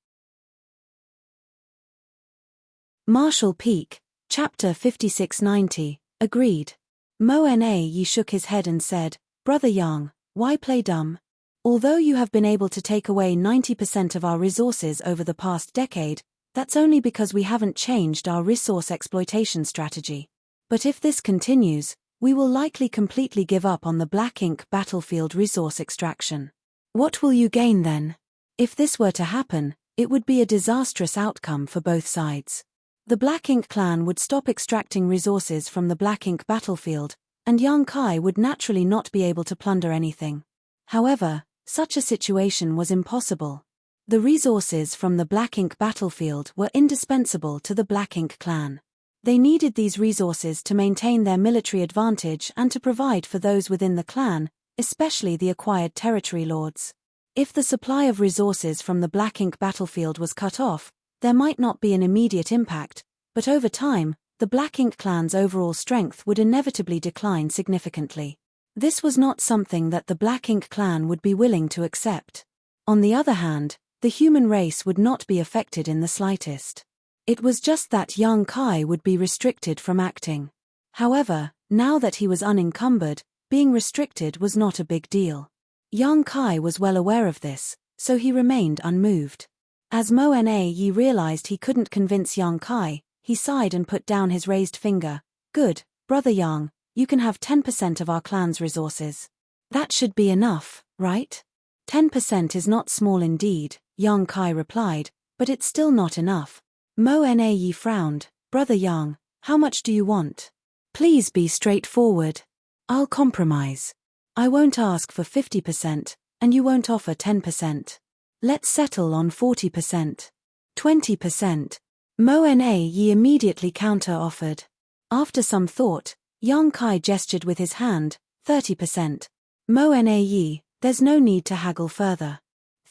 Marshall Peak, Chapter 5690, agreed. Mo Na Yi shook his head and said, Brother Yang, why play dumb? Although you have been able to take away 90% of our resources over the past decade, that's only because we haven't changed our resource exploitation strategy. But if this continues, we will likely completely give up on the Black Ink battlefield resource extraction. What will you gain then? If this were to happen, it would be a disastrous outcome for both sides. The Black Ink clan would stop extracting resources from the Black Ink battlefield, and Yang Kai would naturally not be able to plunder anything. However, such a situation was impossible. The resources from the Black Ink battlefield were indispensable to the Black Ink clan. They needed these resources to maintain their military advantage and to provide for those within the clan, especially the acquired territory lords. If the supply of resources from the Black Ink battlefield was cut off, there might not be an immediate impact, but over time, the Black Ink clan's overall strength would inevitably decline significantly. This was not something that the Black Ink clan would be willing to accept. On the other hand, the human race would not be affected in the slightest. It was just that Yang Kai would be restricted from acting. However, now that he was unencumbered, being restricted was not a big deal. Yang Kai was well aware of this, so he remained unmoved. As Mo Na Yi realized he couldn't convince Yang Kai, he sighed and put down his raised finger. Good, Brother Yang, you can have 10% of our clan's resources. That should be enough, right? 10% is not small indeed, Yang Kai replied, But it's still not enough. Mo Na Yi frowned. Brother Yang, how much do you want? Please be straightforward. I'll compromise. I won't ask for 50%, and you won't offer 10%. Let's settle on 40%. 20%. Mo Na Yi immediately counter-offered. After some thought, Yang Kai gestured with his hand, 30%. Mo Na Yi, there's no need to haggle further.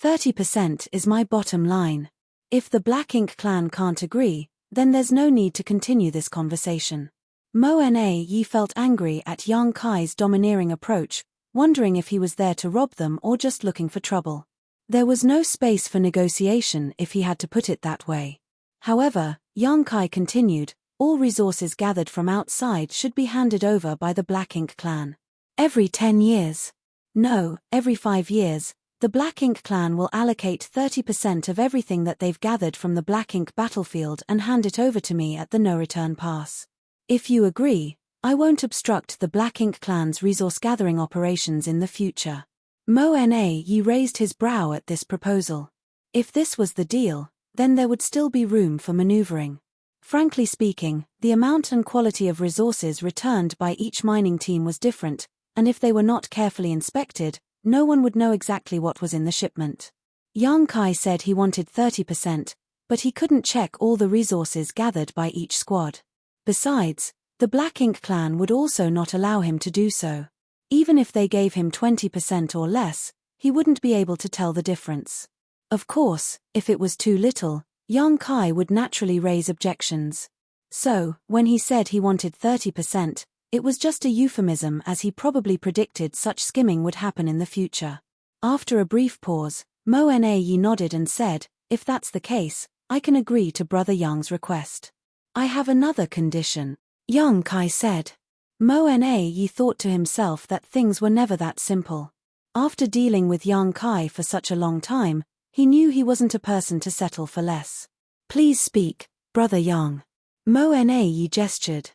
30% is my bottom line. If the Black Ink clan can't agree, then there's no need to continue this conversation. Mo Na Yi felt angry at Yang Kai's domineering approach, wondering if he was there to rob them or just looking for trouble. There was no space for negotiation if he had to put it that way. However, Yang Kai continued, all resources gathered from outside should be handed over by the Black Ink clan. Every 10 years. No, every 5 years, the Black Ink clan will allocate 30% of everything that they've gathered from the Black Ink battlefield and hand it over to me at the no-return pass. If you agree, I won't obstruct the Black Ink clan's resource-gathering operations in the future. Mo Na Yi raised his brow at this proposal. If this was the deal, then there would still be room for maneuvering. Frankly speaking, the amount and quality of resources returned by each mining team was different, and if they were not carefully inspected, no one would know exactly what was in the shipment. Yang Kai said he wanted 30%, but he couldn't check all the resources gathered by each squad. Besides, the Black Ink clan would also not allow him to do so. Even if they gave him 20% or less, he wouldn't be able to tell the difference. Of course, if it was too little, Yang Kai would naturally raise objections. So, when he said he wanted 30%, it was just a euphemism as he probably predicted such skimming would happen in the future. After a brief pause, Mo Na Yi nodded and said, if that's the case, I can agree to Brother Yang's request. I have another condition, Yang Kai said. Mo Na Yi thought to himself that things were never that simple. After dealing with Yang Kai for such a long time, he knew he wasn't a person to settle for less. Please speak, Brother Yang. Mo Na Yi gestured.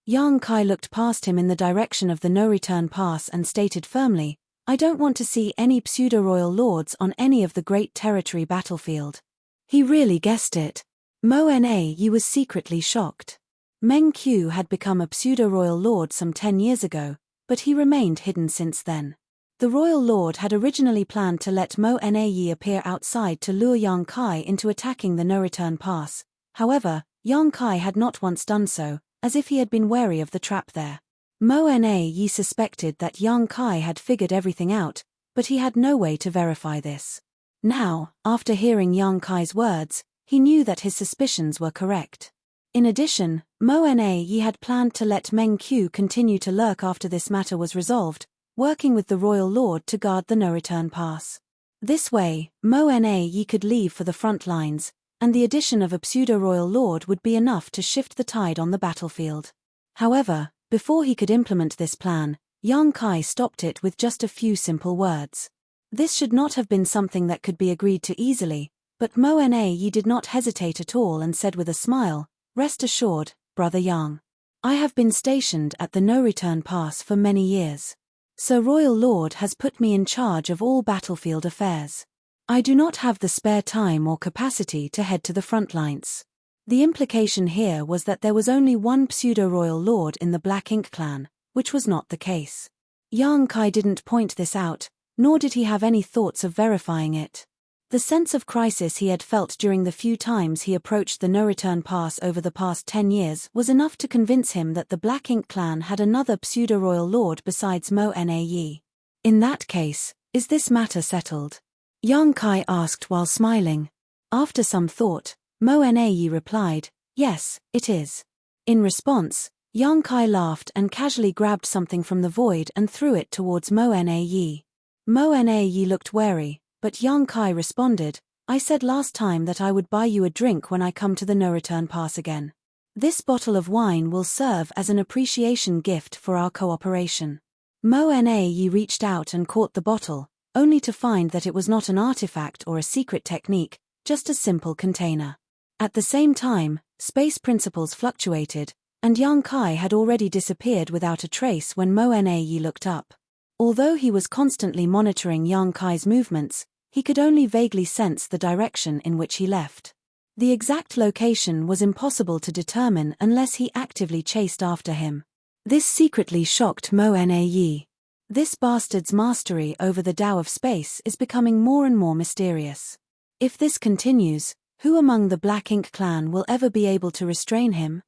Yang Kai looked past him in the direction of the no-return pass and stated firmly, I don't want to see any pseudo-royal lords on any of the great territory battlefield. He really guessed it. Mo Na Yi was secretly shocked. Meng Qiu had become a pseudo-royal lord some 10 years ago, but he remained hidden since then. The royal lord had originally planned to let Mo Na Yi appear outside to lure Yang Kai into attacking the no-return pass. However, Yang Kai had not once done so, as if he had been wary of the trap there. Mo Na Yi suspected that Yang Kai had figured everything out, but he had no way to verify this. Now, after hearing Yang Kai's words, he knew that his suspicions were correct. In addition, Mo Na Yi had planned to let Meng Qiu continue to lurk after this matter was resolved, working with the royal lord to guard the no-return pass. This way, Mo Na Yi could leave for the front lines, and the addition of a pseudo-royal lord would be enough to shift the tide on the battlefield. However, before he could implement this plan, Yang Kai stopped it with just a few simple words. This should not have been something that could be agreed to easily, but Mo Na Yi did not hesitate at all and said with a smile, rest assured, Brother Yang. I have been stationed at the no-return pass for many years. Sir Royal Lord has put me in charge of all battlefield affairs. I do not have the spare time or capacity to head to the front lines. The implication here was that there was only one pseudo-royal lord in the Black Ink clan, which was not the case. Yang Kai didn't point this out, nor did he have any thoughts of verifying it. The sense of crisis he had felt during the few times he approached the no-return pass over the past 10 years was enough to convince him that the Black Ink clan had another pseudo-royal lord besides Mo Na Yi. In that case, is this matter settled? Yang Kai asked while smiling. After some thought, Mo Na Yi replied, yes, it is. In response, Yang Kai laughed and casually grabbed something from the void and threw it towards Mo Na Yi. Mo Na Yi looked wary, but Yang Kai responded, I said last time that I would buy you a drink when I come to the no-return pass again. This bottle of wine will serve as an appreciation gift for our cooperation. Mo Na Yi reached out and caught the bottle, only to find that it was not an artifact or a secret technique, just a simple container. At the same time, space principles fluctuated, and Yang Kai had already disappeared without a trace when Mo Na Yi looked up. Although he was constantly monitoring Yang Kai's movements, he could only vaguely sense the direction in which he left. The exact location was impossible to determine unless he actively chased after him. This secretly shocked Mo Yi. This bastard's mastery over the Tao of space is becoming more and more mysterious. If this continues, who among the Black Ink clan will ever be able to restrain him?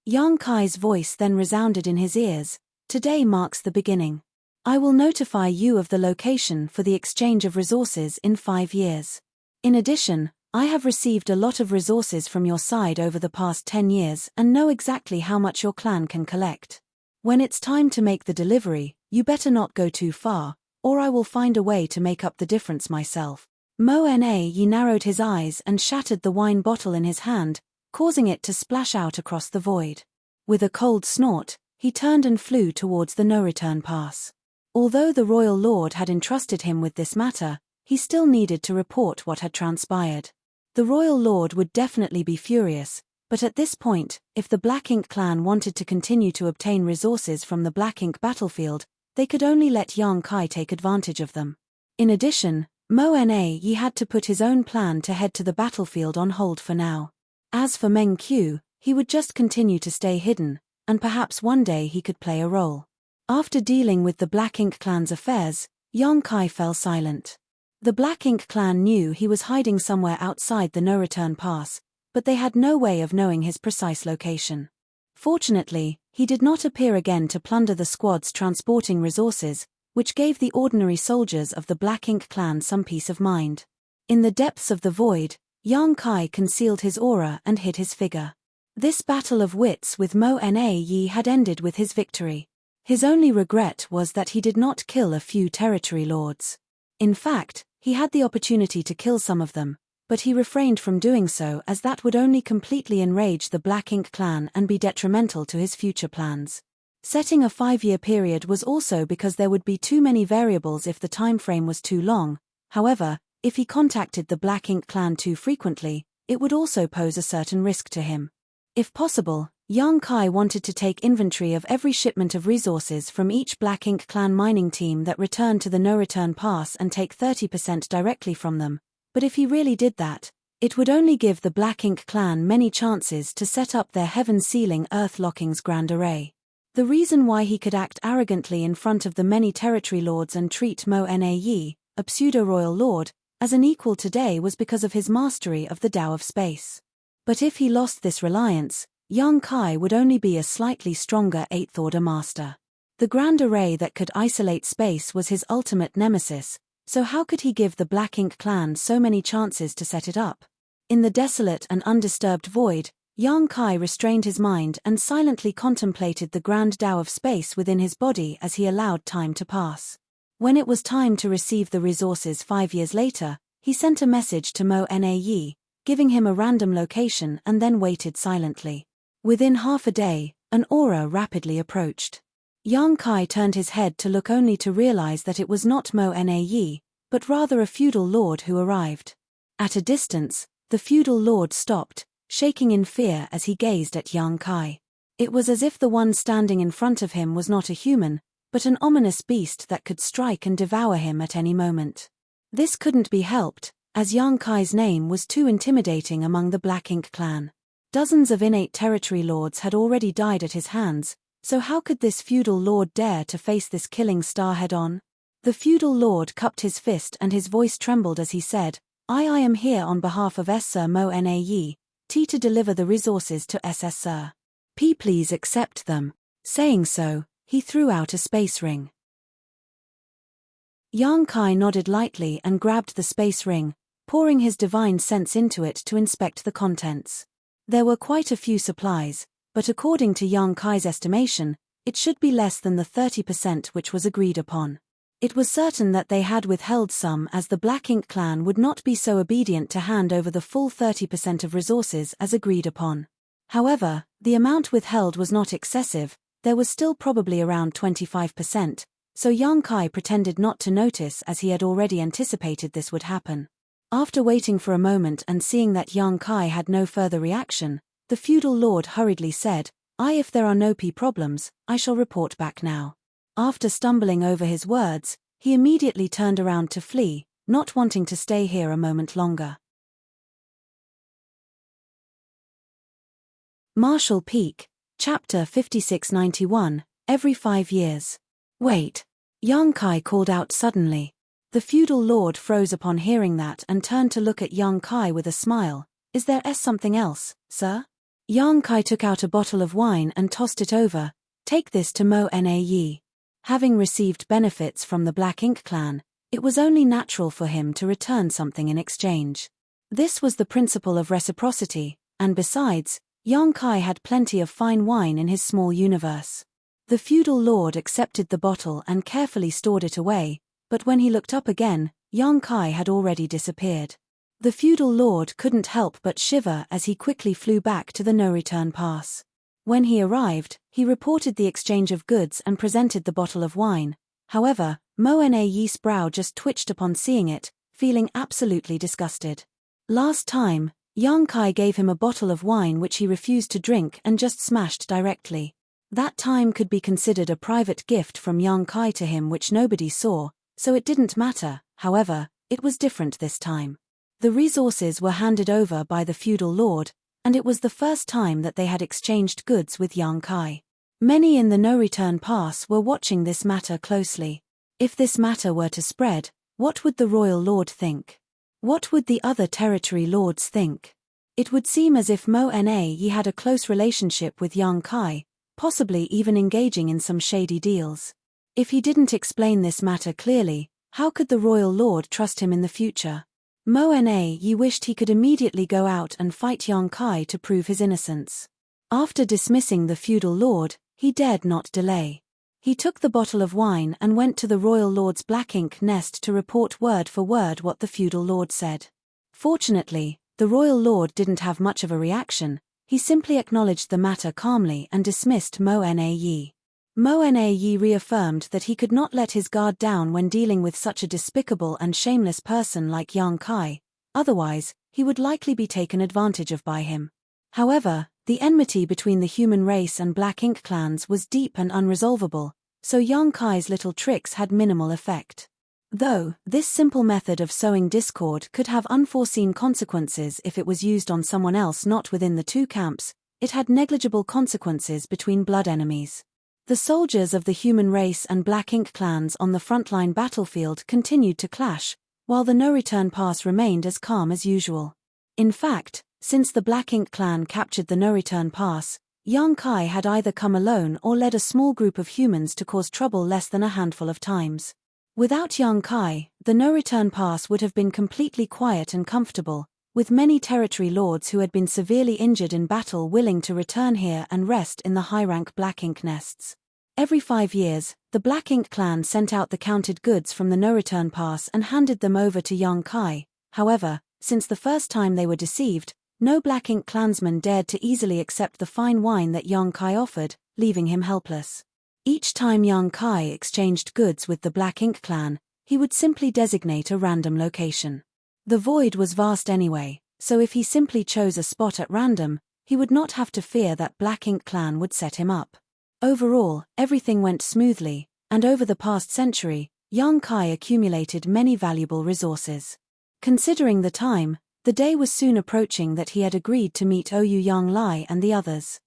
Yang Kai's voice then resounded in his ears. Today marks the beginning. I will notify you of the location for the exchange of resources in 5 years. In addition, I have received a lot of resources from your side over the past 10 years and know exactly how much your clan can collect. When it's time to make the delivery, you better not go too far, or I will find a way to make up the difference myself. Mo Yi narrowed his eyes and shattered the wine bottle in his hand, causing it to splash out across the void. With a cold snort, he turned and flew towards the no-return pass. Although the royal lord had entrusted him with this matter, he still needed to report what had transpired. The royal lord would definitely be furious, but at this point, if the Black Ink clan wanted to continue to obtain resources from the Black Ink battlefield, they could only let Yang Kai take advantage of them. In addition, Mo Yi had to put his own plan to head to the battlefield on hold for now. As for Meng Qiu, he would just continue to stay hidden, and perhaps one day he could play a role. After dealing with the Black Ink clan's affairs, Yang Kai fell silent. The Black Ink clan knew he was hiding somewhere outside the no-return pass, but they had no way of knowing his precise location. Fortunately, he did not appear again to plunder the squads transporting resources, which gave the ordinary soldiers of the Black Ink clan some peace of mind. In the depths of the void, Yang Kai concealed his aura and hid his figure. This battle of wits with Mo Yi had ended with his victory. His only regret was that he did not kill a few territory lords. In fact, he had the opportunity to kill some of them, but he refrained from doing so as that would only completely enrage the Black Ink clan and be detrimental to his future plans. Setting a 5-year period was also because there would be too many variables if the time frame was too long. However, if he contacted the Black Ink clan too frequently, it would also pose a certain risk to him. If possible, Yang Kai wanted to take inventory of every shipment of resources from each Black Ink clan mining team that returned to the no-return pass and take 30% directly from them, but if he really did that, it would only give the Black Ink clan many chances to set up their heaven-sealing Earth-Locking's grand array. The reason why he could act arrogantly in front of the many territory lords and treat Mo Yi, a pseudo-royal lord, as an equal today was because of his mastery of the Tao of space. But if he lost this reliance, Yang Kai would only be a slightly stronger 8th Order master. The grand array that could isolate space was his ultimate nemesis, so how could he give the Black Ink clan so many chances to set it up? In the desolate and undisturbed void, Yang Kai restrained his mind and silently contemplated the grand Tao of space within his body as he allowed time to pass. When it was time to receive the resources 5 years later, he sent a message to Mo Yi, giving him a random location and then waited silently. Within half a day, an aura rapidly approached. Yang Kai turned his head to look only to realize that it was not Mo Yi, but rather a feudal lord who arrived. At a distance, the feudal lord stopped, shaking in fear as he gazed at Yang Kai. It was as if the one standing in front of him was not a human, but an ominous beast that could strike and devour him at any moment. This couldn't be helped, as Yang Kai's name was too intimidating among the Black Ink clan. Dozens of innate territory lords had already died at his hands, so how could this feudal lord dare to face this killing star head-on? The feudal lord cupped his fist and his voice trembled as he said, I am here on behalf of Sir Mo Yi, to deliver the resources to Sir. Please accept them. Saying so, he threw out a space ring. Yang Kai nodded lightly and grabbed the space ring, pouring his divine sense into it to inspect the contents. There were quite a few supplies, but according to Yang Kai's estimation, it should be less than the 30% which was agreed upon. It was certain that they had withheld some as the Black Ink clan would not be so obedient to hand over the full 30% of resources as agreed upon. However, the amount withheld was not excessive, there was still probably around 25%, so Yang Kai pretended not to notice as he had already anticipated this would happen. After waiting for a moment and seeing that Yang Kai had no further reaction, the feudal lord hurriedly said, if there are no problems, I shall report back now. After stumbling over his words, He immediately turned around to flee, not wanting to stay here a moment longer. Marshall Peak, Chapter 5691, Every 5 years. Wait! Yang Kai called out suddenly. The feudal lord froze upon hearing that and turned to look at Yang Kai with a smile. Is there something else, sir? Yang Kai took out a bottle of wine and tossed it over. Take this to Mo Na Yi. Having received benefits from the Black Ink clan, it was only natural for him to return something in exchange. This was the principle of reciprocity, and besides, Yang Kai had plenty of fine wine in his small universe. The feudal lord accepted the bottle and carefully stored it away, but when he looked up again, Yang Kai had already disappeared. The feudal lord couldn't help but shiver as he quickly flew back to the no-return pass. When he arrived, he reported the exchange of goods and presented the bottle of wine. However, Mo Na Yi's brow just twitched upon seeing it, feeling absolutely disgusted. Last time, Yang Kai gave him a bottle of wine which he refused to drink and just smashed directly. That time could be considered a private gift from Yang Kai to him which nobody saw, so it didn't matter. However, it was different this time. The resources were handed over by the feudal lord, and it was the first time that they had exchanged goods with Yang Kai. Many in the no-return pass were watching this matter closely. If this matter were to spread, what would the royal lord think? What would the other territory lords think? It would seem as if Mo Na Yi had a close relationship with Yang Kai, possibly even engaging in some shady deals. If he didn't explain this matter clearly, how could the royal lord trust him in the future? Mo Na Yi wished he could immediately go out and fight Yang Kai to prove his innocence. After dismissing the feudal lord, he dared not delay. He took the bottle of wine and went to the royal lord's black ink nest to report word for word what the feudal lord said. Fortunately, the royal lord didn't have much of a reaction. He simply acknowledged the matter calmly and dismissed Mo Na Yi. Mo Na Yi reaffirmed that he could not let his guard down when dealing with such a despicable and shameless person like Yang Kai, otherwise, he would likely be taken advantage of by him. However, the enmity between the human race and Black Ink clans was deep and unresolvable, so Yang Kai's little tricks had minimal effect. Though, this simple method of sowing discord could have unforeseen consequences if it was used on someone else not within the two camps, it had negligible consequences between blood enemies. The soldiers of the human race and Black Ink clans on the frontline battlefield continued to clash, while the no-return pass remained as calm as usual. In fact, since the Black Ink clan captured the no-return pass, Yang Kai had either come alone or led a small group of humans to cause trouble less than a handful of times. Without Yang Kai, the no-return pass would have been completely quiet and comfortable, with many territory lords who had been severely injured in battle willing to return here and rest in the high-rank Black Ink nests. Every 5 years, the Black Ink clan sent out the counted goods from the no-return pass and handed them over to Yang Kai. However, since the first time they were deceived, no Black Ink clansman dared to easily accept the fine wine that Yang Kai offered, leaving him helpless. Each time Yang Kai exchanged goods with the Black Ink clan, he would simply designate a random location. The void was vast anyway, so if he simply chose a spot at random, he would not have to fear that Black Ink clan would set him up. Overall, everything went smoothly, and over the past century, Yang Kai accumulated many valuable resources. Considering the time, the day was soon approaching that he had agreed to meet Ouyou Yang Lai and the others.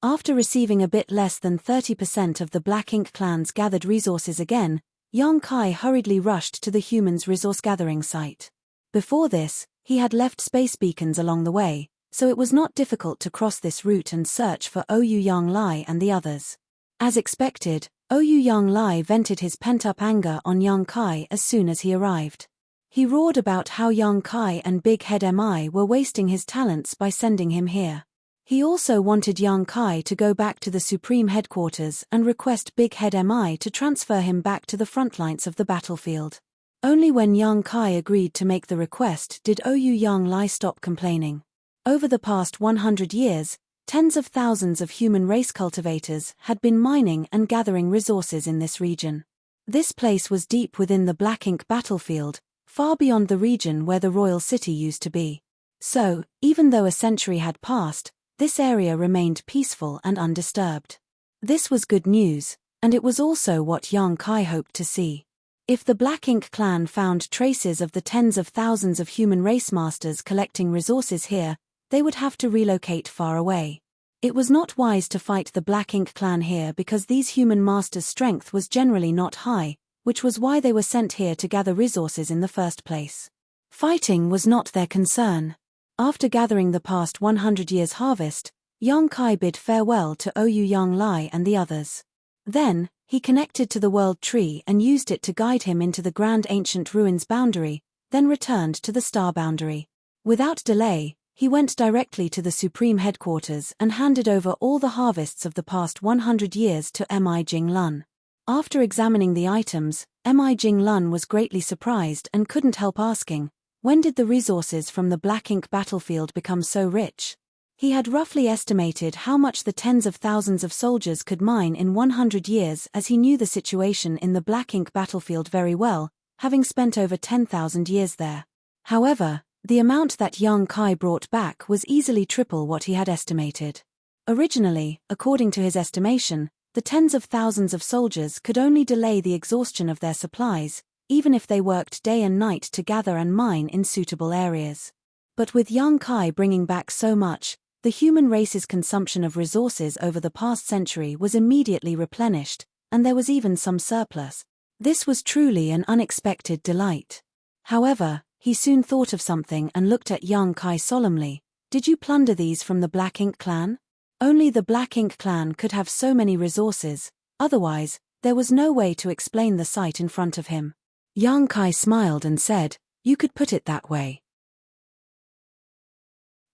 After receiving a bit less than 30% of the Black Ink clan's gathered resources again, Yang Kai hurriedly rushed to the humans' resource-gathering site. Before this, he had left space beacons along the way, so it was not difficult to cross this route and search for Ouyou Yang Lai and the others. As expected, Ouyou Yang Lai vented his pent-up anger on Yang Kai as soon as he arrived. He roared about how Yang Kai and Big Head Mi were wasting his talents by sending him here. He also wanted Yang Kai to go back to the Supreme Headquarters and request Big Head Mi to transfer him back to the front lines of the battlefield. Only when Yang Kai agreed to make the request did Ouyou Yang Lai stop complaining. Over the past 100 years, tens of thousands of human race cultivators had been mining and gathering resources in this region. This place was deep within the Black Ink battlefield, far beyond the region where the royal city used to be. So, even though a century had passed, this area remained peaceful and undisturbed. This was good news, And it was also what Yang Kai hoped to see. If the Black Ink clan found traces of the tens of thousands of human race masters collecting resources here, they would have to relocate far away. It was not wise to fight the Black Ink clan here because these human masters' strength was generally not high, which was why they were sent here to gather resources in the first place. Fighting was not their concern. After gathering the past 100 years' harvest, Yang Kai bid farewell to Oyu Yang Lai and the others. Then, he connected to the World Tree and used it to guide him into the Grand Ancient Ruins boundary, then returned to the Star boundary. Without delay, he went directly to the Supreme Headquarters and handed over all the harvests of the past 100 years to Mi Jing Lun. After examining the items, Mi Jing Lun was greatly surprised and couldn't help asking, when did the resources from the Black Ink battlefield become so rich? He had roughly estimated how much the tens of thousands of soldiers could mine in 100 years as he knew the situation in the Black Ink battlefield very well, having spent over 10,000 years there. However, the amount that Yang Kai brought back was easily triple what he had estimated. Originally, according to his estimation, the tens of thousands of soldiers could only delay the exhaustion of their supplies, even if they worked day and night to gather and mine in suitable areas. But with Yang Kai bringing back so much, the human race's consumption of resources over the past century was immediately replenished, and there was even some surplus. This was truly an unexpected delight. However, he soon thought of something and looked at Yang Kai solemnly. Did you plunder these from the Black Ink clan? Only the Black Ink clan could have so many resources, otherwise, there was no way to explain the sight in front of him. Yang Kai smiled and said, "You could put it that way.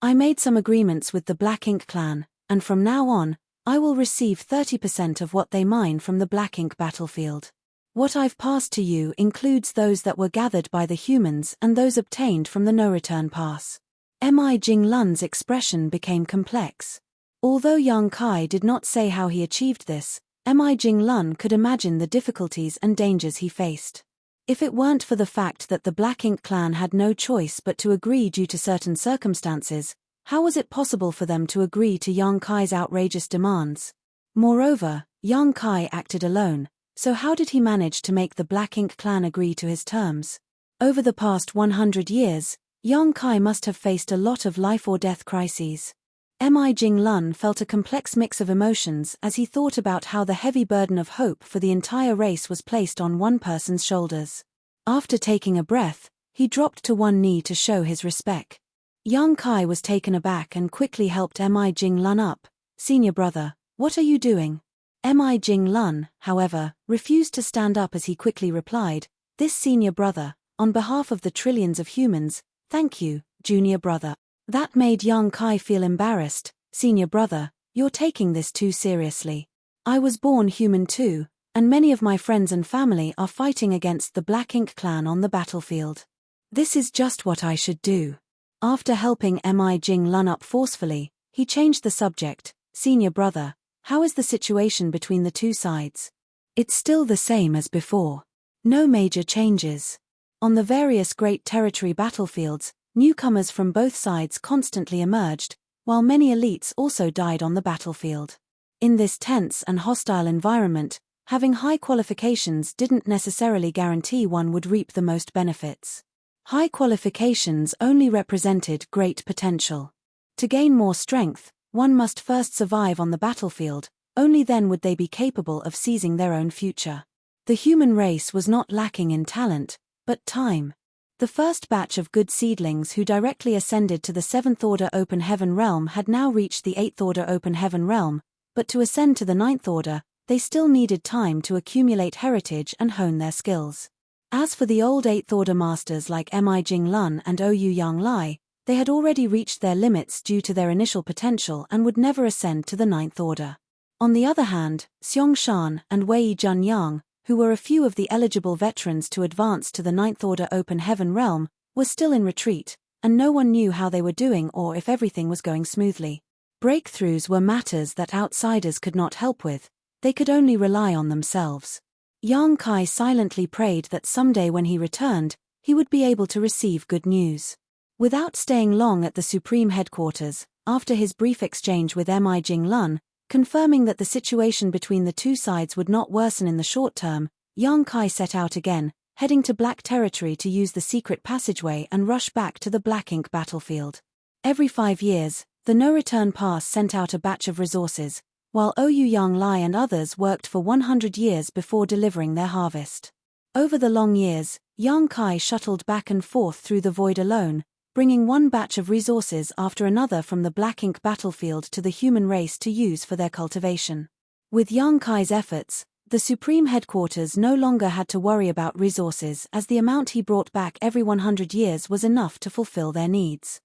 I made some agreements with the Black Ink clan, and from now on, I will receive 30% of what they mine from the Black Ink battlefield. What I've passed to you includes those that were gathered by the humans and those obtained from the no-return pass." Mi Jing Lun's expression became complex. Although Yang Kai did not say how he achieved this, Mi Jing Lun could imagine the difficulties and dangers he faced. If it weren't for the fact that the Black Ink clan had no choice but to agree due to certain circumstances, how was it possible for them to agree to Yang Kai's outrageous demands? Moreover, Yang Kai acted alone, so how did he manage to make the Black Ink clan agree to his terms? Over the past 100 years, Yang Kai must have faced a lot of life-or-death crises. Mi Jing Lun felt a complex mix of emotions as he thought about how the heavy burden of hope for the entire race was placed on one person's shoulders. After taking a breath, he dropped to one knee to show his respect. Yang Kai was taken aback and quickly helped Mi Jing Lun up. "Senior brother, what are you doing?" Mi Jing Lun, however, refused to stand up as he quickly replied, "This senior brother, on behalf of the trillions of humans, thank you, junior brother." That made Yang Kai feel embarrassed. "Senior brother, you're taking this too seriously. I was born human too, and many of my friends and family are fighting against the Black Ink clan on the battlefield. This is just what I should do." After helping Mi Jing Lun up forcefully, he changed the subject. "Senior brother, how is the situation between the two sides?" "It's still the same as before. No major changes. On the various Great Territory battlefields, newcomers from both sides constantly emerged, while many elites also died on the battlefield. In this tense and hostile environment, having high qualifications didn't necessarily guarantee one would reap the most benefits. High qualifications only represented great potential. To gain more strength, one must first survive on the battlefield, only then would they be capable of seizing their own future. The human race was not lacking in talent, but time. The first batch of good seedlings who directly ascended to the 7th Order Open Heaven Realm had now reached the 8th Order Open Heaven Realm, but to ascend to the 9th Order, they still needed time to accumulate heritage and hone their skills. As for the old 8th Order masters like Mi Jing Lun and Oyu Yang Lai, they had already reached their limits due to their initial potential and would never ascend to the 9th Order. On the other hand, Xiong Shan and Wei Junyang, who were a few of the eligible veterans to advance to the 9th Order Open Heaven Realm, were still in retreat, and no one knew how they were doing or if everything was going smoothly. Breakthroughs were matters that outsiders could not help with, they could only rely on themselves. Yang Kai silently prayed that someday when he returned, he would be able to receive good news. Without staying long at the Supreme Headquarters, after his brief exchange with Mi Jing Lun, Confirming that the situation between the two sides would not worsen in the short term, Yang Kai set out again, heading to Black territory to use the secret passageway and rush back to the Black Ink battlefield. Every 5 years, the no-return pass sent out a batch of resources, while Ouyang Lai and others worked for 100 years before delivering their harvest. Over the long years, Yang Kai shuttled back and forth through the void alone, bringing one batch of resources after another from the Black Ink battlefield to the human race to use for their cultivation. With Yang Kai's efforts, the Supreme Headquarters no longer had to worry about resources, as the amount he brought back every 100 years was enough to fulfill their needs.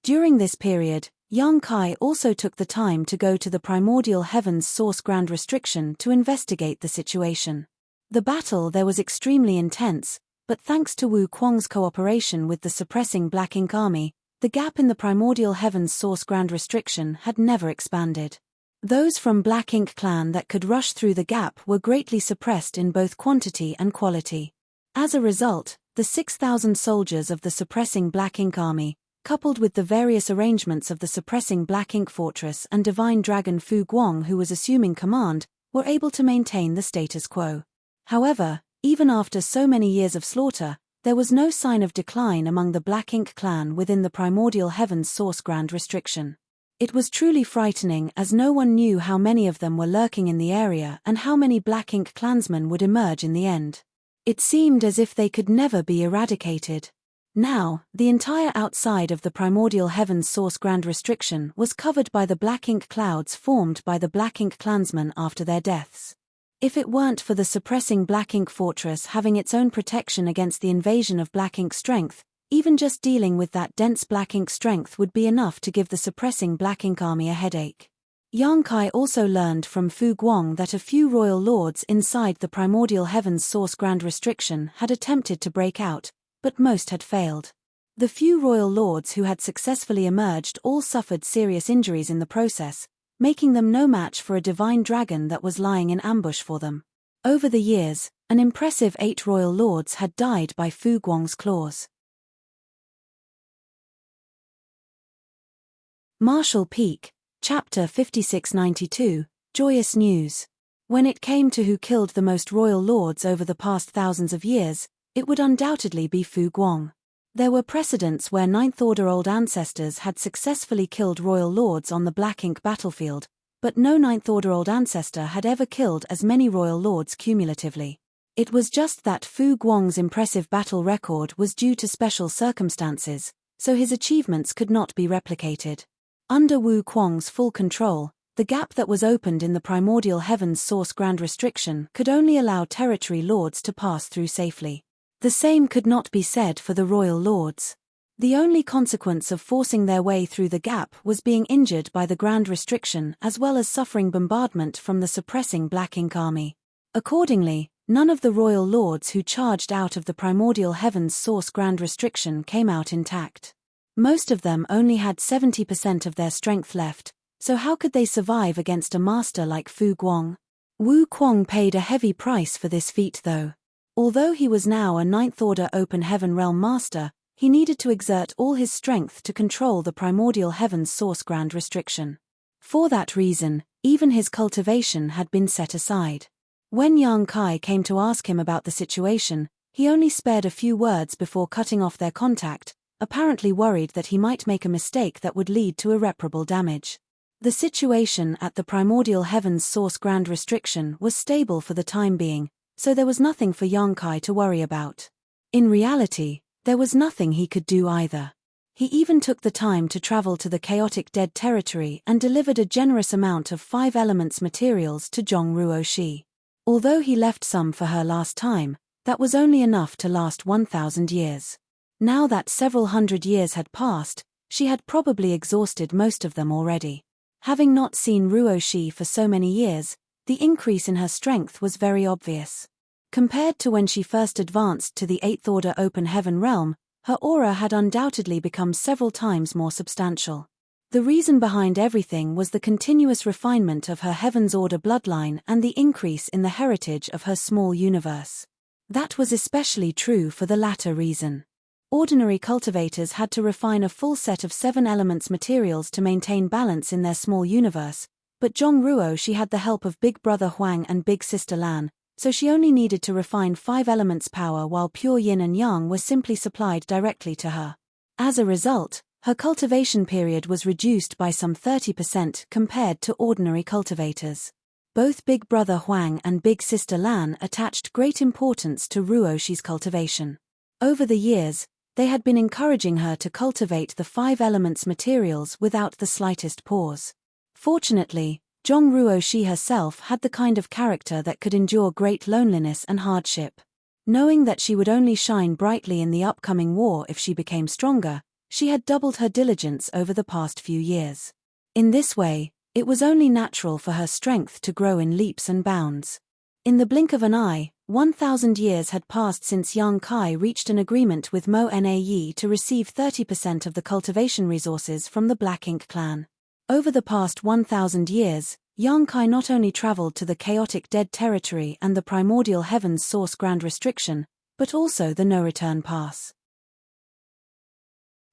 During this period, Yang Kai also took the time to go to the Primordial Heavens Source Grand Restriction to investigate the situation. The battle there was extremely intense, but thanks to Wu Kuang's cooperation with the suppressing Black Ink army, the gap in the Primordial Heavens Source Grand Restriction had never expanded. Those from Black Ink clan that could rush through the gap were greatly suppressed in both quantity and quality. As a result, the 6,000 soldiers of the suppressing Black Ink army, coupled with the various arrangements of the suppressing Black Ink fortress and divine dragon Fu Guang who was assuming command, were able to maintain the status quo. However, even after so many years of slaughter, there was no sign of decline among the Black Ink clan within the Primordial Heavens Source Grand Restriction. It was truly frightening, as no one knew how many of them were lurking in the area and how many Black Ink clansmen would emerge in the end. It seemed as if they could never be eradicated. Now, the entire outside of the Primordial Heavens Source Grand Restriction was covered by the Black Ink clouds formed by the Black Ink clansmen after their deaths. If it weren't for the suppressing Black Ink fortress having its own protection against the invasion of Black Ink strength, even just dealing with that dense Black Ink strength would be enough to give the suppressing Black Ink army a headache. Yang Kai also learned from Fu Guang that a few royal lords inside the Primordial Heavens Source Grand Restriction had attempted to break out, but most had failed. The few royal lords who had successfully emerged all suffered serious injuries in the process, making them no match for a divine dragon that was lying in ambush for them. Over the years, an impressive 8 royal lords had died by Fu Guang's claws. Marshall Peak, Chapter 5692, Joyous News. When it came to who killed the most royal lords over the past thousands of years, it would undoubtedly be Fu Guang. There were precedents where Ninth Order old ancestors had successfully killed royal lords on the Black Ink battlefield, but no Ninth Order old ancestor had ever killed as many royal lords cumulatively. It was just that Fu Guang's impressive battle record was due to special circumstances, so his achievements could not be replicated. Under Wu Kuang's full control, the gap that was opened in the Primordial Heavens Source Grand Restriction could only allow territory lords to pass through safely. The same could not be said for the royal lords. The only consequence of forcing their way through the gap was being injured by the Grand Restriction as well as suffering bombardment from the suppressing Black Ink army. Accordingly, none of the royal lords who charged out of the Primordial Heavens Source Grand Restriction came out intact. Most of them only had 70% of their strength left, so how could they survive against a master like Fu Guang? Wu Kuang paid a heavy price for this feat though. Although he was now a Ninth Order Open Heaven Realm Master, he needed to exert all his strength to control the Primordial Heavens Source Grand Restriction. For that reason, even his cultivation had been set aside. When Yang Kai came to ask him about the situation, he only spared a few words before cutting off their contact, apparently worried that he might make a mistake that would lead to irreparable damage. The situation at the Primordial Heavens Source Grand Restriction was stable for the time being, so there was nothing for Yang Kai to worry about. In reality, there was nothing he could do either. He even took the time to travel to the chaotic dead territory and delivered a generous amount of 5 elements materials to Zhong Ruoshi. Although he left some for her last time, that was only enough to last 1,000 years. Now that several hundred years had passed, she had probably exhausted most of them already. Having not seen Ruoshi for so many years, the increase in her strength was very obvious. Compared to when she first advanced to the 8th Order Open Heaven realm, her aura had undoubtedly become several times more substantial. The reason behind everything was the continuous refinement of her Heaven's Order bloodline and the increase in the heritage of her small universe. That was especially true for the latter reason. Ordinary cultivators had to refine a full set of 7 elements materials to maintain balance in their small universe, but Zhong Ruo she had the help of Big Brother Huang and Big Sister Lan, so she only needed to refine 5 elements power while pure yin and yang were simply supplied directly to her. As a result, her cultivation period was reduced by some 30% compared to ordinary cultivators. Both Big Brother Huang and Big Sister Lan attached great importance to Ruoshi's cultivation. Over the years, they had been encouraging her to cultivate the 5 elements materials without the slightest pause. Fortunately, Zhong Ruoshi herself had the kind of character that could endure great loneliness and hardship. Knowing that she would only shine brightly in the upcoming war if she became stronger, she had doubled her diligence over the past few years. In this way, it was only natural for her strength to grow in leaps and bounds. In the blink of an eye, 1,000 years had passed since Yang Kai reached an agreement with Mo Na to receive 30% of the cultivation resources from the Black Ink clan. Over the past 1,000 years, Yang Kai not only traveled to the chaotic dead territory and the primordial heavens source grand restriction, but also the no-return pass.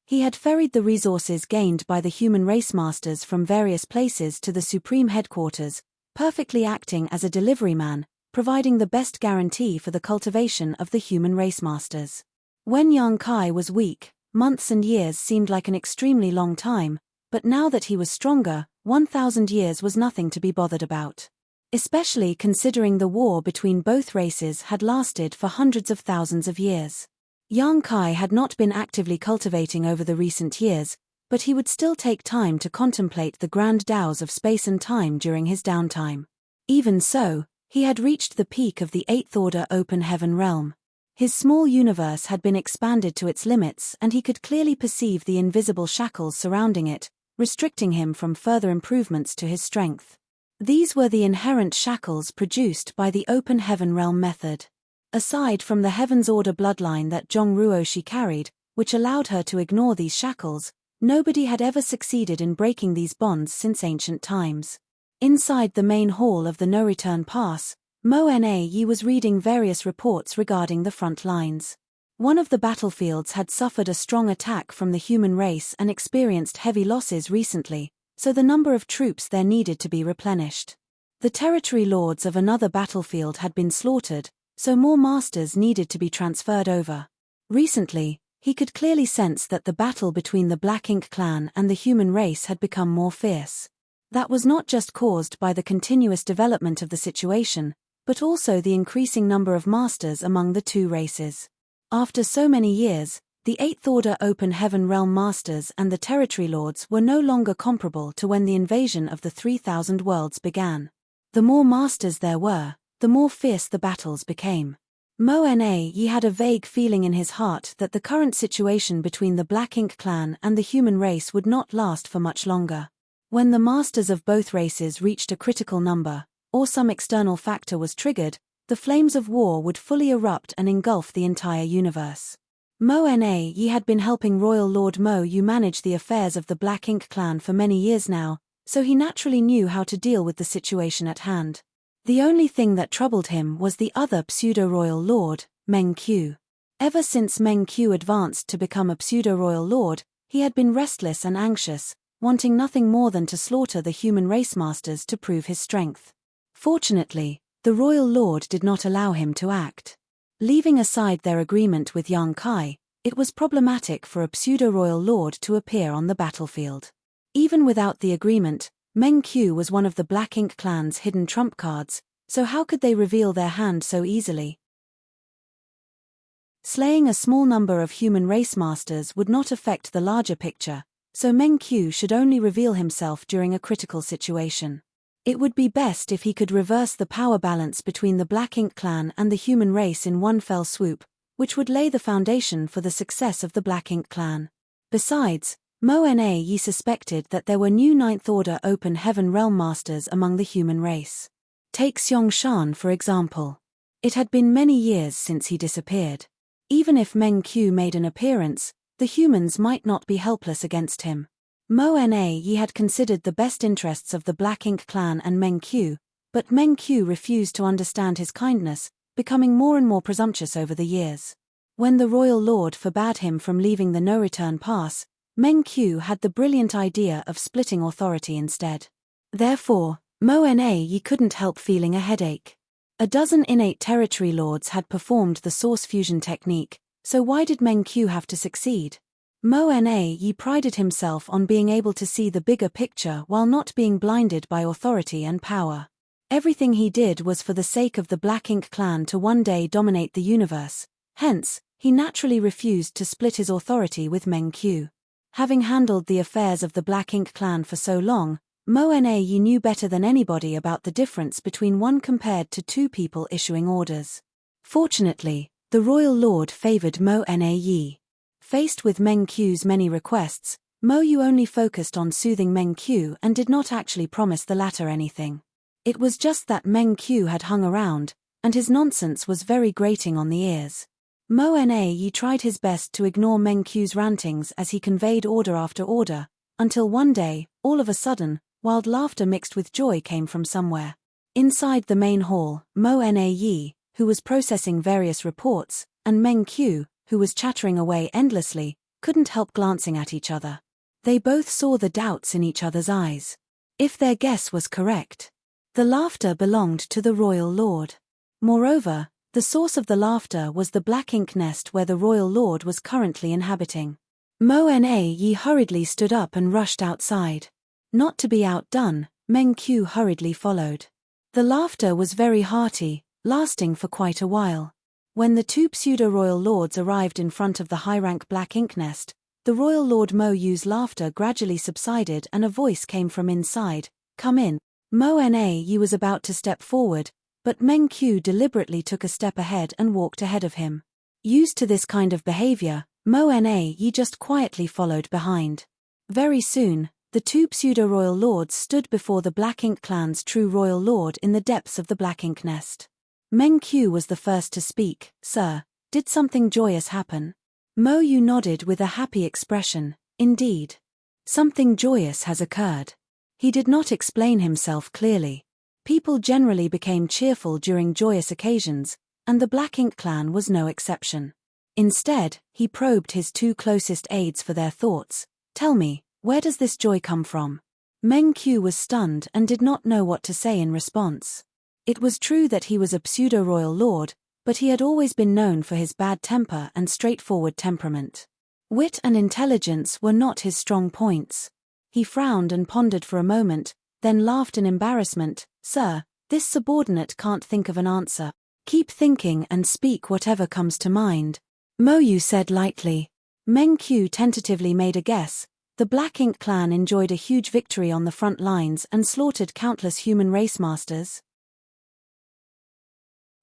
He had ferried the resources gained by the human race masters from various places to the supreme headquarters, perfectly acting as a delivery man, providing the best guarantee for the cultivation of the human race masters. When Yang Kai was weak, months and years seemed like an extremely long time, but now that he was stronger, 1,000 years was nothing to be bothered about. Especially considering the war between both races had lasted for hundreds of thousands of years. Yang Kai had not been actively cultivating over the recent years, but he would still take time to contemplate the grand Taos of space and time during his downtime. Even so, he had reached the peak of the 8th Order open heaven realm. His small universe had been expanded to its limits and he could clearly perceive the invisible shackles surrounding it, restricting him from further improvements to his strength. These were the inherent shackles produced by the open heaven realm method. Aside from the Heaven's Order bloodline that Zhong Ruoshi carried, which allowed her to ignore these shackles, nobody had ever succeeded in breaking these bonds since ancient times. Inside the main hall of the no-return pass, Mo Na was reading various reports regarding the front lines. One of the battlefields had suffered a strong attack from the human race and experienced heavy losses recently, so the number of troops there needed to be replenished. The territory lords of another battlefield had been slaughtered, so more masters needed to be transferred over. Recently, he could clearly sense that the battle between the Black Ink clan and the human race had become more fierce. That was not just caused by the continuous development of the situation, but also the increasing number of masters among the two races. After so many years, the 8th Order open heaven realm masters and the territory lords were no longer comparable to when the invasion of the 3,000 worlds began. The more masters there were, the more fierce the battles became. Mo Na had a vague feeling in his heart that the current situation between the Black Ink clan and the human race would not last for much longer. When the masters of both races reached a critical number, or some external factor was triggered, the flames of war would fully erupt and engulf the entire universe. Mo Na had been helping Royal Lord Mo Yu manage the affairs of the Black Ink clan for many years now, so he naturally knew how to deal with the situation at hand. The only thing that troubled him was the other pseudo-royal lord, Meng Qiu. Ever since Meng Qiu advanced to become a pseudo-royal lord, he had been restless and anxious, wanting nothing more than to slaughter the human race masters to prove his strength. Fortunately, the royal lord did not allow him to act. Leaving aside their agreement with Yang Kai, it was problematic for a pseudo-royal lord to appear on the battlefield. Even without the agreement, Meng Qiu was one of the Black Ink clan's hidden trump cards, so how could they reveal their hand so easily? Slaying a small number of human race masters would not affect the larger picture, so Meng Qiu should only reveal himself during a critical situation. It would be best if he could reverse the power balance between the Black Ink clan and the human race in one fell swoop, which would lay the foundation for the success of the Black Ink clan. Besides, Mo Na suspected that there were new 9th Order open heaven realm masters among the human race. Take Xiong Shan for example. It had been many years since he disappeared. Even if Meng Qiu made an appearance, the humans might not be helpless against him. Mo Na had considered the best interests of the Black Ink clan and Meng Qiu, but Meng Qiu refused to understand his kindness, becoming more and more presumptuous over the years. When the royal lord forbade him from leaving the no-return pass, Meng Qiu had the brilliant idea of splitting authority instead. Therefore, Mo Na Yi couldn't help feeling a headache. A dozen innate territory lords had performed the source fusion technique, so why did Meng Qiu have to succeed? Mo Na Yi prided himself on being able to see the bigger picture while not being blinded by authority and power. Everything he did was for the sake of the Black Ink clan to one day dominate the universe, hence, he naturally refused to split his authority with Meng Qiu. Having handled the affairs of the Black Ink clan for so long, Mo Na Yi knew better than anybody about the difference between one compared to two people issuing orders. Fortunately, the royal lord favored Mo Na Yi. Faced with Meng Qiu's many requests, Mo Yu only focused on soothing Meng Qiu and did not actually promise the latter anything. It was just that Meng Qiu had hung around, and his nonsense was very grating on the ears. Mo Na Yi tried his best to ignore Meng Qiu's rantings as he conveyed order after order, until one day, all of a sudden, wild laughter mixed with joy came from somewhere. Inside the main hall, Mo Na Yi, who was processing various reports, and Meng Qiu, who was chattering away endlessly, couldn't help glancing at each other. They both saw the doubts in each other's eyes. If their guess was correct, the laughter belonged to the royal lord. Moreover, the source of the laughter was the Black Ink nest where the royal lord was currently inhabiting. Mo Na Yi hurriedly stood up and rushed outside. Not to be outdone, Meng Qiu hurriedly followed. The laughter was very hearty, lasting for quite a while. When the two pseudo-royal lords arrived in front of the high-rank Black Ink nest, the royal lord Mo Yu's laughter gradually subsided and a voice came from inside, "Come in." Mo Na Yi was about to step forward, but Meng Qiu deliberately took a step ahead and walked ahead of him. Used to this kind of behavior, Mo Na Yi just quietly followed behind. Very soon, the two pseudo-royal lords stood before the Black Ink clan's true royal lord in the depths of the Black Ink nest. Meng Qiu was the first to speak. "Sir, did something joyous happen?" Mo Yu nodded with a happy expression. "Indeed. Something joyous has occurred." He did not explain himself clearly. People generally became cheerful during joyous occasions, and the Black Ink clan was no exception. Instead, he probed his two closest aides for their thoughts. "Tell me, where does this joy come from?" Meng Qiu was stunned and did not know what to say in response. It was true that he was a pseudo-royal lord, but he had always been known for his bad temper and straightforward temperament. Wit and intelligence were not his strong points. He frowned and pondered for a moment, then laughed in embarrassment. "Sir, this subordinate can't think of an answer." "Keep thinking and speak whatever comes to mind," Mo Yu said lightly. Meng Qiu tentatively made a guess. The Black Ink clan enjoyed a huge victory on the front lines and slaughtered countless human race masters.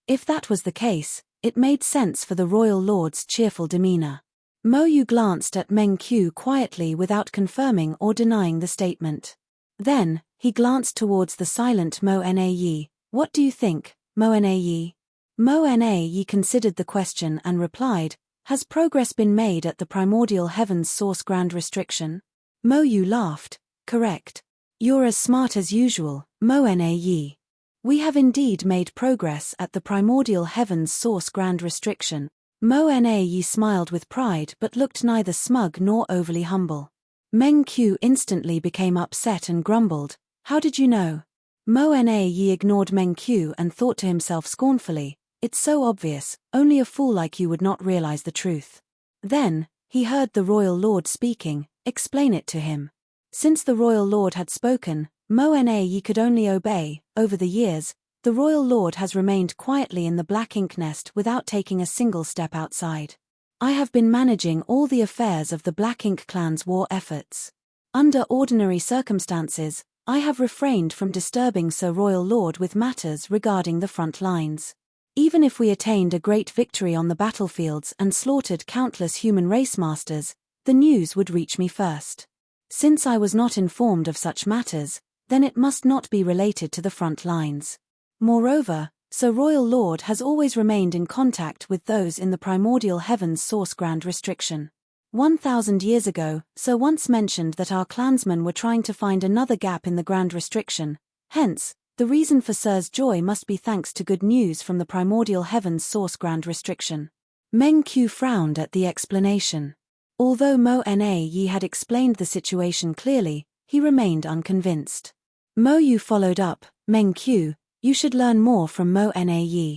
If that was the case, it made sense for the royal lord's cheerful demeanor. Mo Yu glanced at Meng Qiu quietly without confirming or denying the statement. Then, he glanced towards the silent Mo Na Yi. "What do you think, Mo Na Yi?" Mo Na Yi considered the question and replied, "Has progress been made at the primordial heavens source grand restriction?" Mo Yu laughed. "Correct. You're as smart as usual, Mo Na Yi. We have indeed made progress at the primordial heavens source grand restriction." Mo Na Yi smiled with pride but looked neither smug nor overly humble. Meng Qiu instantly became upset and grumbled, "How did you know?" Mo Na Yi ignored Meng Qiu and thought to himself scornfully, "It's so obvious, only a fool like you would not realize the truth." Then, he heard the royal lord speaking. "Explain it to him." Since the royal lord had spoken, Mo Na Yi could only obey. Over the years, the royal lord has remained quietly in the Black Ink nest without taking a single step outside. "I have been managing all the affairs of the Black Ink clan's war efforts. Under ordinary circumstances, I have refrained from disturbing Sir Royal Lord with matters regarding the front lines. Even if we attained a great victory on the battlefields and slaughtered countless human race masters, the news would reach me first. Since I was not informed of such matters, then it must not be related to the front lines. Moreover, Sir Royal Lord has always remained in contact with those in the primordial heavens source grand restriction. 1,000 years ago, Sir once mentioned that our clansmen were trying to find another gap in the grand restriction. Hence, the reason for Sir's joy must be thanks to good news from the primordial heavens source grand restriction." Meng Qiu frowned at the explanation. Although Mo Na had explained the situation clearly, he remained unconvinced. Mo Yu followed up, Meng Qiu, you should learn more from Mo Na.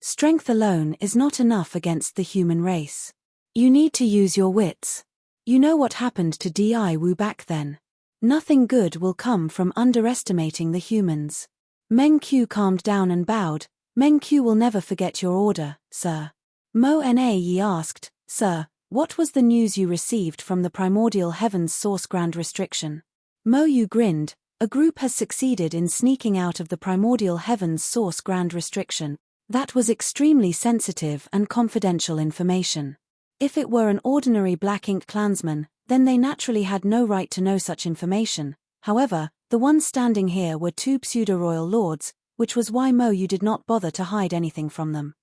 Strength alone is not enough against the human race. You need to use your wits. You know what happened to Di Wu back then. Nothing good will come from underestimating the humans. Meng Qiu calmed down and bowed. Meng Qiu will never forget your order, sir. Mo Na asked, Sir, what was the news you received from the primordial heavens source grand restriction? Mo Yu grinned. A group has succeeded in sneaking out of the primordial heavens source grand restriction. That was extremely sensitive and confidential information. If it were an ordinary black ink clansman, then they naturally had no right to know such information. However, the ones standing here were two pseudo-royal lords, which was why Mo Yu did not bother to hide anything from them.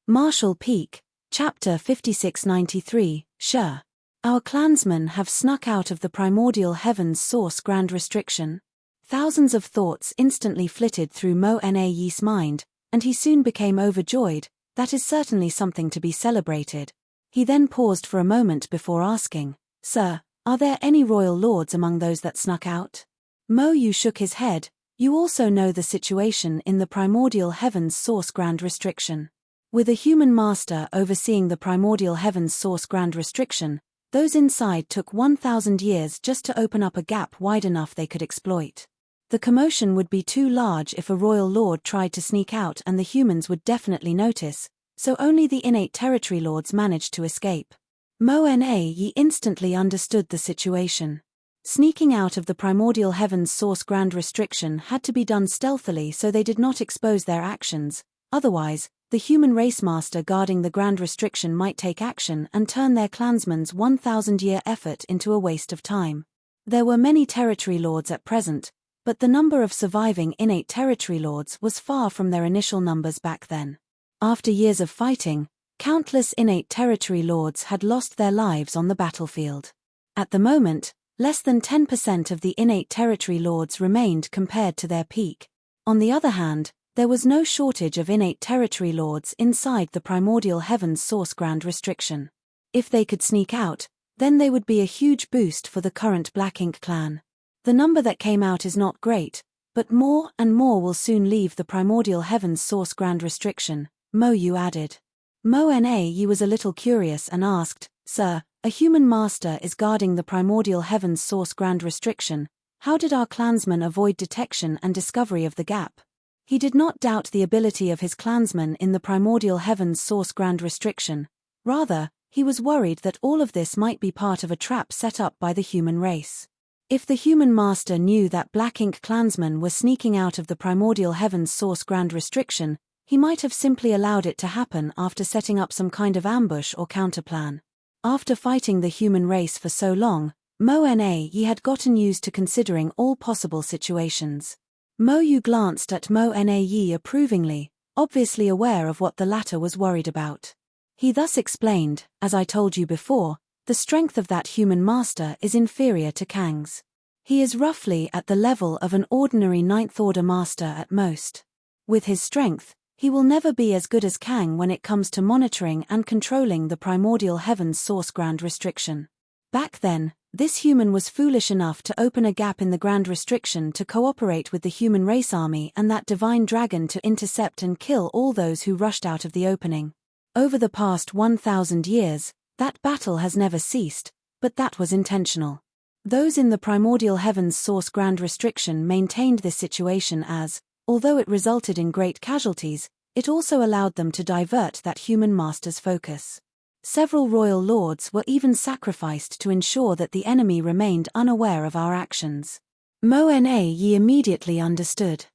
Marshall Peak, Chapter 5693, Sure. Our clansmen have snuck out of the primordial heavens source grand restriction. Thousands of thoughts instantly flitted through Mo Na's mind, and he soon became overjoyed. That is certainly something to be celebrated. He then paused for a moment before asking, Sir, are there any royal lords among those that snuck out? Mo Yu shook his head. You also know the situation in the primordial heavens source grand restriction. With a human master overseeing the primordial heavens source grand restriction, those inside took 1,000 years just to open up a gap wide enough they could exploit. The commotion would be too large if a royal lord tried to sneak out, and the humans would definitely notice, so only the innate territory lords managed to escape. Mo Na instantly understood the situation. Sneaking out of the primordial heavens source grand restriction had to be done stealthily so they did not expose their actions, otherwise, the human race master guarding the grand restriction might take action and turn their clansmen's 1,000-year effort into a waste of time. There were many territory lords at present, but the number of surviving innate territory lords was far from their initial numbers back then. After years of fighting, countless innate territory lords had lost their lives on the battlefield. At the moment, less than 10% of the innate territory lords remained compared to their peak. On the other hand, there was no shortage of innate territory lords inside the primordial heavens source grand restriction. If they could sneak out, then they would be a huge boost for the current Black Ink clan. The number that came out is not great, but more and more will soon leave the primordial heavens source grand restriction, Mo Yu added. Mo Na was a little curious and asked, Sir, a human master is guarding the primordial heavens source grand restriction. How did our clansmen avoid detection and discovery of the gap? He did not doubt the ability of his clansmen in the primordial heavens source grand restriction. Rather, he was worried that all of this might be part of a trap set up by the human race. If the human master knew that Black Ink clansmen were sneaking out of the primordial heavens source grand restriction, he might have simply allowed it to happen after setting up some kind of ambush or counterplan. After fighting the human race for so long, Mo Na had gotten used to considering all possible situations. Mo Yu glanced at Mo Na approvingly, obviously aware of what the latter was worried about. He thus explained, as I told you before, the strength of that human master is inferior to Kang's. He is roughly at the level of an ordinary Ninth Order master at most. With his strength, he will never be as good as Kang when it comes to monitoring and controlling the primordial heavens source grand restriction. Back then, this human was foolish enough to open a gap in the grand restriction to cooperate with the human race army and that divine dragon to intercept and kill all those who rushed out of the opening. Over the past 1,000 years, that battle has never ceased, but that was intentional. Those in the primordial heavens source grand restriction maintained this situation as, although it resulted in great casualties, it also allowed them to divert that human master's focus. Several royal lords were even sacrificed to ensure that the enemy remained unaware of our actions. Mo Na immediately understood.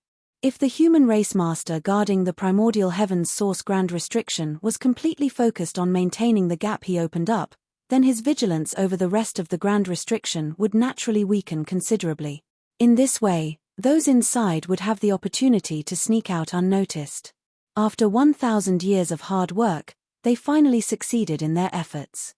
If the human race master guarding the primordial heavens source grand restriction was completely focused on maintaining the gap he opened up, then his vigilance over the rest of the grand restriction would naturally weaken considerably. In this way, those inside would have the opportunity to sneak out unnoticed. After 1,000 years of hard work, they finally succeeded in their efforts.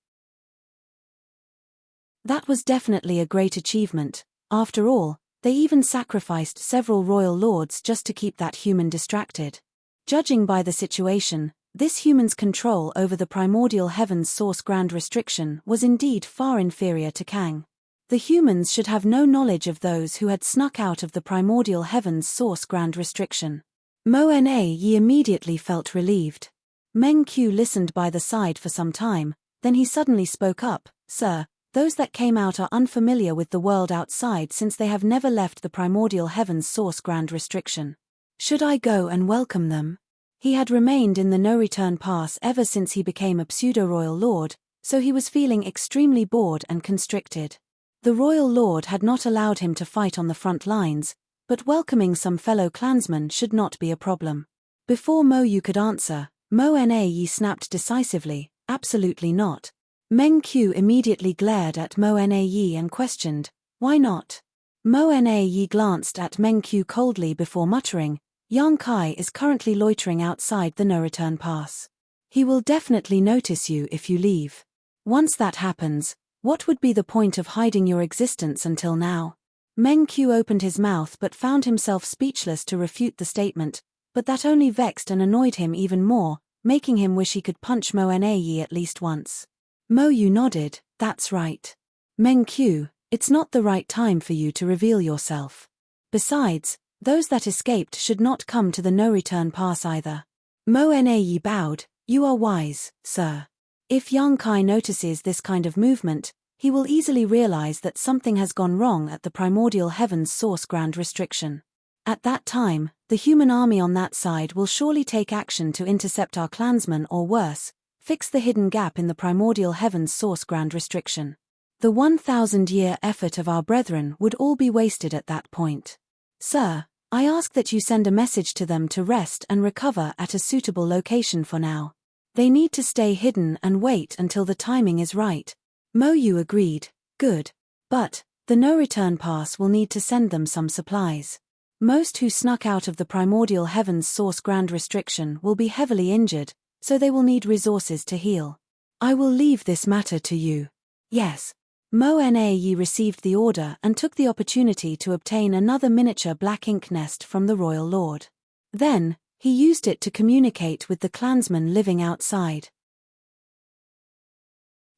That was definitely a great achievement. After all, They even sacrificed several royal lords just to keep that human distracted. Judging by the situation, this human's control over the primordial heaven's source grand restriction was indeed far inferior to Kang. The humans should have no knowledge of those who had snuck out of the primordial heaven's source grand restriction. Mo Na Yi immediately felt relieved. Meng Qiu listened by the side for some time, then he suddenly spoke up, "Sir, those that came out are unfamiliar with the world outside since they have never left the primordial heaven's source grand restriction. Should I go and welcome them?" He had remained in the no-return pass ever since he became a pseudo-royal lord, so he was feeling extremely bored and constricted. The royal lord had not allowed him to fight on the front lines, but welcoming some fellow clansmen should not be a problem. Before Mo Yu could answer, Mo Na Yi snapped decisively, "Absolutely not." Meng Qiu immediately glared at Mo Na Yi and questioned, "Why not?" Mo Na Yi glanced at Meng Qiu coldly before muttering, "Yang Kai is currently loitering outside the no-return pass. He will definitely notice you if you leave. Once that happens, what would be the point of hiding your existence until now?" Meng Qiu opened his mouth but found himself speechless to refute the statement, but that only vexed and annoyed him even more, making him wish he could punch Mo Na Yi at least once. Mo Yu nodded, "That's right. Meng Qiu, it's not the right time for you to reveal yourself. Besides, those that escaped should not come to the no-return pass either." Mo Na Yi bowed, "You are wise, sir. If Yang Kai notices this kind of movement, he will easily realize that something has gone wrong at the primordial heaven's source grand restriction. At that time, the human army on that side will surely take action to intercept our clansmen or worse, fix the hidden gap in the primordial heaven's source grand restriction. The 1,000-year effort of our brethren would all be wasted at that point. Sir, I ask that you send a message to them to rest and recover at a suitable location for now. They need to stay hidden and wait until the timing is right." Mo Yu agreed, "Good. But the no-return pass will need to send them some supplies. Most who snuck out of the primordial heaven's source grand restriction will be heavily injured, so they will need resources to heal. I will leave this matter to you." "Yes." Mo Na Yi received the order and took the opportunity to obtain another miniature black ink nest from the royal lord. Then, he used it to communicate with the clansmen living outside.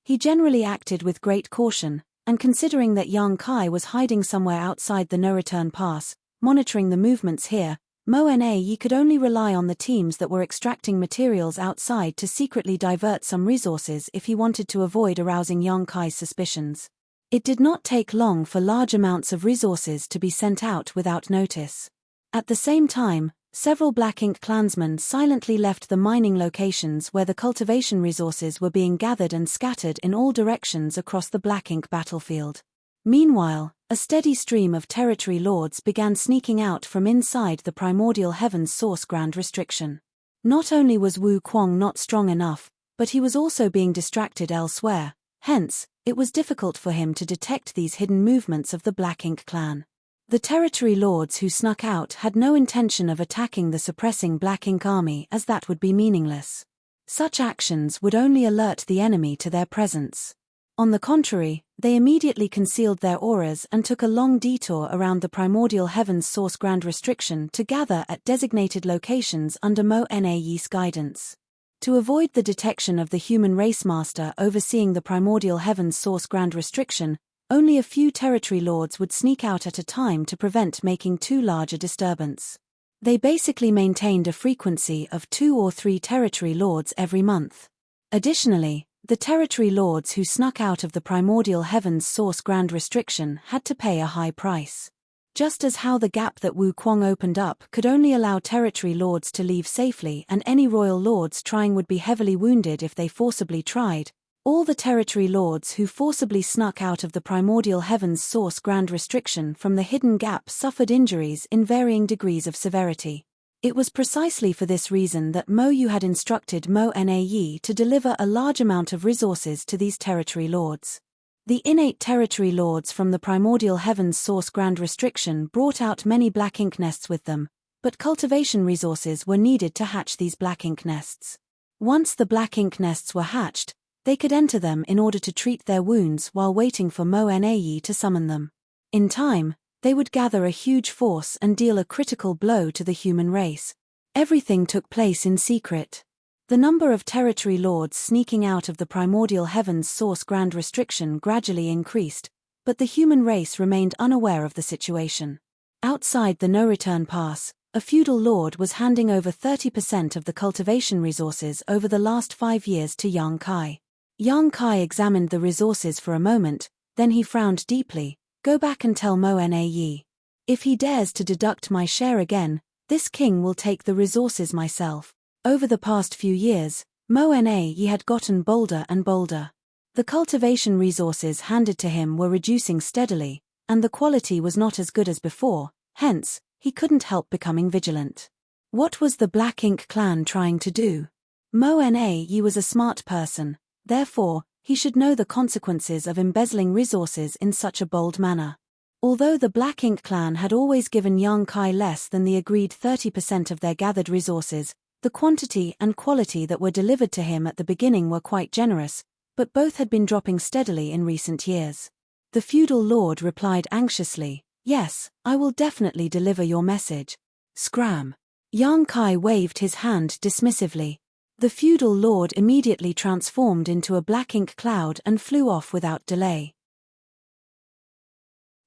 He generally acted with great caution, and considering that Yang Kai was hiding somewhere outside the no-return pass, monitoring the movements here, Mo Na Yi could only rely on the teams that were extracting materials outside to secretly divert some resources if he wanted to avoid arousing Yang Kai's suspicions. It did not take long for large amounts of resources to be sent out without notice. At the same time, several Black Ink clansmen silently left the mining locations where the cultivation resources were being gathered and scattered in all directions across the Black Ink battlefield. Meanwhile, a steady stream of territory lords began sneaking out from inside the primordial heaven's source grand restriction. Not only was Wu Kuang not strong enough, but he was also being distracted elsewhere, hence, it was difficult for him to detect these hidden movements of the Black Ink clan. The territory lords who snuck out had no intention of attacking the suppressing Black Ink army, as that would be meaningless. Such actions would only alert the enemy to their presence. On the contrary, they immediately concealed their auras and took a long detour around the primordial heaven's source grand restriction to gather at designated locations under Mo Na Yi's guidance. To avoid the detection of the human race master overseeing the primordial heaven's source grand restriction, only a few territory lords would sneak out at a time to prevent making too large a disturbance. They basically maintained a frequency of 2 or 3 territory lords every month. Additionally, the territory lords who snuck out of the primordial heaven's source grand restriction had to pay a high price. Just as how the gap that Wu Kuang opened up could only allow territory lords to leave safely and any royal lords trying would be heavily wounded if they forcibly tried, all the territory lords who forcibly snuck out of the primordial heaven's source grand restriction from the hidden gap suffered injuries in varying degrees of severity. It was precisely for this reason that Mo Yu had instructed Mo Na Yi to deliver a large amount of resources to these territory lords. The innate territory lords from the primordial heaven's source grand restriction brought out many Black Ink nests with them, but cultivation resources were needed to hatch these Black Ink nests. Once the Black Ink nests were hatched, they could enter them in order to treat their wounds while waiting for Mo Na Yi to summon them. In time, They would gather a huge force and deal a critical blow to the human race. Everything took place in secret. The number of territory lords sneaking out of the primordial heavens source grand restriction gradually increased, but the human race remained unaware of the situation. Outside the no-return pass, a feudal lord was handing over 30% of the cultivation resources over the last 5 years to Yang Kai. Yang Kai examined the resources for a moment, then he frowned deeply. Go back and tell Mo Na Yi. If he dares to deduct my share again, this king will take the resources myself. Over the past few years, Mo Na Yi had gotten bolder and bolder. The cultivation resources handed to him were reducing steadily, and the quality was not as good as before, hence, he couldn't help becoming vigilant. What was the Black Ink clan trying to do? Mo Na Yi was a smart person, therefore, he should know the consequences of embezzling resources in such a bold manner. Although the Black Ink clan had always given Yang Kai less than the agreed 30% of their gathered resources, the quantity and quality that were delivered to him at the beginning were quite generous, but both had been dropping steadily in recent years. The feudal lord replied anxiously, "Yes, I will definitely deliver your message." Scram. Yang Kai waved his hand dismissively. The feudal lord immediately transformed into a black ink cloud and flew off without delay.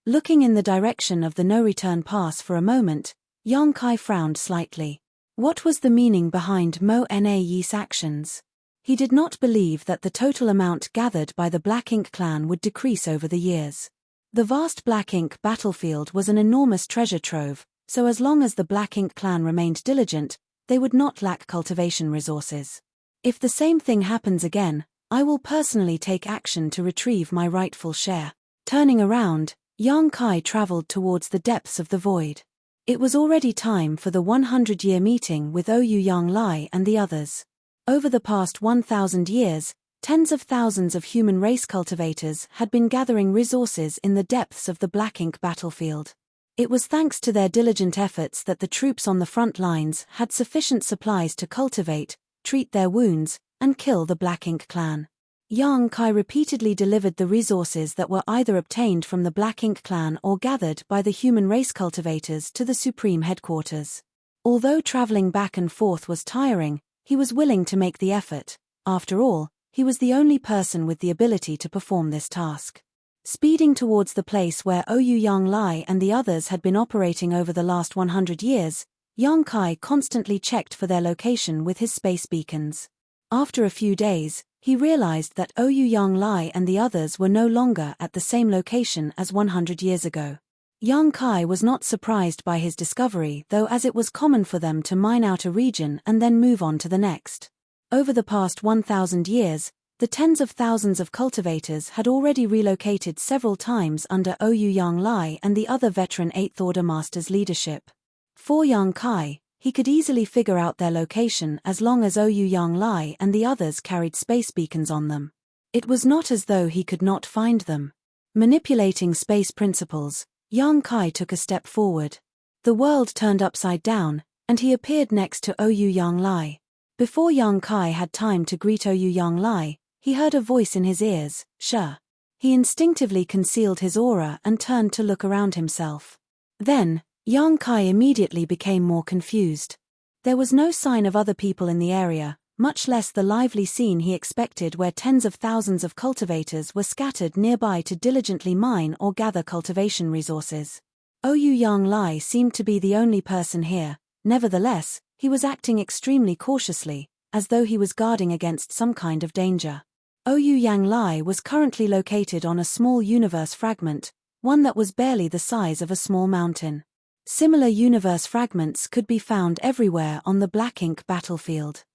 Looking in the direction of the no-return pass for a moment, Yang Kai frowned slightly. What was the meaning behind Mo Na Yi's actions? He did not believe that the total amount gathered by the Black Ink clan would decrease over the years. The vast Black Ink battlefield was an enormous treasure trove, so as long as the Black Ink clan remained diligent, they would not lack cultivation resources. If the same thing happens again, I will personally take action to retrieve my rightful share. Turning around, Yang Kai traveled towards the depths of the void. It was already time for the 100-year meeting with Ouyang Lai and the others. Over the past 1,000 years, tens of thousands of human race cultivators had been gathering resources in the depths of the Black Ink battlefield. It was thanks to their diligent efforts that the troops on the front lines had sufficient supplies to cultivate, treat their wounds, and kill the Black Ink clan. Yang Kai repeatedly delivered the resources that were either obtained from the Black Ink clan or gathered by the human race cultivators to the supreme headquarters. Although traveling back and forth was tiring, he was willing to make the effort. After all, he was the only person with the ability to perform this task. Speeding towards the place where Ouyang Lai and the others had been operating over the last 100 years, Yang Kai constantly checked for their location with his space beacons. After a few days, he realized that Ouyang Lai and the others were no longer at the same location as 100 years ago. Yang Kai was not surprised by his discovery, though, as it was common for them to mine out a region and then move on to the next. Over the past 1,000 years, the tens of thousands of cultivators had already relocated several times under Ouyang Lai and the other veteran 8th Order Masters' leadership. For Yang Kai, he could easily figure out their location as long as Ouyang Lai and the others carried space beacons on them. It was not as though he could not find them. Manipulating space principles, Yang Kai took a step forward. The world turned upside down, and he appeared next to Ouyang Lai. Before Yang Kai had time to greet Ouyang Lai, he heard a voice in his ears, "Sure." He instinctively concealed his aura and turned to look around himself. Then, Yang Kai immediately became more confused. There was no sign of other people in the area, much less the lively scene he expected where tens of thousands of cultivators were scattered nearby to diligently mine or gather cultivation resources. Ouyang Lai seemed to be the only person here. Nevertheless, he was acting extremely cautiously, as though he was guarding against some kind of danger. Ouyang Lai was currently located on a small universe fragment, one that was barely the size of a small mountain. Similar universe fragments could be found everywhere on the Black Ink battlefield.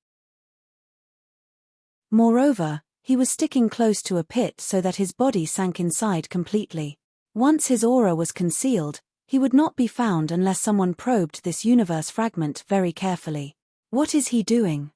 Moreover, he was sticking close to a pit so that his body sank inside completely. Once his aura was concealed, he would not be found unless someone probed this universe fragment very carefully. What is he doing?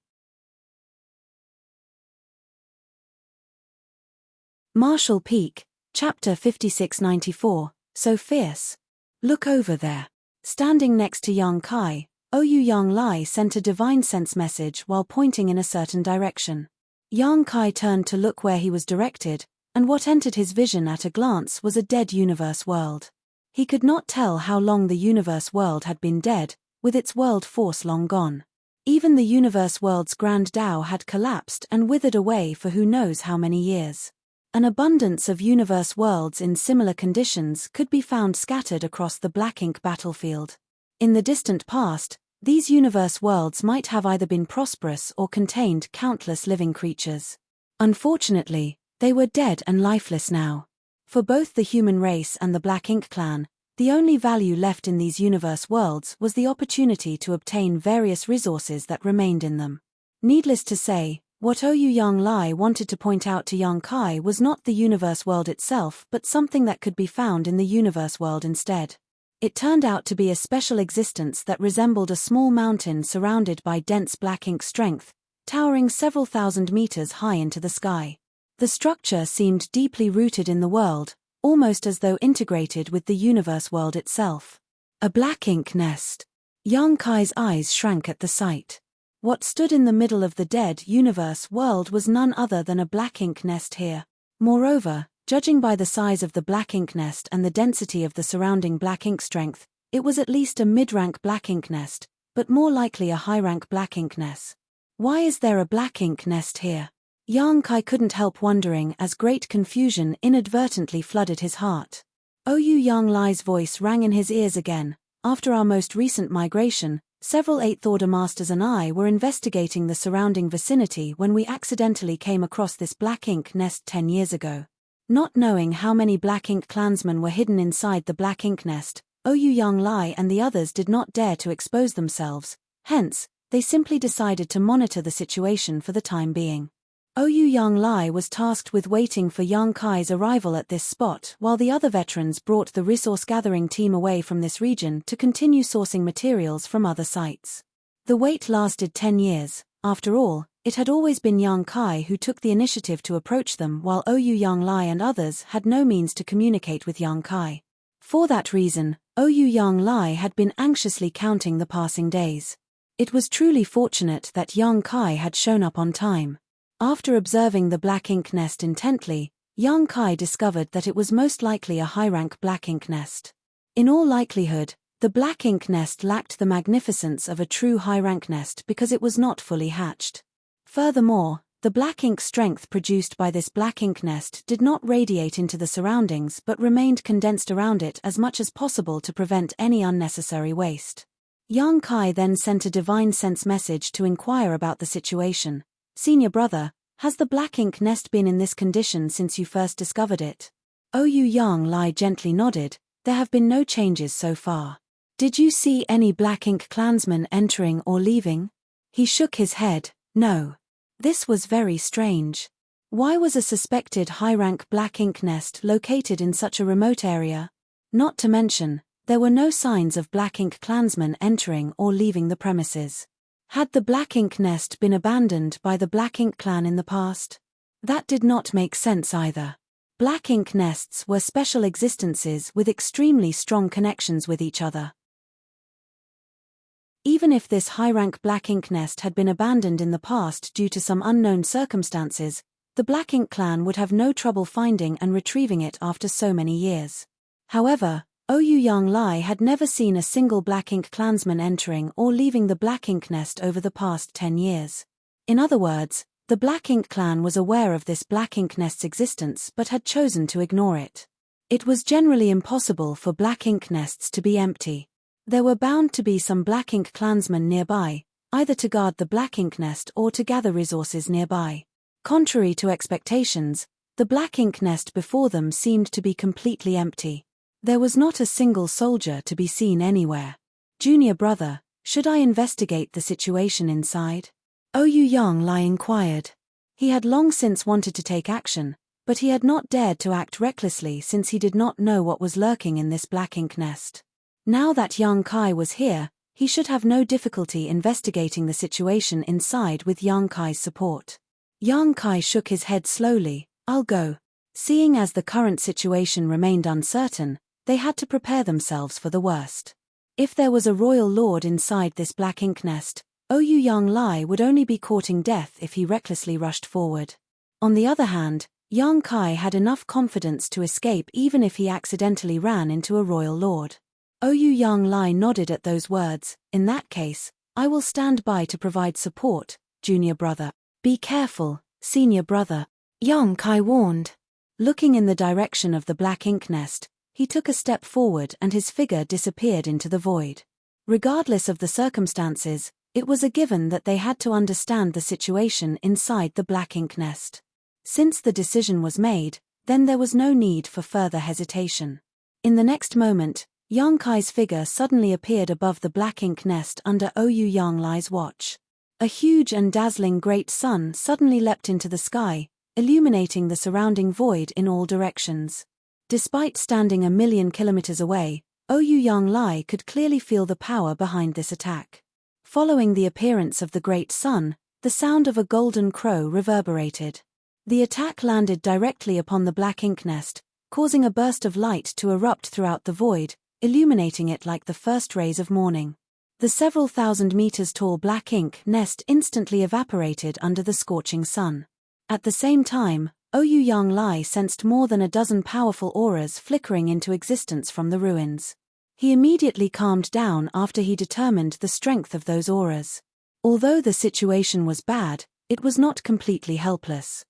Marshall Peak, Chapter 5694, So Fierce. Look over there. Standing next to Yang Kai, Ouyang Lai sent a divine sense message while pointing in a certain direction. Yang Kai turned to look where he was directed, and what entered his vision at a glance was a dead universe world. He could not tell how long the universe world had been dead, with its world force long gone. Even the universe world's grand Tao had collapsed and withered away for who knows how many years. An abundance of universe worlds in similar conditions could be found scattered across the black ink battlefield. In the distant past, these universe worlds might have either been prosperous or contained countless living creatures. Unfortunately, they were dead and lifeless now. For both the human race and the Black Ink clan, the only value left in these universe worlds was the opportunity to obtain various resources that remained in them. Needless to say, what Ouyang Lai wanted to point out to Yang Kai was not the universe world itself but something that could be found in the universe world instead. It turned out to be a special existence that resembled a small mountain surrounded by dense black ink strength, towering several thousand meters high into the sky. The structure seemed deeply rooted in the world, almost as though integrated with the universe world itself. A black ink nest. Yang Kai's eyes shrank at the sight. What stood in the middle of the dead universe world was none other than a black ink nest here. Moreover, judging by the size of the black ink nest and the density of the surrounding black ink strength, it was at least a mid-rank black ink nest, but more likely a high-rank black ink nest. Why is there a black ink nest here? Yang Kai couldn't help wondering as great confusion inadvertently flooded his heart. Ouyang Lai's voice rang in his ears again. After our most recent migration, several 8th Order Masters and I were investigating the surrounding vicinity when we accidentally came across this black ink nest 10 years ago. Not knowing how many black ink clansmen were hidden inside the black ink nest, Ouyang Lai and the others did not dare to expose themselves, hence, they simply decided to monitor the situation for the time being. Ouyang Lai was tasked with waiting for Yang Kai's arrival at this spot while the other veterans brought the resource-gathering team away from this region to continue sourcing materials from other sites. The wait lasted 10 years. After all, it had always been Yang Kai who took the initiative to approach them while Ouyang Lai and others had no means to communicate with Yang Kai. For that reason, Ouyang Lai had been anxiously counting the passing days. It was truly fortunate that Yang Kai had shown up on time. After observing the black ink nest intently, Yang Kai discovered that it was most likely a high-rank black ink nest. In all likelihood, the black ink nest lacked the magnificence of a true high-rank nest because it was not fully hatched. Furthermore, the black ink strength produced by this black ink nest did not radiate into the surroundings but remained condensed around it as much as possible to prevent any unnecessary waste. Yang Kai then sent a divine sense message to inquire about the situation. Senior brother, has the black ink nest been in this condition since you first discovered it? Ouyang Lai gently nodded. There have been no changes so far. Did you see any black ink clansmen entering or leaving? He shook his head. No. This was very strange. Why was a suspected high-rank black ink nest located in such a remote area? Not to mention, there were no signs of black ink clansmen entering or leaving the premises. Had the black ink nest been abandoned by the Black Ink clan in the past? That did not make sense either. Black ink nests were special existences with extremely strong connections with each other. Even if this high-rank black ink nest had been abandoned in the past due to some unknown circumstances, the Black Ink clan would have no trouble finding and retrieving it after so many years. However, Ouyang Lai had never seen a single black ink clansman entering or leaving the black ink nest over the past 10 years. In other words, the Black Ink clan was aware of this black ink nest's existence but had chosen to ignore it. It was generally impossible for black ink nests to be empty. There were bound to be some black ink clansmen nearby, either to guard the black ink nest or to gather resources nearby. Contrary to expectations, the black ink nest before them seemed to be completely empty. There was not a single soldier to be seen anywhere. Junior brother, should I investigate the situation inside? Ouyang Lai inquired. He had long since wanted to take action, but he had not dared to act recklessly since he did not know what was lurking in this black ink nest. Now that Yang Kai was here, he should have no difficulty investigating the situation inside with Yang Kai's support. Yang Kai shook his head slowly. I'll go. Seeing as the current situation remained uncertain, they had to prepare themselves for the worst. If there was a royal lord inside this black ink nest, Ouyang Lai would only be courting death if he recklessly rushed forward. On the other hand, Yang Kai had enough confidence to escape even if he accidentally ran into a royal lord. Ouyang Lai nodded at those words. In that case, I will stand by to provide support, junior brother. Be careful, senior brother, Yang Kai warned. Looking in the direction of the black ink nest, he took a step forward and his figure disappeared into the void. Regardless of the circumstances, it was a given that they had to understand the situation inside the black ink nest. Since the decision was made, then there was no need for further hesitation. In the next moment, Yang Kai's figure suddenly appeared above the black ink nest under Ouyang Lai's watch. A huge and dazzling great sun suddenly leapt into the sky, illuminating the surrounding void in all directions. Despite standing 1,000,000 kilometers away, Ouyang Lai could clearly feel the power behind this attack. Following the appearance of the great sun, the sound of a golden crow reverberated. The attack landed directly upon the black ink nest, causing a burst of light to erupt throughout the void, illuminating it like the first rays of morning. The several thousand meters tall black ink nest instantly evaporated under the scorching sun. At the same time, Ouyang Lai sensed more than a dozen powerful auras flickering into existence from the ruins. He immediately calmed down after he determined the strength of those auras. Although the situation was bad, it was not completely helpless.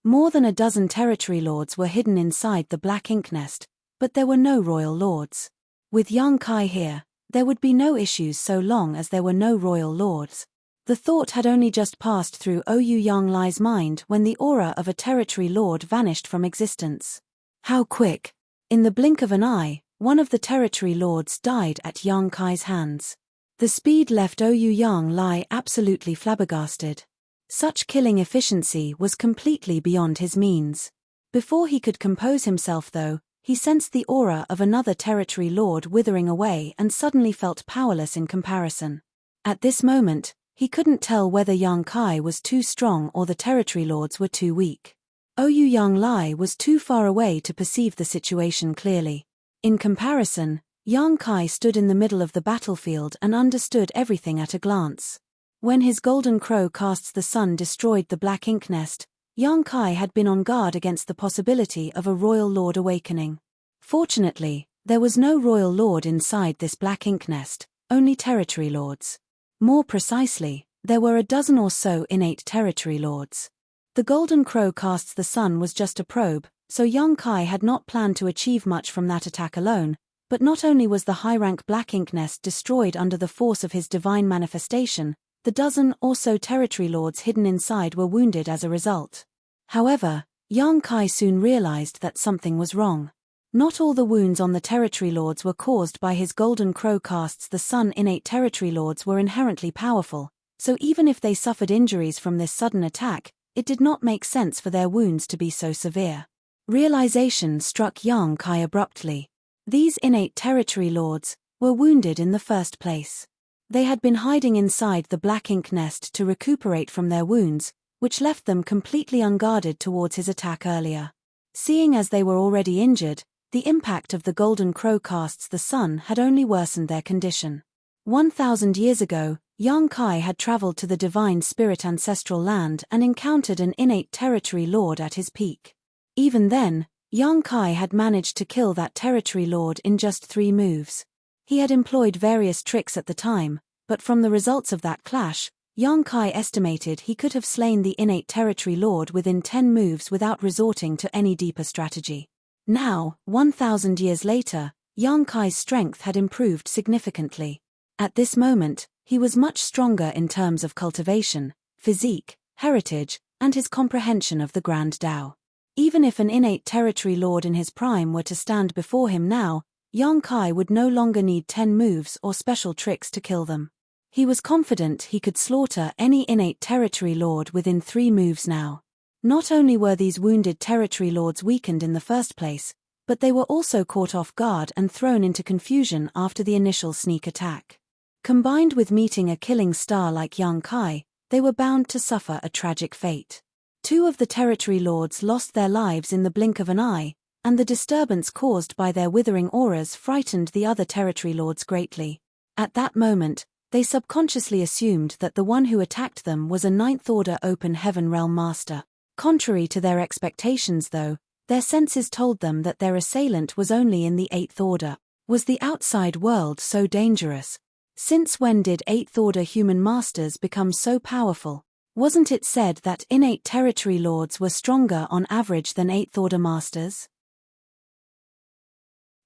More than a dozen territory lords were hidden inside the black ink nest, but there were no royal lords. With Yang Kai here, there would be no issues so long as there were no royal lords. The thought had only just passed through Ouyang Lai's mind when the aura of a territory lord vanished from existence. How quick! In the blink of an eye, one of the territory lords died at Yang Kai's hands. The speed left Ouyang Lai absolutely flabbergasted. Such killing efficiency was completely beyond his means. Before he could compose himself though, he sensed the aura of another territory lord withering away and suddenly felt powerless in comparison. At this moment, he couldn't tell whether Yang Kai was too strong or the territory lords were too weak. Ouyang Lai was too far away to perceive the situation clearly. In comparison, Yang Kai stood in the middle of the battlefield and understood everything at a glance. When his golden crow casts the sun destroyed the black ink nest, Yang Kai had been on guard against the possibility of a royal lord awakening. Fortunately, there was no royal lord inside this black ink nest, only territory lords. More precisely, there were a dozen or so innate territory lords. The golden crow casts the sun was just a probe, so Yang Kai had not planned to achieve much from that attack alone, but not only was the high-rank black ink nest destroyed under the force of his divine manifestation, the dozen or so territory lords hidden inside were wounded as a result. However, Yang Kai soon realized that something was wrong. Not all the wounds on the territory lords were caused by his golden crow casts the sun. Innate territory lords were inherently powerful, so even if they suffered injuries from this sudden attack, it did not make sense for their wounds to be so severe. Realization struck Yang Kai abruptly. These innate territory lords were wounded in the first place. They had been hiding inside the black ink nest to recuperate from their wounds, which left them completely unguarded towards his attack earlier. Seeing as they were already injured, the impact of the golden crow casts the sun had only worsened their condition. 1,000 years ago, Yang Kai had traveled to the divine spirit ancestral land and encountered an innate territory lord at his peak. Even then, Yang Kai had managed to kill that territory lord in just 3 moves. He had employed various tricks at the time, but from the results of that clash, Yang Kai estimated he could have slain the innate territory lord within 10 moves without resorting to any deeper strategy. Now, 1,000 years later, Yang Kai's strength had improved significantly. At this moment, he was much stronger in terms of cultivation, physique, heritage, and his comprehension of the Grand Tao. Even if an innate territory lord in his prime were to stand before him now, Yang Kai would no longer need 10 moves or special tricks to kill them. He was confident he could slaughter any innate territory lord within 3 moves now. Not only were these wounded territory lords weakened in the first place, but they were also caught off guard and thrown into confusion after the initial sneak attack. Combined with meeting a killing star like Yang Kai, they were bound to suffer a tragic fate. 2 of the territory lords lost their lives in the blink of an eye, and the disturbance caused by their withering auras frightened the other territory lords greatly. At that moment, they subconsciously assumed that the one who attacked them was a 9th Order Open Heaven Realm Master. Contrary to their expectations though, their senses told them that their assailant was only in the Eighth Order. Was the outside world so dangerous? Since when did Eighth Order human masters become so powerful? Wasn't it said that innate territory lords were stronger on average than Eighth Order masters?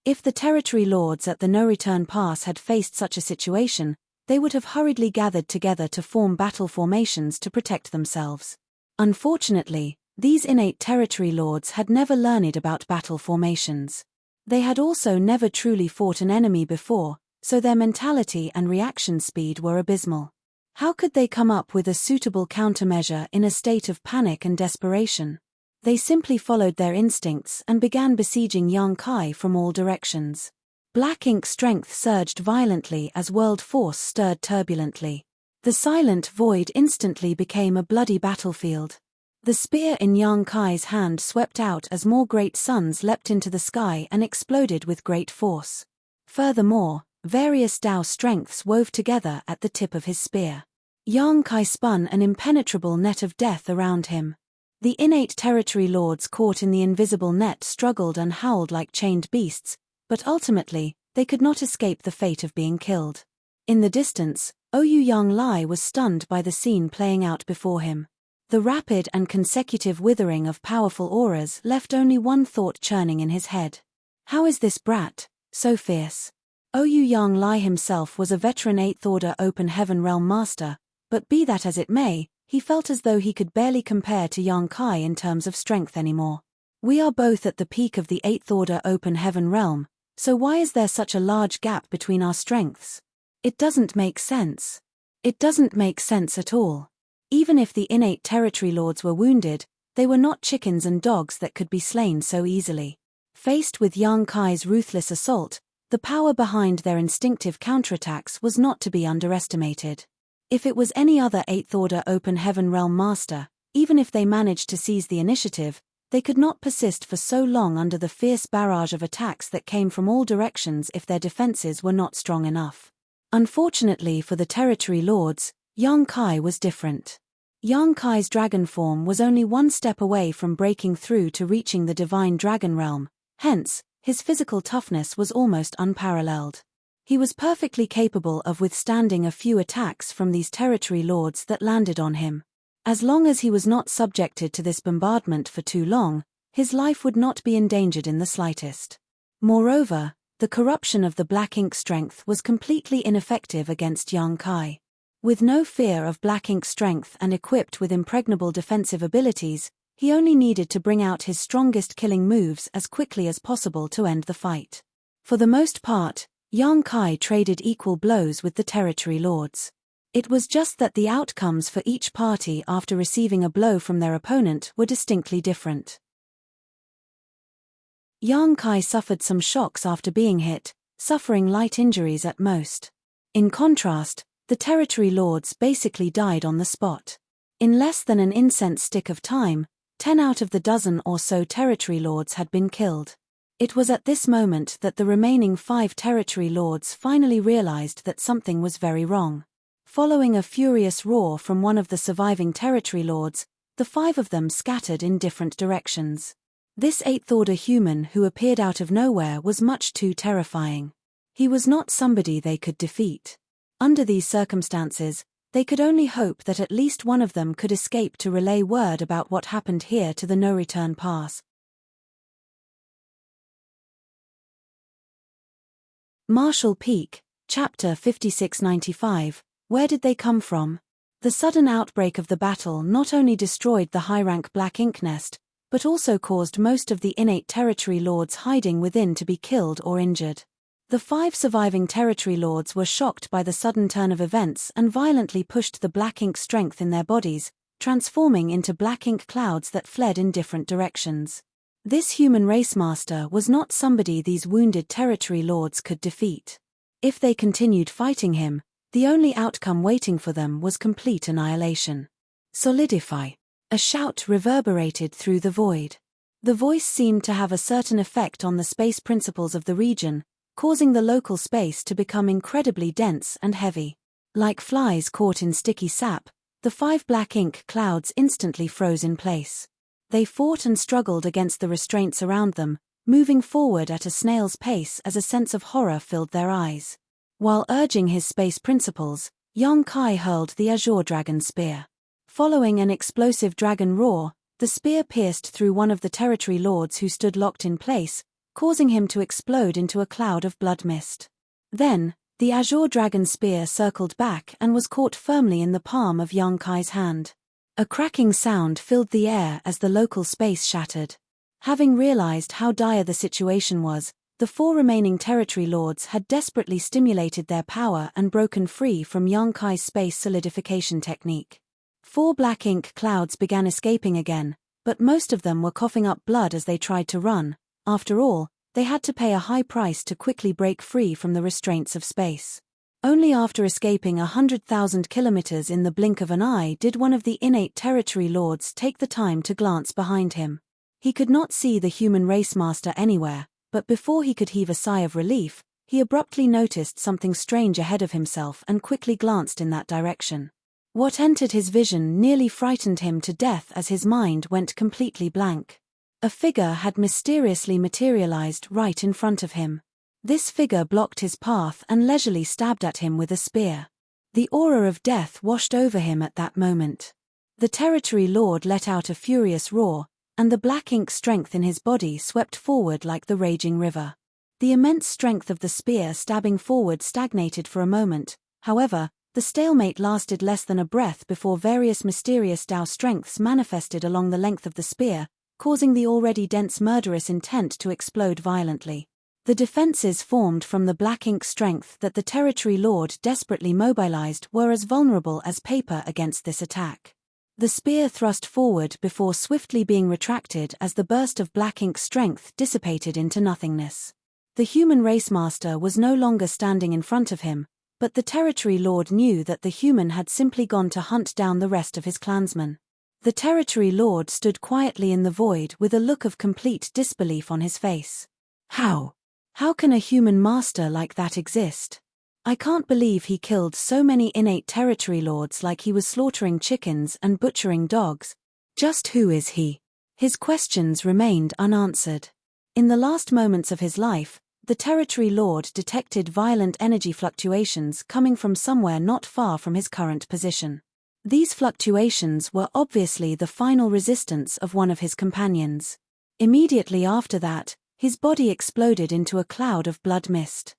If the territory lords at the no-return pass had faced such a situation, they would have hurriedly gathered together to form battle formations to protect themselves. Unfortunately, these innate territory lords had never learned about battle formations. They had also never truly fought an enemy before, so their mentality and reaction speed were abysmal. How could they come up with a suitable countermeasure in a state of panic and desperation? They simply followed their instincts and began besieging Yang Kai from all directions. Black ink strength surged violently as world force stirred turbulently. The silent void instantly became a bloody battlefield. The spear in Yang Kai's hand swept out as more great suns leapt into the sky and exploded with great force. Furthermore, various Tao strengths wove together at the tip of his spear. Yang Kai spun an impenetrable net of death around him. The innate territory lords caught in the invisible net struggled and howled like chained beasts, but ultimately, they could not escape the fate of being killed. In the distance, Ouyang Lai was stunned by the scene playing out before him. The rapid and consecutive withering of powerful auras left only one thought churning in his head. How is this brat so fierce? Ouyang Lai himself was a veteran Eighth Order Open Heaven Realm Master, but be that as it may, he felt as though he could barely compare to Yang Kai in terms of strength anymore. We are both at the peak of the Eighth Order Open Heaven Realm, so why is there such a large gap between our strengths? It doesn't make sense. It doesn't make sense at all. Even if the innate territory lords were wounded, they were not chickens and dogs that could be slain so easily. Faced with Yang Kai's ruthless assault, the power behind their instinctive counterattacks was not to be underestimated. If it was any other Eighth Order Open Heaven Realm Master, even if they managed to seize the initiative, they could not persist for so long under the fierce barrage of attacks that came from all directions if their defenses were not strong enough. Unfortunately for the territory lords, Yang Kai was different. Yang Kai's dragon form was only one step away from breaking through to reaching the divine dragon realm, hence, his physical toughness was almost unparalleled. He was perfectly capable of withstanding a few attacks from these territory lords that landed on him. As long as he was not subjected to this bombardment for too long, his life would not be endangered in the slightest. Moreover, the corruption of the black ink strength was completely ineffective against Yang Kai. With no fear of black ink strength and equipped with impregnable defensive abilities, he only needed to bring out his strongest killing moves as quickly as possible to end the fight. For the most part, Yang Kai traded equal blows with the territory lords. It was just that the outcomes for each party after receiving a blow from their opponent were distinctly different. Yang Kai suffered some shocks after being hit, suffering light injuries at most. In contrast, the territory lords basically died on the spot. In less than an incense stick of time, 10 out of the dozen or so territory lords had been killed. It was at this moment that the remaining 5 territory lords finally realized that something was very wrong. Following a furious roar from one of the surviving territory lords, the 5 of them scattered in different directions. This Eighth Order human who appeared out of nowhere was much too terrifying. He was not somebody they could defeat. Under these circumstances, they could only hope that at least one of them could escape to relay word about what happened here to the no-return pass. Marshall Peak, Chapter 5695, Where did they come from? The sudden outbreak of the battle not only destroyed the high-rank black ink nest, but also caused most of the innate territory lords hiding within to be killed or injured. The 5 surviving territory lords were shocked by the sudden turn of events and violently pushed the black ink strength in their bodies, transforming into black ink clouds that fled in different directions. This human race master was not somebody these wounded territory lords could defeat. If they continued fighting him, the only outcome waiting for them was complete annihilation. Solidify. A shout reverberated through the void. The voice seemed to have a certain effect on the space principles of the region, causing the local space to become incredibly dense and heavy. Like flies caught in sticky sap, the 5 black ink clouds instantly froze in place. They fought and struggled against the restraints around them, moving forward at a snail's pace as a sense of horror filled their eyes. While urging his space principles, Yong-kai hurled the azure dragon spear. Following an explosive dragon roar, the spear pierced through one of the territory lords who stood locked in place, causing him to explode into a cloud of blood mist. Then, the azure dragon spear circled back and was caught firmly in the palm of Yong-kai's hand. A cracking sound filled the air as the local space shattered. Having realized how dire the situation was, the 4 remaining territory lords had desperately stimulated their power and broken free from Yong-kai's space solidification technique. 4 black ink clouds began escaping again, but most of them were coughing up blood as they tried to run. After all, they had to pay a high price to quickly break free from the restraints of space. Only after escaping 100,000 kilometers in the blink of an eye did one of the innate territory lords take the time to glance behind him. He could not see the human race master anywhere, but before he could heave a sigh of relief, he abruptly noticed something strange ahead of himself and quickly glanced in that direction. What entered his vision nearly frightened him to death as his mind went completely blank. A figure had mysteriously materialized right in front of him. This figure blocked his path and leisurely stabbed at him with a spear. The aura of death washed over him at that moment. The territory lord let out a furious roar, and the black ink strength in his body swept forward like the raging river. The immense strength of the spear stabbing forward stagnated for a moment. However, the stalemate lasted less than a breath before various mysterious Dao strengths manifested along the length of the spear, causing the already dense murderous intent to explode violently. The defenses formed from the black ink strength that the territory lord desperately mobilized were as vulnerable as paper against this attack. The spear thrust forward before swiftly being retracted as the burst of black ink strength dissipated into nothingness. The human race master was no longer standing in front of him, but the territory lord knew that the human had simply gone to hunt down the rest of his clansmen. The territory lord stood quietly in the void with a look of complete disbelief on his face. How can a human master like that exist? I can't believe he killed so many innate territory lords like he was slaughtering chickens and butchering dogs. Just who is he? His questions remained unanswered. In the last moments of his life, the territory lord detected violent energy fluctuations coming from somewhere not far from his current position. These fluctuations were obviously the final resistance of one of his companions. Immediately after that, his body exploded into a cloud of blood mist.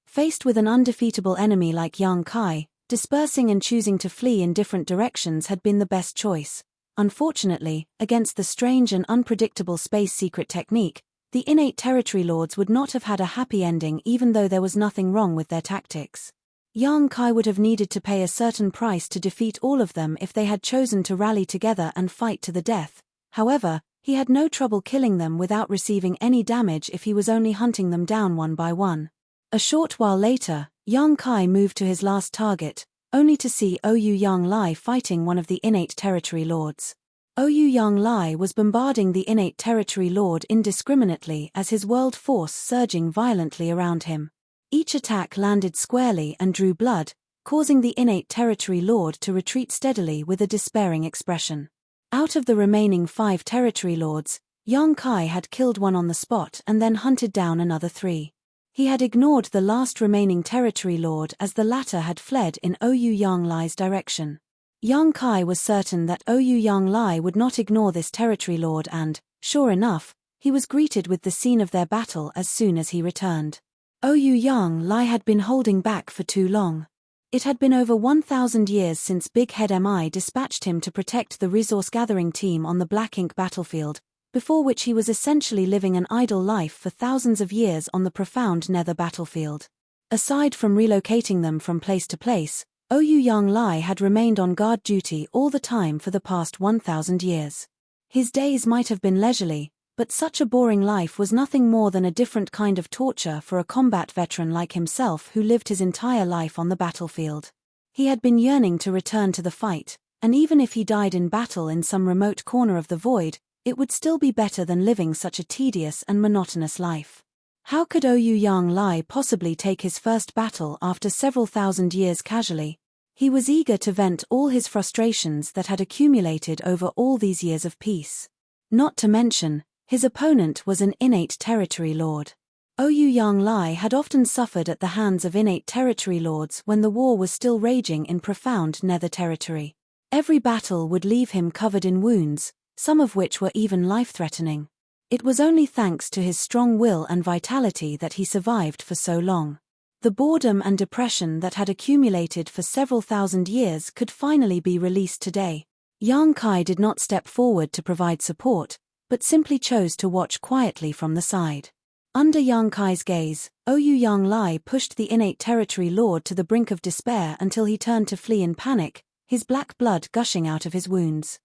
Faced with an undefeatable enemy like Yong-kai, dispersing and choosing to flee in different directions had been the best choice. Unfortunately, against the strange and unpredictable space secret technique, the innate territory lords would not have had a happy ending even though there was nothing wrong with their tactics. Yong-kai would have needed to pay a certain price to defeat all of them if they had chosen to rally together and fight to the death. However, he had no trouble killing them without receiving any damage if he was only hunting them down one by one. A short while later, Yong-kai moved to his last target, only to see Ouyang fighting one of the innate territory lords. Ouyang was bombarding the innate territory lord indiscriminately as his world force surging violently around him. Each attack landed squarely and drew blood, causing the innate territory lord to retreat steadily with a despairing expression. Out of the remaining 5 territory lords, Yong-kai had killed one on the spot and then hunted down another 3. He had ignored the last remaining territory lord as the latter had fled in Ouyang's direction. Yong-kai was certain that Ouyang would not ignore this territory lord and, sure enough, he was greeted with the scene of their battle as soon as he returned. Ouyang had been holding back for too long. It had been over 1,000 years since Big Head Mi dispatched him to protect the resource-gathering team on the Black Ink battlefield, before which he was essentially living an idle life for thousands of years on the profound Nether battlefield. Aside from relocating them from place to place, Ouyang had remained on guard duty all the time for the past 1,000 years. His days might have been leisurely, but such a boring life was nothing more than a different kind of torture for a combat veteran like himself who lived his entire life on the battlefield. He had been yearning to return to the fight, and even if he died in battle in some remote corner of the void, it would still be better than living such a tedious and monotonous life. How could Ouyang possibly take his first battle after several thousand years casually? He was eager to vent all his frustrations that had accumulated over all these years of peace. Not to mention, his opponent was an innate territory lord. Ouyang Lai had often suffered at the hands of innate territory lords when the war was still raging in profound nether territory. Every battle would leave him covered in wounds, some of which were even life-threatening. It was only thanks to his strong will and vitality that he survived for so long. The boredom and depression that had accumulated for several thousand years could finally be released today. Yang Kai did not step forward to provide support, but simply chose to watch quietly from the side. Under Yang Kai's gaze, Ouyang Lai pushed the innate territory lord to the brink of despair until he turned to flee in panic, his black blood gushing out of his wounds.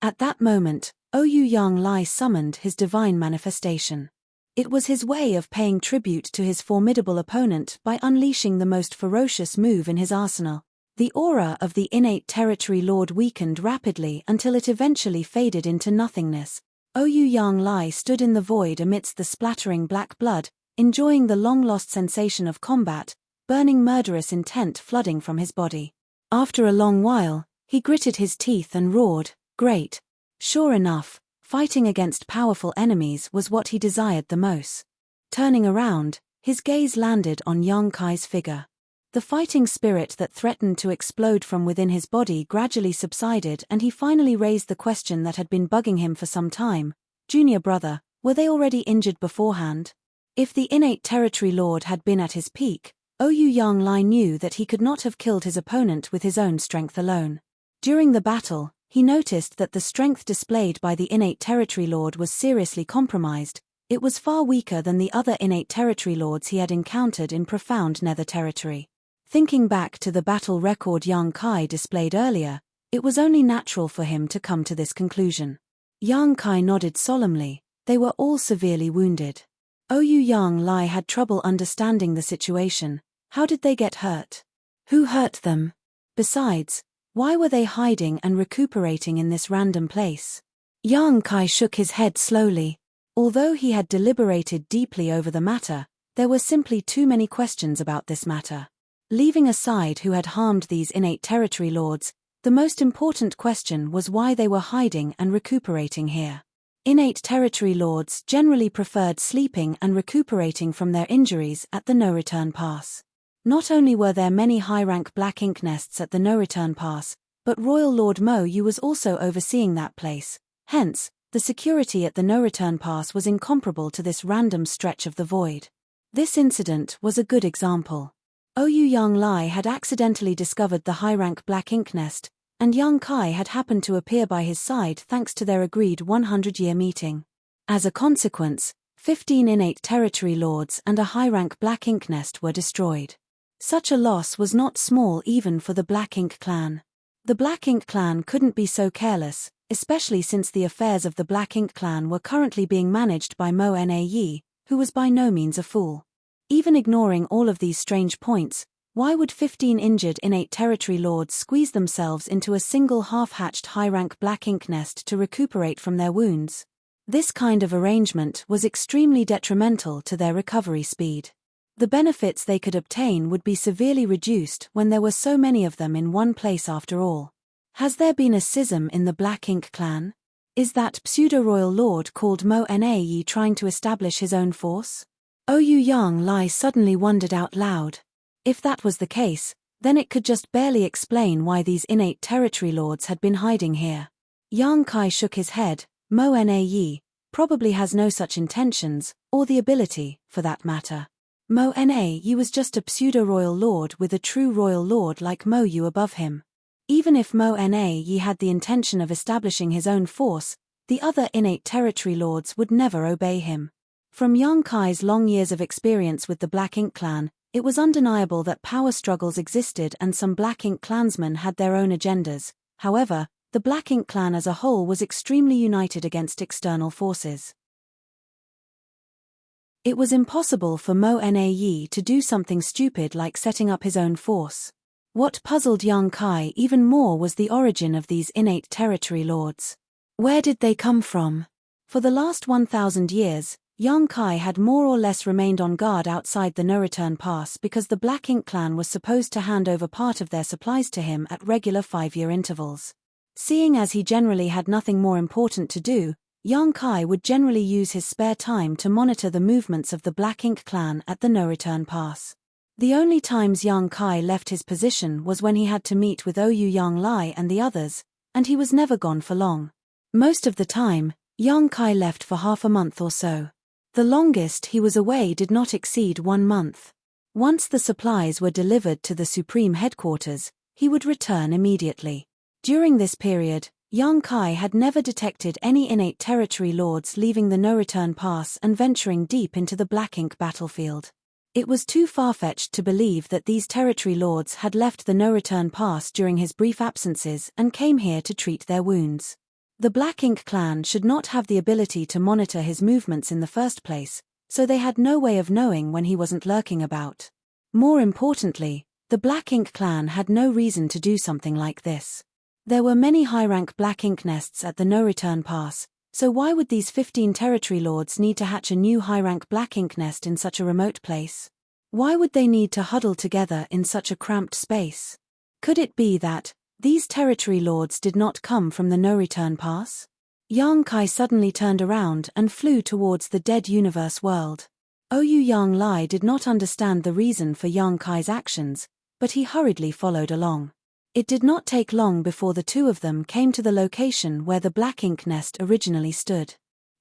At that moment, Ouyang Lai summoned his divine manifestation. It was his way of paying tribute to his formidable opponent by unleashing the most ferocious move in his arsenal. The aura of the innate territory lord weakened rapidly until it eventually faded into nothingness. Ouyang Lai stood in the void amidst the splattering black blood, enjoying the long-lost sensation of combat, burning murderous intent flooding from his body. After a long while, he gritted his teeth and roared, "Great!" Sure enough, fighting against powerful enemies was what he desired the most. Turning around, his gaze landed on Yang Kai's figure. The fighting spirit that threatened to explode from within his body gradually subsided, and he finally raised the question that had been bugging him for some time. "Junior brother, were they already injured beforehand?" If the innate territory lord had been at his peak, Ouyang Lai knew that he could not have killed his opponent with his own strength alone. During the battle, he noticed that the strength displayed by the innate territory lord was seriously compromised. It was far weaker than the other innate territory lords he had encountered in profound nether territory. Thinking back to the battle record Yang Kai displayed earlier, it was only natural for him to come to this conclusion. Yang Kai nodded solemnly. They were all severely wounded. Ouyang Lai had trouble understanding the situation. How did they get hurt? Who hurt them? Besides, why were they hiding and recuperating in this random place? Yang Kai shook his head slowly. Although he had deliberated deeply over the matter, there were simply too many questions about this matter. Leaving aside who had harmed these innate territory lords, the most important question was why they were hiding and recuperating here. Innate territory lords generally preferred sleeping and recuperating from their injuries at the no-return pass. Not only were there many high-rank black ink nests at the no-return pass, but Royal Lord Mo Yu was also overseeing that place. Hence, the security at the no-return pass was incomparable to this random stretch of the void. This incident was a good example. Ouyang Lai had accidentally discovered the high-rank black ink nest, and Yang Kai had happened to appear by his side thanks to their agreed 100-year meeting. As a consequence, 15 innate territory lords and a high-rank black ink nest were destroyed. Such a loss was not small even for the Black Ink clan. The Black Ink clan couldn't be so careless, especially since the affairs of the Black Ink clan were currently being managed by Mo Na, who was by no means a fool. Even ignoring all of these strange points, why would 15 injured innate territory lords squeeze themselves into a single half-hatched high-rank Black Ink nest to recuperate from their wounds? This kind of arrangement was extremely detrimental to their recovery speed. The benefits they could obtain would be severely reduced when there were so many of them in one place after all. Has there been a schism in the Black Ink clan? Is that pseudo-royal lord called Mo Na trying to establish his own force? Ouyang Lai suddenly wondered out loud. If that was the case, then it could just barely explain why these innate territory lords had been hiding here. Yang Kai shook his head. Mo Na probably has no such intentions, or the ability, for that matter. Mo Na was just a pseudo-royal lord with a true royal lord like Mo Yu above him. Even if Mo Na had the intention of establishing his own force, the other innate territory lords would never obey him. From Yang Kai's long years of experience with the Black Ink clan, it was undeniable that power struggles existed and some Black Ink clansmen had their own agendas. However, the Black Ink clan as a whole was extremely united against external forces. It was impossible for Mo Na to do something stupid like setting up his own force. What puzzled Yang Kai even more was the origin of these innate territory lords. Where did they come from? For the last 1,000 years, Yang Kai had more or less remained on guard outside the no-return pass because the Black Ink clan was supposed to hand over part of their supplies to him at regular 5-year intervals. Seeing as he generally had nothing more important to do, Yang Kai would generally use his spare time to monitor the movements of the Black Ink clan at the no-return pass. The only times Yang Kai left his position was when he had to meet with Ouyou Yang Lai and the others, and he was never gone for long. Most of the time, Yang Kai left for half a month or so. The longest he was away did not exceed 1 month. Once the supplies were delivered to the Supreme Headquarters, he would return immediately. During this period, Yang Kai had never detected any innate territory lords leaving the no-return pass and venturing deep into the Black Ink battlefield. It was too far-fetched to believe that these territory lords had left the no-return pass during his brief absences and came here to treat their wounds. The Black Ink clan should not have the ability to monitor his movements in the first place, so they had no way of knowing when he wasn't lurking about. More importantly, the Black Ink clan had no reason to do something like this. There were many high-rank Black Ink nests at the no-return pass, so why would these 15 territory lords need to hatch a new high-rank Black Ink nest in such a remote place? Why would they need to huddle together in such a cramped space? Could it be that these territory lords did not come from the no-return pass? Yang Kai suddenly turned around and flew towards the dead universe world. Ouyou Yang Lai did not understand the reason for Yang Kai's actions, but he hurriedly followed along. It did not take long before the two of them came to the location where the Black Ink nest originally stood.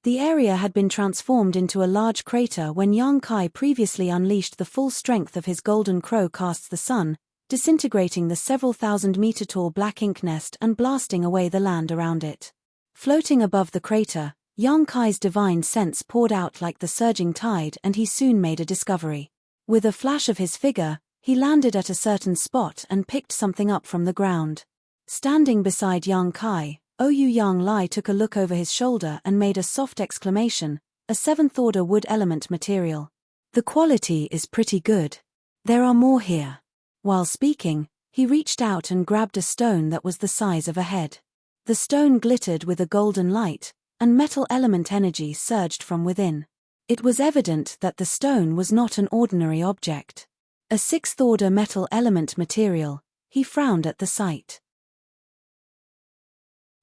The area had been transformed into a large crater when Yang Kai previously unleashed the full strength of his golden crow casts the sun, disintegrating the several thousand-meter-tall Black Ink nest and blasting away the land around it. Floating above the crater, Yang Kai's divine sense poured out like the surging tide, and he soon made a discovery. With a flash of his figure, he landed at a certain spot and picked something up from the ground. Standing beside Yang Kai, Ouyou Yang Lai took a look over his shoulder and made a soft exclamation, a 7th-order wood element material. The quality is pretty good. There are more here. While speaking, he reached out and grabbed a stone that was the size of a head. The stone glittered with a golden light, and metal element energy surged from within. It was evident that the stone was not an ordinary object. A 6th-order metal element material. He frowned at the sight.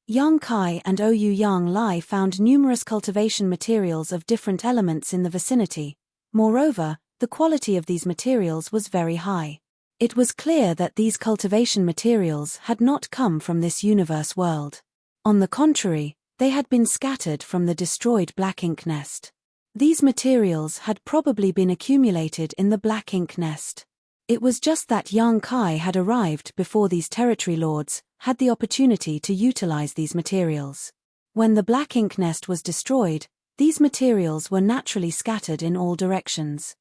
Yang Kai and Ouyou Yang Lai found numerous cultivation materials of different elements in the vicinity. Moreover, the quality of these materials was very high. It was clear that these cultivation materials had not come from this universe world. On the contrary, they had been scattered from the destroyed Black Ink nest. These materials had probably been accumulated in the Black Ink nest. It was just that Yang Kai had arrived before these territory lords had the opportunity to utilize these materials. When the Black Ink nest was destroyed, these materials were naturally scattered in all directions.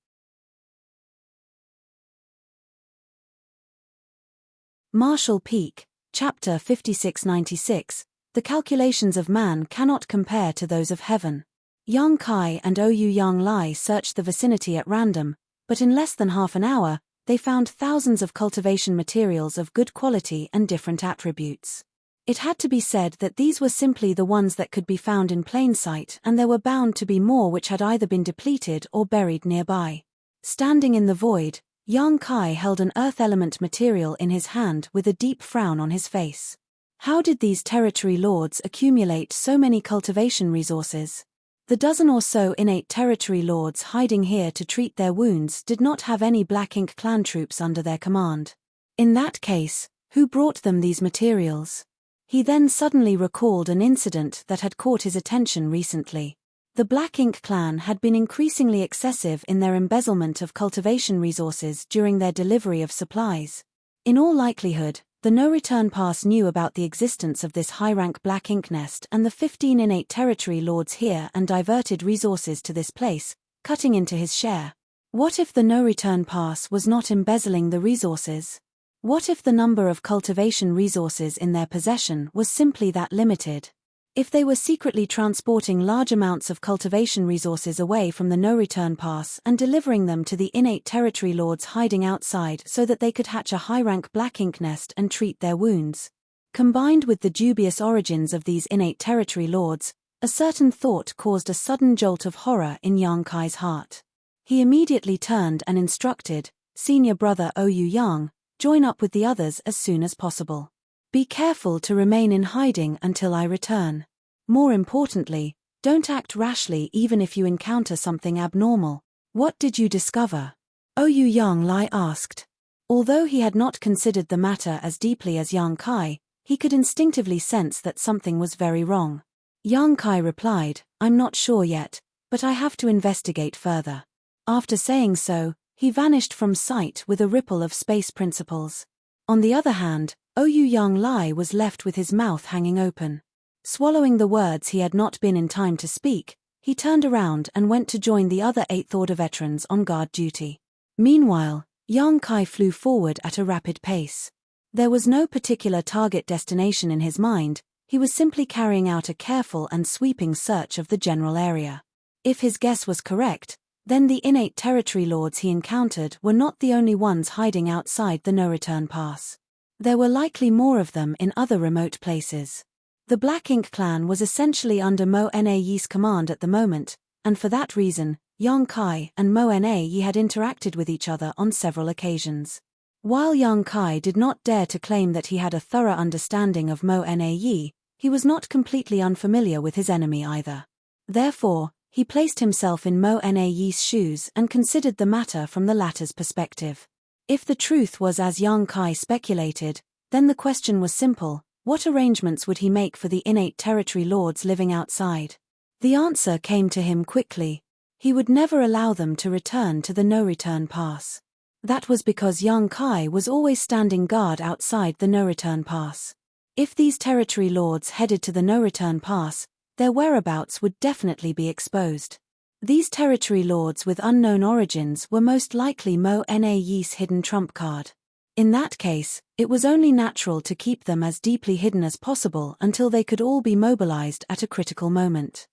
Marshall Peak, Chapter 5696, The calculations of man cannot compare to those of heaven. Yang Kai and Ouyou Yang Lai searched the vicinity at random, but in less than half an hour, they found thousands of cultivation materials of good quality and different attributes. It had to be said that these were simply the ones that could be found in plain sight, and there were bound to be more which had either been depleted or buried nearby. Standing in the void, Yang Kai held an earth element material in his hand with a deep frown on his face. How did these territory lords accumulate so many cultivation resources? The dozen or so innate territory lords hiding here to treat their wounds did not have any Black Ink clan troops under their command. In that case, who brought them these materials? He then suddenly recalled an incident that had caught his attention recently. The Black Ink clan had been increasingly excessive in their embezzlement of cultivation resources during their delivery of supplies. In all likelihood, the no-return pass knew about the existence of this high-rank Black Ink nest and the 15 innate territory lords here and diverted resources to this place, cutting into his share. What if the no-return pass was not embezzling the resources? What if the number of cultivation resources in their possession was simply that limited? If they were secretly transporting large amounts of cultivation resources away from the no-return pass and delivering them to the innate territory lords hiding outside so that they could hatch a high-rank Black Ink nest and treat their wounds. Combined with the dubious origins of these innate territory lords, A certain thought caused a sudden jolt of horror in Yang Kai's heart. He immediately turned and instructed, "Senior brother Oyu Yang, join up with the others as soon as possible. Be careful to remain in hiding until I return. More importantly, don't act rashly even if you encounter something abnormal." "What did you discover?" Oyu Yang Lai asked. Although he had not considered the matter as deeply as Yang Kai, he could instinctively sense that something was very wrong. Yang Kai replied, "I'm not sure yet, but I have to investigate further." After saying so, he vanished from sight with a ripple of space principles. On the other hand, Oyu Yang Lai was left with his mouth hanging open. Swallowing the words he had not been in time to speak, he turned around and went to join the other 8th Order veterans on guard duty. Meanwhile, Yang Kai flew forward at a rapid pace. There was no particular target destination in his mind, he was simply carrying out a careful and sweeping search of the general area. If his guess was correct, then the innate territory lords he encountered were not the only ones hiding outside the no-return pass. There were likely more of them in other remote places. The Black Ink clan was essentially under Mo Na Yi's command at the moment, and for that reason, Yang Kai and Mo Na Yi had interacted with each other on several occasions. While Yang Kai did not dare to claim that he had a thorough understanding of Mo Na Yi, he was not completely unfamiliar with his enemy either. Therefore, he placed himself in Mo Na Yi's shoes and considered the matter from the latter's perspective. If the truth was as Yang Kai speculated, then the question was simple: what arrangements would he make for the innate territory lords living outside? The answer came to him quickly. He would never allow them to return to the no-return pass. That was because Yang Kai was always standing guard outside the no-return pass. If these territory lords headed to the no-return pass, their whereabouts would definitely be exposed. These territory lords with unknown origins were most likely Mo Na Yi's hidden trump card. In that case, it was only natural to keep them as deeply hidden as possible until they could all be mobilized at a critical moment.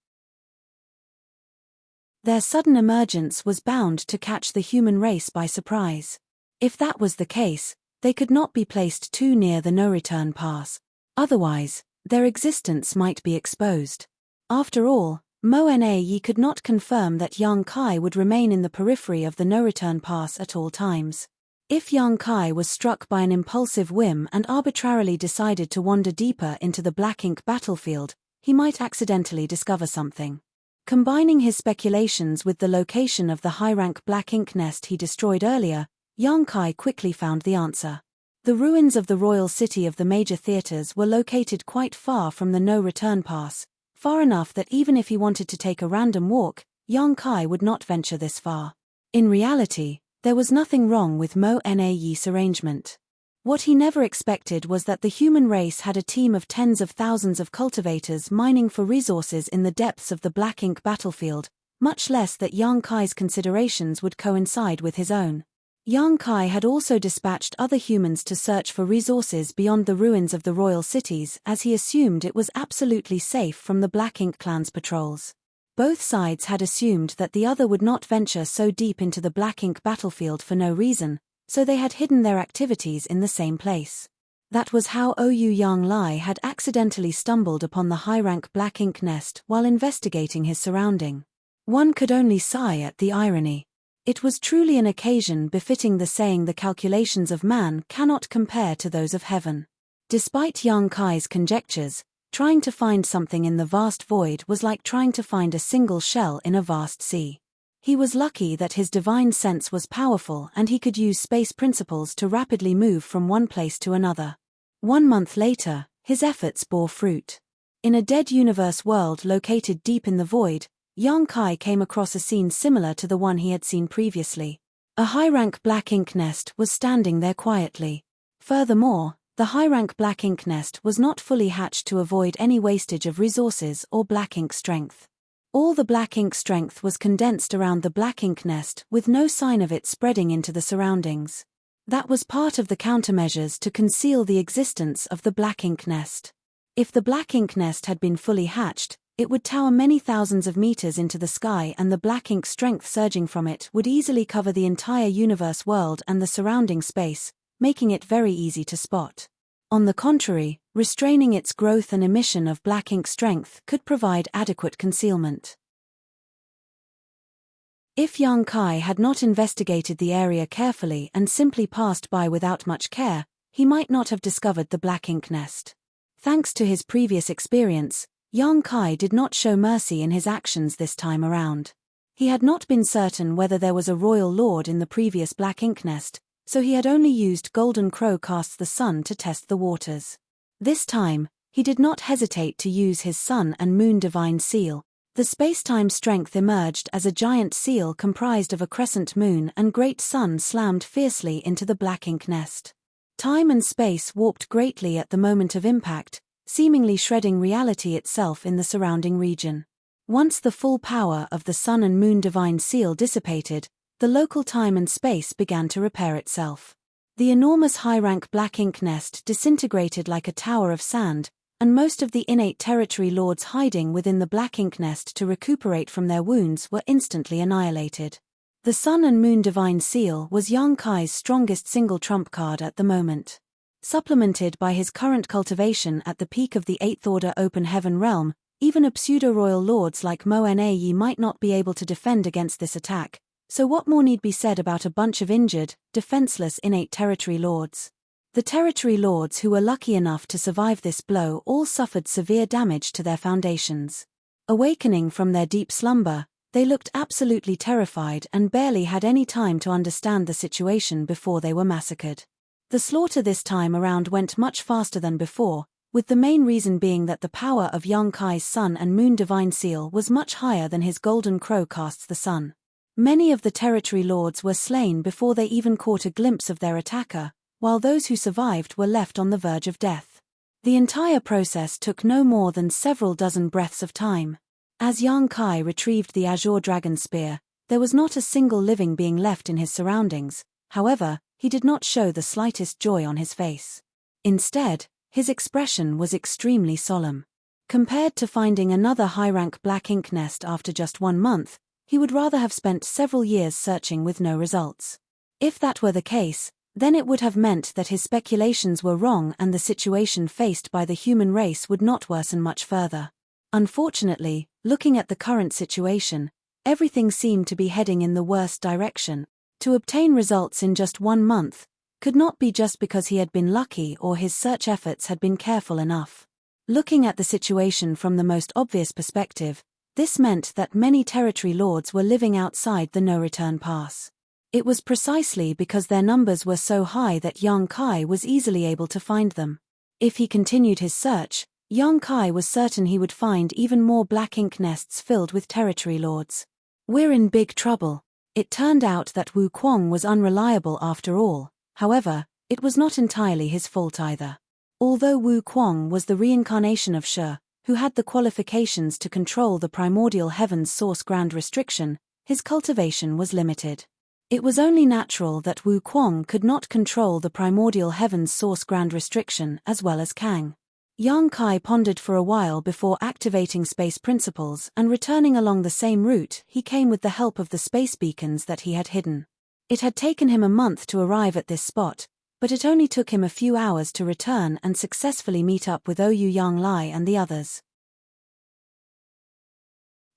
Their sudden emergence was bound to catch the human race by surprise. If that was the case, they could not be placed too near the no-return pass. Otherwise, their existence might be exposed. After all, Mo Na Yi could not confirm that Yang Kai would remain in the periphery of the no-return pass at all times. If Yang Kai was struck by an impulsive whim and arbitrarily decided to wander deeper into the Black Ink battlefield, he might accidentally discover something. Combining his speculations with the location of the high-rank Black Ink nest he destroyed earlier, Yang Kai quickly found the answer. The ruins of the royal city of the major theaters were located quite far from the no-return pass, far enough that even if he wanted to take a random walk, Yang Kai would not venture this far. In reality, there was nothing wrong with Mo Na Yi's arrangement. What he never expected was that the human race had a team of tens of thousands of cultivators mining for resources in the depths of the Black Ink battlefield, much less that Yang Kai's considerations would coincide with his own. Yang Kai had also dispatched other humans to search for resources beyond the ruins of the royal cities, as he assumed it was absolutely safe from the Black Ink clan's patrols. Both sides had assumed that the other would not venture so deep into the Black Ink battlefield for no reason, so they had hidden their activities in the same place. That was how Oyu Yang Lai had accidentally stumbled upon the high-rank Black Ink nest while investigating his surrounding. One could only sigh at the irony. It was truly an occasion befitting the saying, "The calculations of man cannot compare to those of heaven." Despite Yang Kai's conjectures, trying to find something in the vast void was like trying to find a single shell in a vast sea. He was lucky that his divine sense was powerful and he could use space principles to rapidly move from one place to another. 1 month later, his efforts bore fruit. In a dead universe world located deep in the void, Yang Kai came across a scene similar to the one he had seen previously. A high-rank Black Ink nest was standing there quietly. Furthermore, the high-rank Black Ink nest was not fully hatched to avoid any wastage of resources or Black Ink strength. All the Black Ink strength was condensed around the Black Ink nest with no sign of it spreading into the surroundings. That was part of the countermeasures to conceal the existence of the Black Ink nest. If the Black Ink nest had been fully hatched, it would tower many thousands of meters into the sky, and the Black Ink strength surging from it would easily cover the entire universe world and the surrounding space, making it very easy to spot. On the contrary, restraining its growth and emission of black ink strength could provide adequate concealment. If Yang Kai had not investigated the area carefully and simply passed by without much care, he might not have discovered the black ink nest. Thanks to his previous experience, Yang Kai did not show mercy in his actions this time around. He had not been certain whether there was a royal lord in the previous black ink nest, so he had only used Golden Crow casts the sun to test the waters. This time, he did not hesitate to use his sun and moon divine seal. The space-time strength emerged as a giant seal comprised of a crescent moon and great sun slammed fiercely into the black ink nest. Time and space warped greatly at the moment of impact, seemingly shredding reality itself in the surrounding region. Once the full power of the sun and moon divine seal dissipated, the local time and space began to repair itself. The enormous high-rank black ink nest disintegrated like a tower of sand, and most of the innate territory lords hiding within the black ink nest to recuperate from their wounds were instantly annihilated. The Sun and Moon Divine Seal was Yang Kai's strongest single trump card at the moment. Supplemented by his current cultivation at the peak of the 8th Order Open Heaven realm, even a pseudo-royal lords like Mo Na might not be able to defend against this attack, so what more need be said about a bunch of injured, defenseless innate territory lords? The territory lords who were lucky enough to survive this blow all suffered severe damage to their foundations. Awakening from their deep slumber, they looked absolutely terrified and barely had any time to understand the situation before they were massacred. The slaughter this time around went much faster than before, with the main reason being that the power of Yang Kai's Sun and Moon Divine Seal was much higher than his Golden Crow casts the sun. Many of the territory lords were slain before they even caught a glimpse of their attacker, while those who survived were left on the verge of death. The entire process took no more than several dozen breaths of time. As Yang Kai retrieved the Azure Dragon Spear, there was not a single living being left in his surroundings. However, he did not show the slightest joy on his face. Instead, his expression was extremely solemn. Compared to finding another high-rank black ink nest after just 1 month, he would rather have spent several years searching with no results. If that were the case, then it would have meant that his speculations were wrong and the situation faced by the human race would not worsen much further. Unfortunately, looking at the current situation, everything seemed to be heading in the worst direction. To obtain results in just 1 month could not be just because he had been lucky or his search efforts had been careful enough. Looking at the situation from the most obvious perspective, this meant that many territory lords were living outside the no-return pass. It was precisely because their numbers were so high that Yang Kai was easily able to find them. If he continued his search, Yang Kai was certain he would find even more black ink nests filled with territory lords. We're in big trouble. It turned out that Wu Kuang was unreliable after all. However, it was not entirely his fault either. Although Wu Kuang was the reincarnation of Shi, who had the qualifications to control the primordial heaven's source grand restriction, his cultivation was limited. It was only natural that Wu Kuang could not control the primordial heaven's source grand restriction as well as Kang. Yang Kai pondered for a while before activating space principles and returning along the same route he came with the help of the space beacons that he had hidden. It had taken him a month to arrive at this spot, but it only took him a few hours to return and successfully meet up with Ouyang Yang Lai and the others.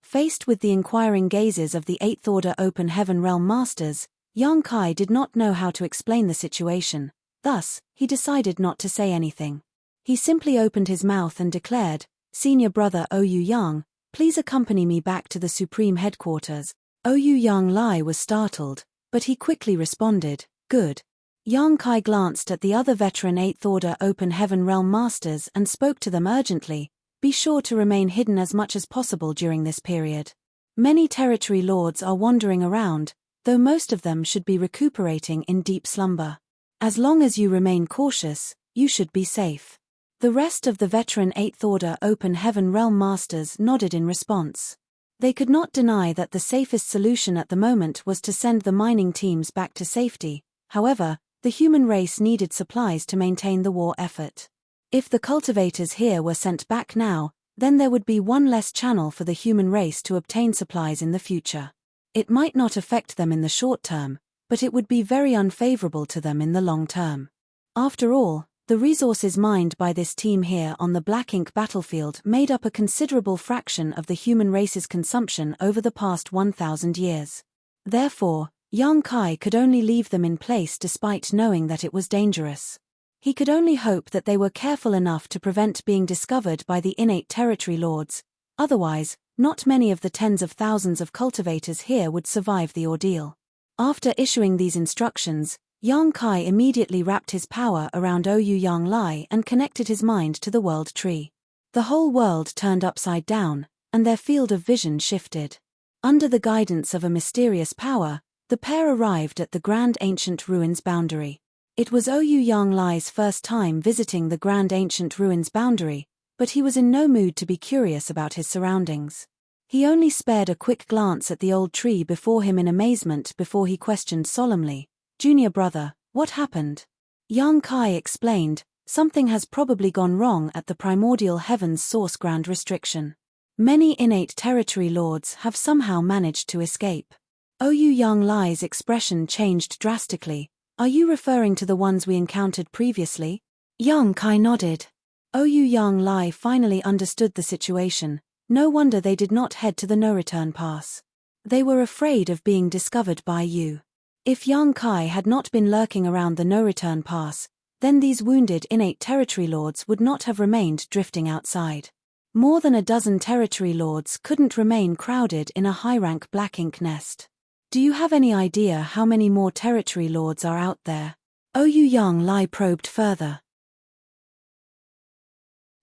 Faced with the inquiring gazes of the 8th Order Open Heaven Realm Masters, Yang Kai did not know how to explain the situation, thus, he decided not to say anything. He simply opened his mouth and declared, "Senior brother Ouyang Yang, please accompany me back to the Supreme Headquarters." Ouyang Yang Lai was startled, but he quickly responded, "Good." Yang Kai glanced at the other veteran 8th Order Open Heaven Realm Masters and spoke to them urgently, "Be sure to remain hidden as much as possible during this period. Many territory lords are wandering around, though most of them should be recuperating in deep slumber. As long as you remain cautious, you should be safe." The rest of the veteran 8th Order Open Heaven Realm Masters nodded in response. They could not deny that the safest solution at the moment was to send the mining teams back to safety. However, the human race needed supplies to maintain the war effort. If the cultivators here were sent back now, then there would be one less channel for the human race to obtain supplies in the future. It might not affect them in the short term, but it would be very unfavorable to them in the long term. After all, The resources mined by this team here on the Black Ink battlefield made up a considerable fraction of the human race's consumption over the past 1,000 years. Therefore, Yang Kai could only leave them in place despite knowing that it was dangerous. He could only hope that they were careful enough to prevent being discovered by the innate territory lords. Otherwise, not many of the tens of thousands of cultivators here would survive the ordeal. After issuing these instructions, Yang Kai immediately wrapped his power around Ouyang Lai and connected his mind to the world tree. The whole world turned upside down, and their field of vision shifted. Under the guidance of a mysterious power, the pair arrived at the Grand Ancient Ruins boundary. It was Ouyang Lai's first time visiting the Grand Ancient Ruins boundary, but he was in no mood to be curious about his surroundings. He only spared a quick glance at the old tree before him in amazement before he questioned solemnly, "Junior brother, what happened?" Yang Kai explained, "Something has probably gone wrong at the primordial heaven's source grand restriction. Many innate territory lords have somehow managed to escape." Ouyang Lai's expression changed drastically. "Are you referring to the ones we encountered previously?" Yang Kai nodded. Ouyang Lai finally understood the situation. No wonder they did not head to the no-return pass. They were afraid of being discovered by you. If Yang Kai had not been lurking around the no-return pass, then these wounded innate territory lords would not have remained drifting outside. More than a dozen territory lords couldn't remain crowded in a high-rank Black Ink nest. Do you have any idea how many more territory lords are out there? Ouyang Lai probed further.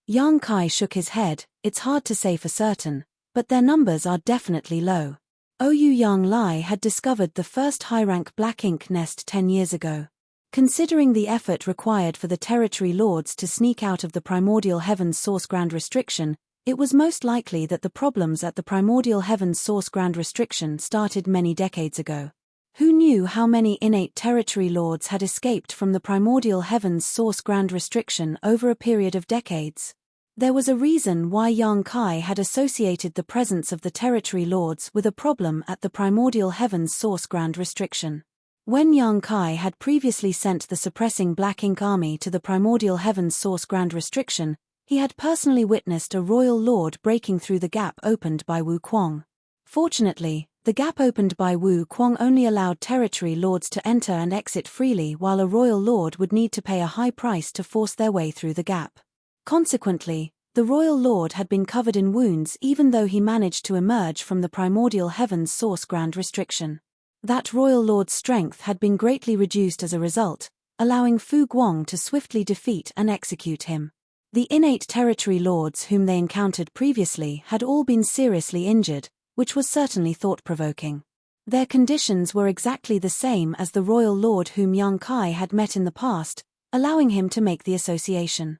Yang Kai shook his head. "It's hard to say for certain, but their numbers are definitely low." Ouyang Lai had discovered the first high-rank Black Ink nest 10 years ago. Considering the effort required for the territory lords to sneak out of the primordial heaven's source grand restriction, it was most likely that the problems at the primordial heaven's source grand restriction started many decades ago. Who knew how many innate territory lords had escaped from the primordial heaven's source grand restriction over a period of decades? There was a reason why Yang Kai had associated the presence of the territory lords with a problem at the primordial heaven's source grand restriction. When Yang Kai had previously sent the suppressing Black Ink army to the primordial heaven's source grand restriction, he had personally witnessed a royal lord breaking through the gap opened by Wu Kuang. Fortunately, the gap opened by Wu Kuang only allowed territory lords to enter and exit freely, while a royal lord would need to pay a high price to force their way through the gap. Consequently, the royal lord had been covered in wounds even though he managed to emerge from the primordial heaven's source grand restriction. That royal lord's strength had been greatly reduced as a result, allowing Fu Guang to swiftly defeat and execute him. The innate territory lords whom they encountered previously had all been seriously injured, which was certainly thought-provoking. Their conditions were exactly the same as the royal lord whom Yang Kai had met in the past, allowing him to make the association.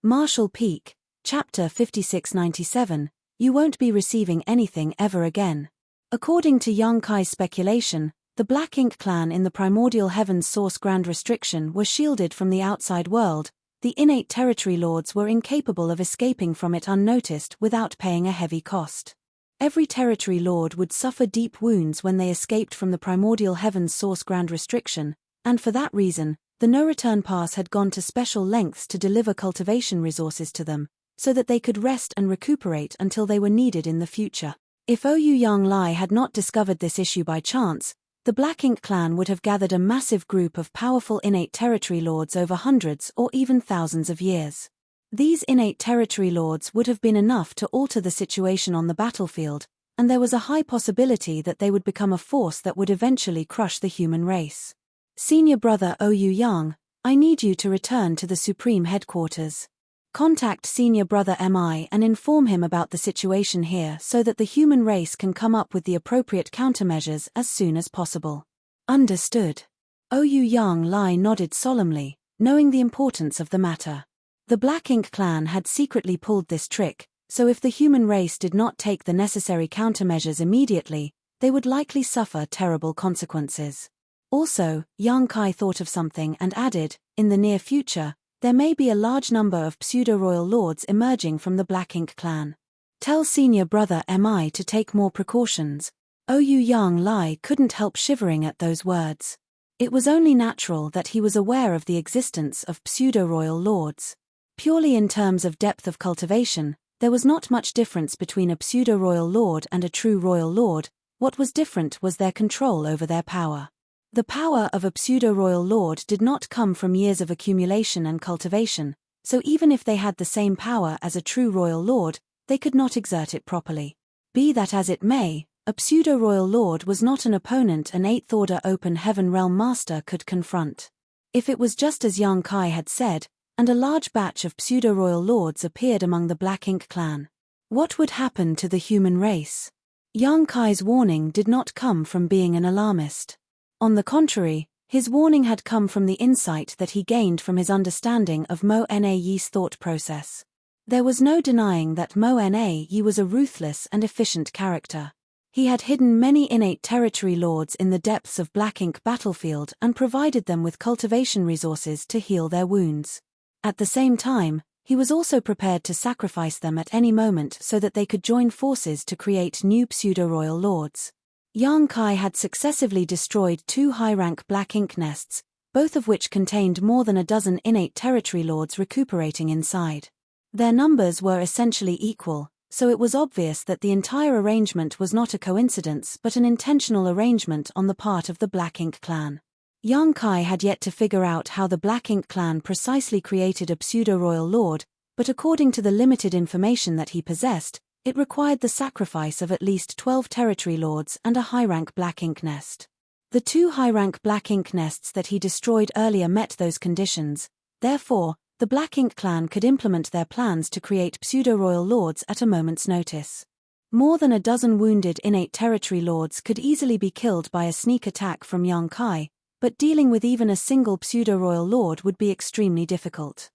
Marshall Peak, Chapter 5697, You Won't Be Receiving Anything Ever Again. According to Yang Kai's speculation, the Black Ink clan in the primordial heaven's source grand restriction were shielded from the outside world. The innate territory lords were incapable of escaping from it unnoticed without paying a heavy cost. Every territory lord would suffer deep wounds when they escaped from the primordial heaven's source grand restriction, and for that reason, the no-return pass had gone to special lengths to deliver cultivation resources to them, so that they could rest and recuperate until they were needed in the future. If Ouyang Lai had not discovered this issue by chance, the Black Ink clan would have gathered a massive group of powerful innate territory lords over hundreds or even thousands of years. These innate territory lords would have been enough to alter the situation on the battlefield, and there was a high possibility that they would become a force that would eventually crush the human race. Senior brother Ouyang, I need you to return to the Supreme Headquarters. Contact Senior Brother Mi and inform him about the situation here so that the human race can come up with the appropriate countermeasures as soon as possible. Understood. Ouyang Lai nodded solemnly, knowing the importance of the matter. The Black Ink clan had secretly pulled this trick, so if the human race did not take the necessary countermeasures immediately, they would likely suffer terrible consequences. Also, Yang Kai thought of something and added, in the near future, there may be a large number of pseudo-royal lords emerging from the Black Ink clan. Tell Senior Brother Mi to take more precautions. Yang Lai couldn't help shivering at those words. It was only natural that he was aware of the existence of pseudo-royal lords. Purely in terms of depth of cultivation, there was not much difference between a pseudo-royal lord and a true royal lord. What was different was their control over their power. The power of a pseudo-royal lord did not come from years of accumulation and cultivation, so even if they had the same power as a true royal lord, they could not exert it properly. Be that as it may, a pseudo-royal lord was not an opponent an 8th Order Open Heaven Realm Master could confront. If it was just as Yang Kai had said, and a large batch of pseudo-royal lords appeared among the Black Ink clan, what would happen to the human race? Yang Kai's warning did not come from being an alarmist. On the contrary, his warning had come from the insight that he gained from his understanding of Mo Na Yi's thought process. There was no denying that Mo Na Yi was a ruthless and efficient character. He had hidden many innate territory lords in the depths of Black Ink battlefield and provided them with cultivation resources to heal their wounds. At the same time, he was also prepared to sacrifice them at any moment so that they could join forces to create new pseudo-royal lords. Yang Kai had successively destroyed 2 high-rank Black Ink nests, both of which contained more than a dozen innate territory lords recuperating inside. Their numbers were essentially equal, so it was obvious that the entire arrangement was not a coincidence but an intentional arrangement on the part of the Black Ink clan. Yang Kai had yet to figure out how the Black Ink clan precisely created a pseudo-royal lord, but according to the limited information that he possessed, it required the sacrifice of at least 12 territory lords and a high-rank Black Ink nest. The 2 high-rank Black Ink nests that he destroyed earlier met those conditions. Therefore, the Black Ink clan could implement their plans to create pseudo-royal lords at a moment's notice. More than a dozen wounded innate territory lords could easily be killed by a sneak attack from Yang Kai, but dealing with even a single pseudo-royal lord would be extremely difficult.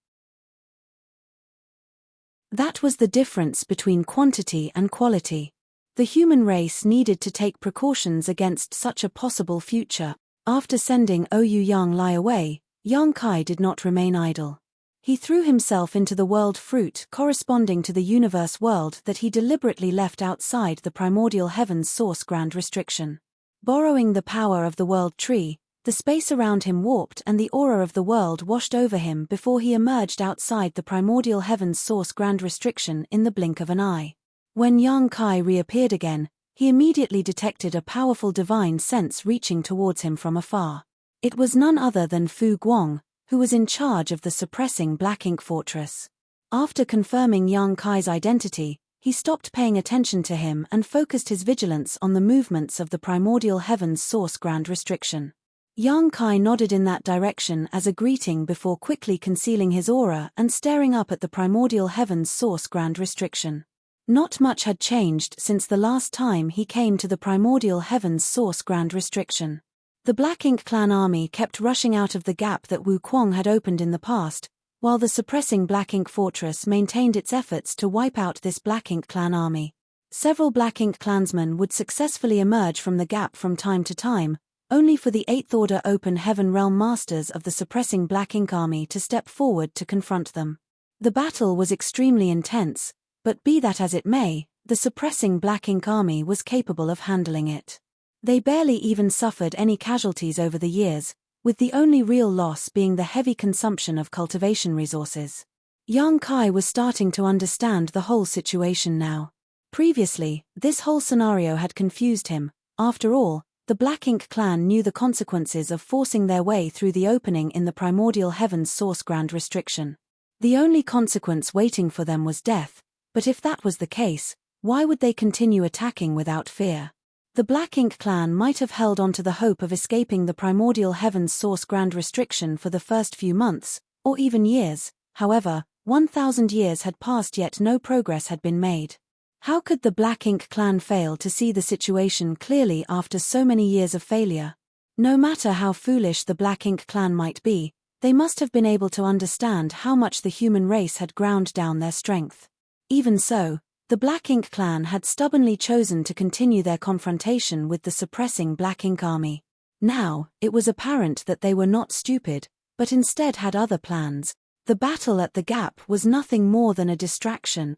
That was the difference between quantity and quality. The human race needed to take precautions against such a possible future. After sending Yang Lai away, Yang Kai did not remain idle. He threw himself into the world fruit corresponding to the universe world that he deliberately left outside the primordial heaven's source grand restriction. Borrowing the power of the world tree, the space around him warped and the aura of the world washed over him before he emerged outside the primordial heaven's source grand restriction in the blink of an eye. When Yang Kai reappeared again, he immediately detected a powerful divine sense reaching towards him from afar. It was none other than Fu Guang, who was in charge of the suppressing Black Ink fortress. After confirming Yang Kai's identity, he stopped paying attention to him and focused his vigilance on the movements of the primordial heaven's source grand restriction. Yang Kai nodded in that direction as a greeting before quickly concealing his aura and staring up at the primordial heaven's source grand restriction. Not much had changed since the last time he came to the primordial heaven's source grand restriction. The Black Ink clan army kept rushing out of the gap that Wu Kuang had opened in the past, while the suppressing Black Ink fortress maintained its efforts to wipe out this Black Ink clan army. Several Black Ink clansmen would successfully emerge from the gap from time to time, only for the 8th Order Open Heaven Realm Masters of the suppressing Black Ink army to step forward to confront them. The battle was extremely intense, but be that as it may, the suppressing Black Ink army was capable of handling it. They barely even suffered any casualties over the years, with the only real loss being the heavy consumption of cultivation resources. Yang Kai was starting to understand the whole situation now. Previously, this whole scenario had confused him. After all, the Black Ink clan knew the consequences of forcing their way through the opening in the primordial heaven's source grand restriction. The only consequence waiting for them was death, but if that was the case, why would they continue attacking without fear? The Black Ink clan might have held on to the hope of escaping the primordial heaven's source grand restriction for the first few months, or even years. However, 1,000 years had passed yet no progress had been made. How could the Black Ink clan fail to see the situation clearly after so many years of failure? No matter how foolish the Black Ink clan might be, they must have been able to understand how much the human race had ground down their strength. Even so, the Black Ink clan had stubbornly chosen to continue their confrontation with the suppressing Black Ink army. Now, it was apparent that they were not stupid, but instead had other plans. The battle at the gap was nothing more than a distraction.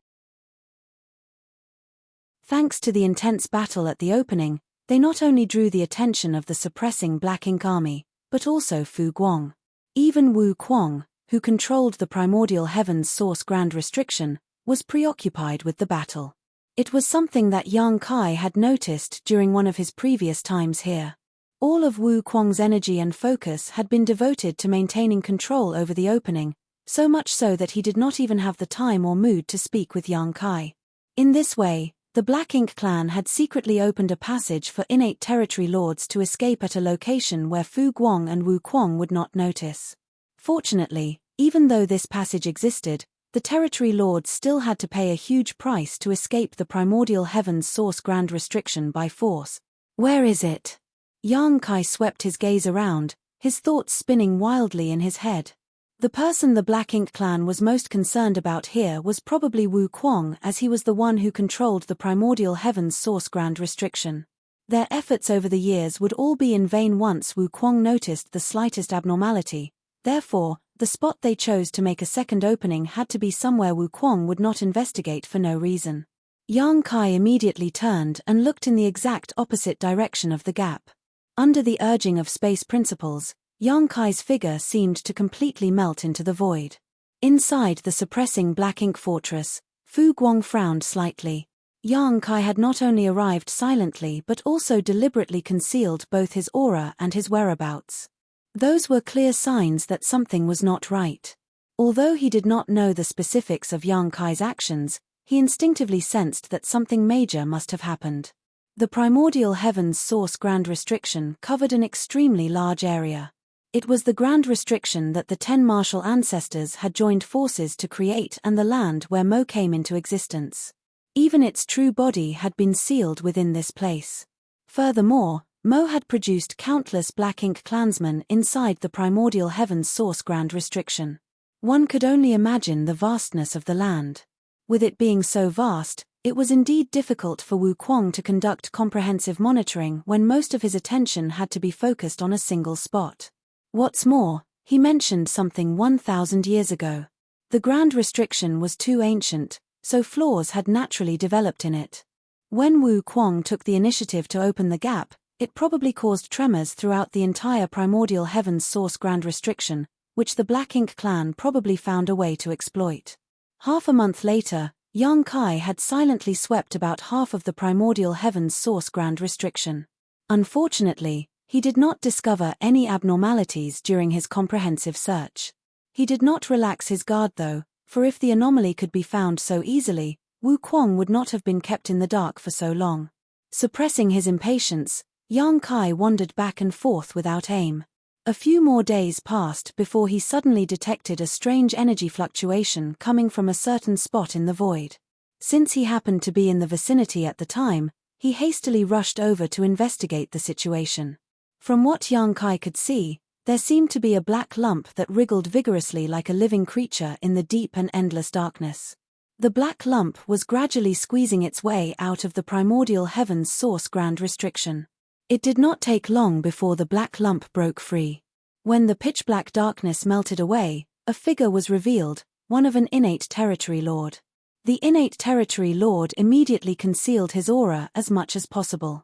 Thanks to the intense battle at the opening, They not only drew the attention of the suppressing Black Ink army, but also Fu Guang. Even Wu Kuang, who controlled the primordial heaven's source Grand Restriction, was preoccupied with the battle. It was something that Yang Kai had noticed during one of his previous times here. All of Wu Kuang's energy and focus had been devoted to maintaining control over the opening, so much so that he did not even have the time or mood to speak with Yang Kai. In this way, the Black Ink clan had secretly opened a passage for innate territory lords to escape at a location where Fu Guang and Wu Kuang would not notice. Fortunately, even though this passage existed, the territory lords still had to pay a huge price to escape the primordial heaven's source Grand Restriction by force. Where is it? Yang Kai swept his gaze around, his thoughts spinning wildly in his head. The person the Black Ink clan was most concerned about here was probably Wu Kuang, as he was the one who controlled the primordial heaven's source Grand Restriction. Their efforts over the years would all be in vain once Wu Kuang noticed the slightest abnormality. Therefore, the spot they chose to make a second opening had to be somewhere Wu Kuang would not investigate for no reason. Yang Kai immediately turned and looked in the exact opposite direction of the gap. Under the urging of space principles, Yang Kai's figure seemed to completely melt into the void. Inside the suppressing Black Ink fortress, Fu Guang frowned slightly. Yang Kai had not only arrived silently but also deliberately concealed both his aura and his whereabouts. Those were clear signs that something was not right. Although he did not know the specifics of Yang Kai's actions, he instinctively sensed that something major must have happened. The primordial heaven's source Grand Restriction covered an extremely large area. It was the Grand Restriction that the 10 martial ancestors had joined forces to create and the land where Mo came into existence. Even its true body had been sealed within this place. Furthermore, Mo had produced countless Black Ink clansmen inside the primordial heaven's source Grand Restriction. One could only imagine the vastness of the land. With it being so vast, it was indeed difficult for Wu Kuang to conduct comprehensive monitoring when most of his attention had to be focused on a single spot. What's more, he mentioned something 1,000 years ago. The Grand Restriction was too ancient, so flaws had naturally developed in it. When Wu Kuang took the initiative to open the gap, it probably caused tremors throughout the entire primordial heaven's source Grand Restriction, which the Black Ink clan probably found a way to exploit. Half a month later, Yang Kai had silently swept about half of the primordial heaven's source Grand Restriction. Unfortunately, he did not discover any abnormalities during his comprehensive search. He did not relax his guard though, for if the anomaly could be found so easily, Wu Kuang would not have been kept in the dark for so long. Suppressing his impatience, Yang Kai wandered back and forth without aim. A few more days passed before he suddenly detected a strange energy fluctuation coming from a certain spot in the void. Since he happened to be in the vicinity at the time, he hastily rushed over to investigate the situation. From what Yang Kai could see, there seemed to be a black lump that wriggled vigorously like a living creature in the deep and endless darkness. The black lump was gradually squeezing its way out of the primordial heaven's source Grand Restriction. It did not take long before the black lump broke free. When the pitch-black darkness melted away, a figure was revealed, one of an innate territory lord. The innate territory lord immediately concealed his aura as much as possible.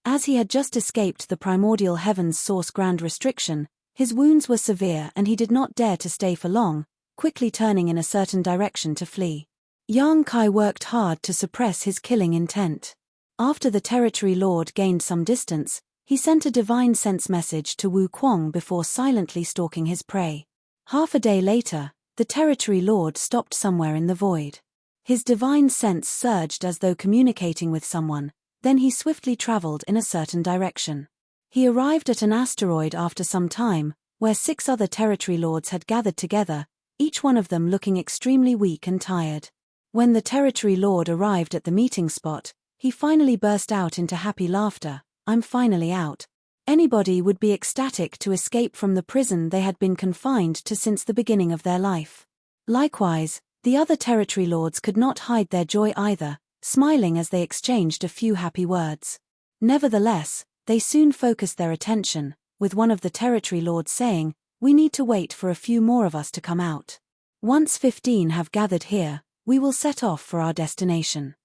As he had just escaped the primordial heaven's source Grand Restriction, his wounds were severe and he did not dare to stay for long, quickly turning in a certain direction to flee. Yang Kai worked hard to suppress his killing intent. After the territory lord gained some distance, he sent a divine sense message to Wu Kuang before silently stalking his prey. Half a day later, the territory lord stopped somewhere in the void. His divine sense surged as though communicating with someone, then he swiftly traveled in a certain direction. He arrived at an asteroid after some time, where 6 other territory lords had gathered together, each one of them looking extremely weak and tired. When the territory lord arrived at the meeting spot, he finally burst out into happy laughter. "I'm finally out." Anybody would be ecstatic to escape from the prison they had been confined to since the beginning of their life. Likewise, the other territory lords could not hide their joy either, smiling as they exchanged a few happy words. Nevertheless, they soon focused their attention, with one of the territory lords saying, "We need to wait for a few more of us to come out. Once 15 have gathered here, we will set off for our destination."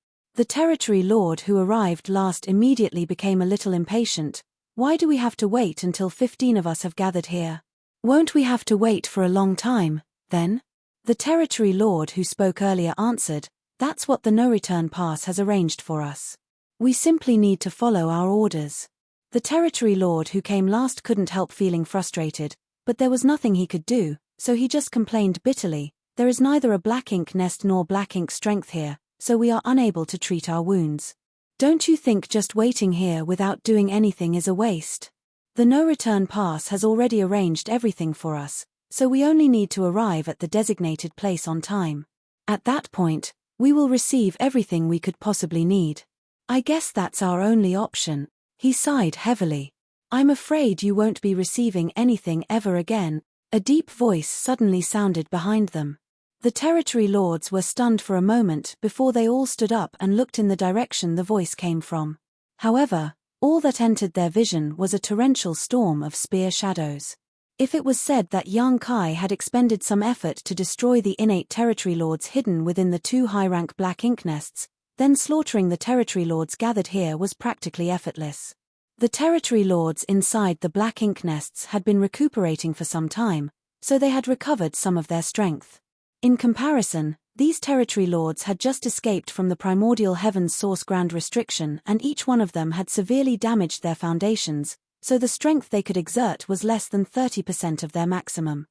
The territory lord who arrived last immediately became a little impatient. Why do we have to wait until 15 of us have gathered here? Won't we have to wait for a long time, then? The territory lord who spoke earlier answered, that's what the no-return pass has arranged for us. We simply need to follow our orders. The territory lord who came last couldn't help feeling frustrated, but there was nothing he could do, so he just complained bitterly, there is neither a black ink nest nor black ink strength here, so we are unable to treat our wounds. Don't you think just waiting here without doing anything is a waste? The no-return pass has already arranged everything for us, so we only need to arrive at the designated place on time. At that point, we will receive everything we could possibly need. I guess that's our only option. He sighed heavily. I'm afraid you won't be receiving anything ever again. A deep voice suddenly sounded behind them. The territory lords were stunned for a moment before they all stood up and looked in the direction the voice came from. However, all that entered their vision was a torrential storm of spear shadows. If it was said that young Kai had expended some effort to destroy the innate territory lords hidden within the 2 high-rank black ink nests, then slaughtering the territory lords gathered here was practically effortless. The territory lords inside the black ink nests had been recuperating for some time, so they had recovered some of their strength. In comparison, these territory lords had just escaped from the primordial heaven's source ground restriction, and each one of them had severely damaged their foundations, so the strength they could exert was less than 30% of their maximum.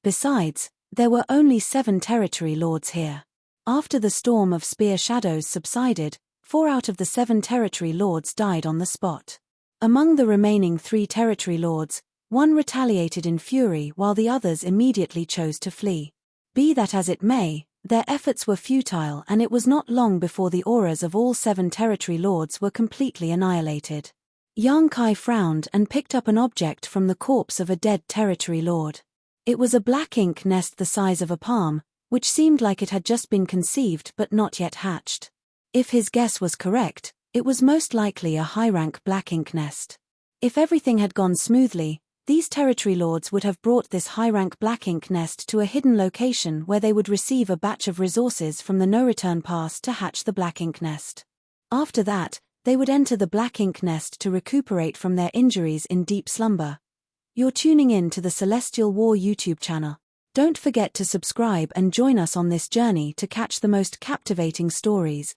Besides, there were only 7 territory lords here. After the storm of spear shadows subsided, 4 out of the 7 territory lords died on the spot. Among the remaining 3 territory lords, 1 retaliated in fury while the others immediately chose to flee. Be that as it may, their efforts were futile, and it was not long before the auras of all 7 territory lords were completely annihilated. Yang Kai frowned and picked up an object from the corpse of a dead territory lord. It was a black ink nest the size of a palm, which seemed like it had just been conceived but not yet hatched. If his guess was correct, it was most likely a high-rank black ink nest. If everything had gone smoothly, these territory lords would have brought this high-rank black ink nest to a hidden location where they would receive a batch of resources from the no-return pass to hatch the black ink nest. After that, they would enter the black ink nest to recuperate from their injuries in deep slumber. You're tuning in to the Celestial War YouTube channel. Don't forget to subscribe and join us on this journey to catch the most captivating stories.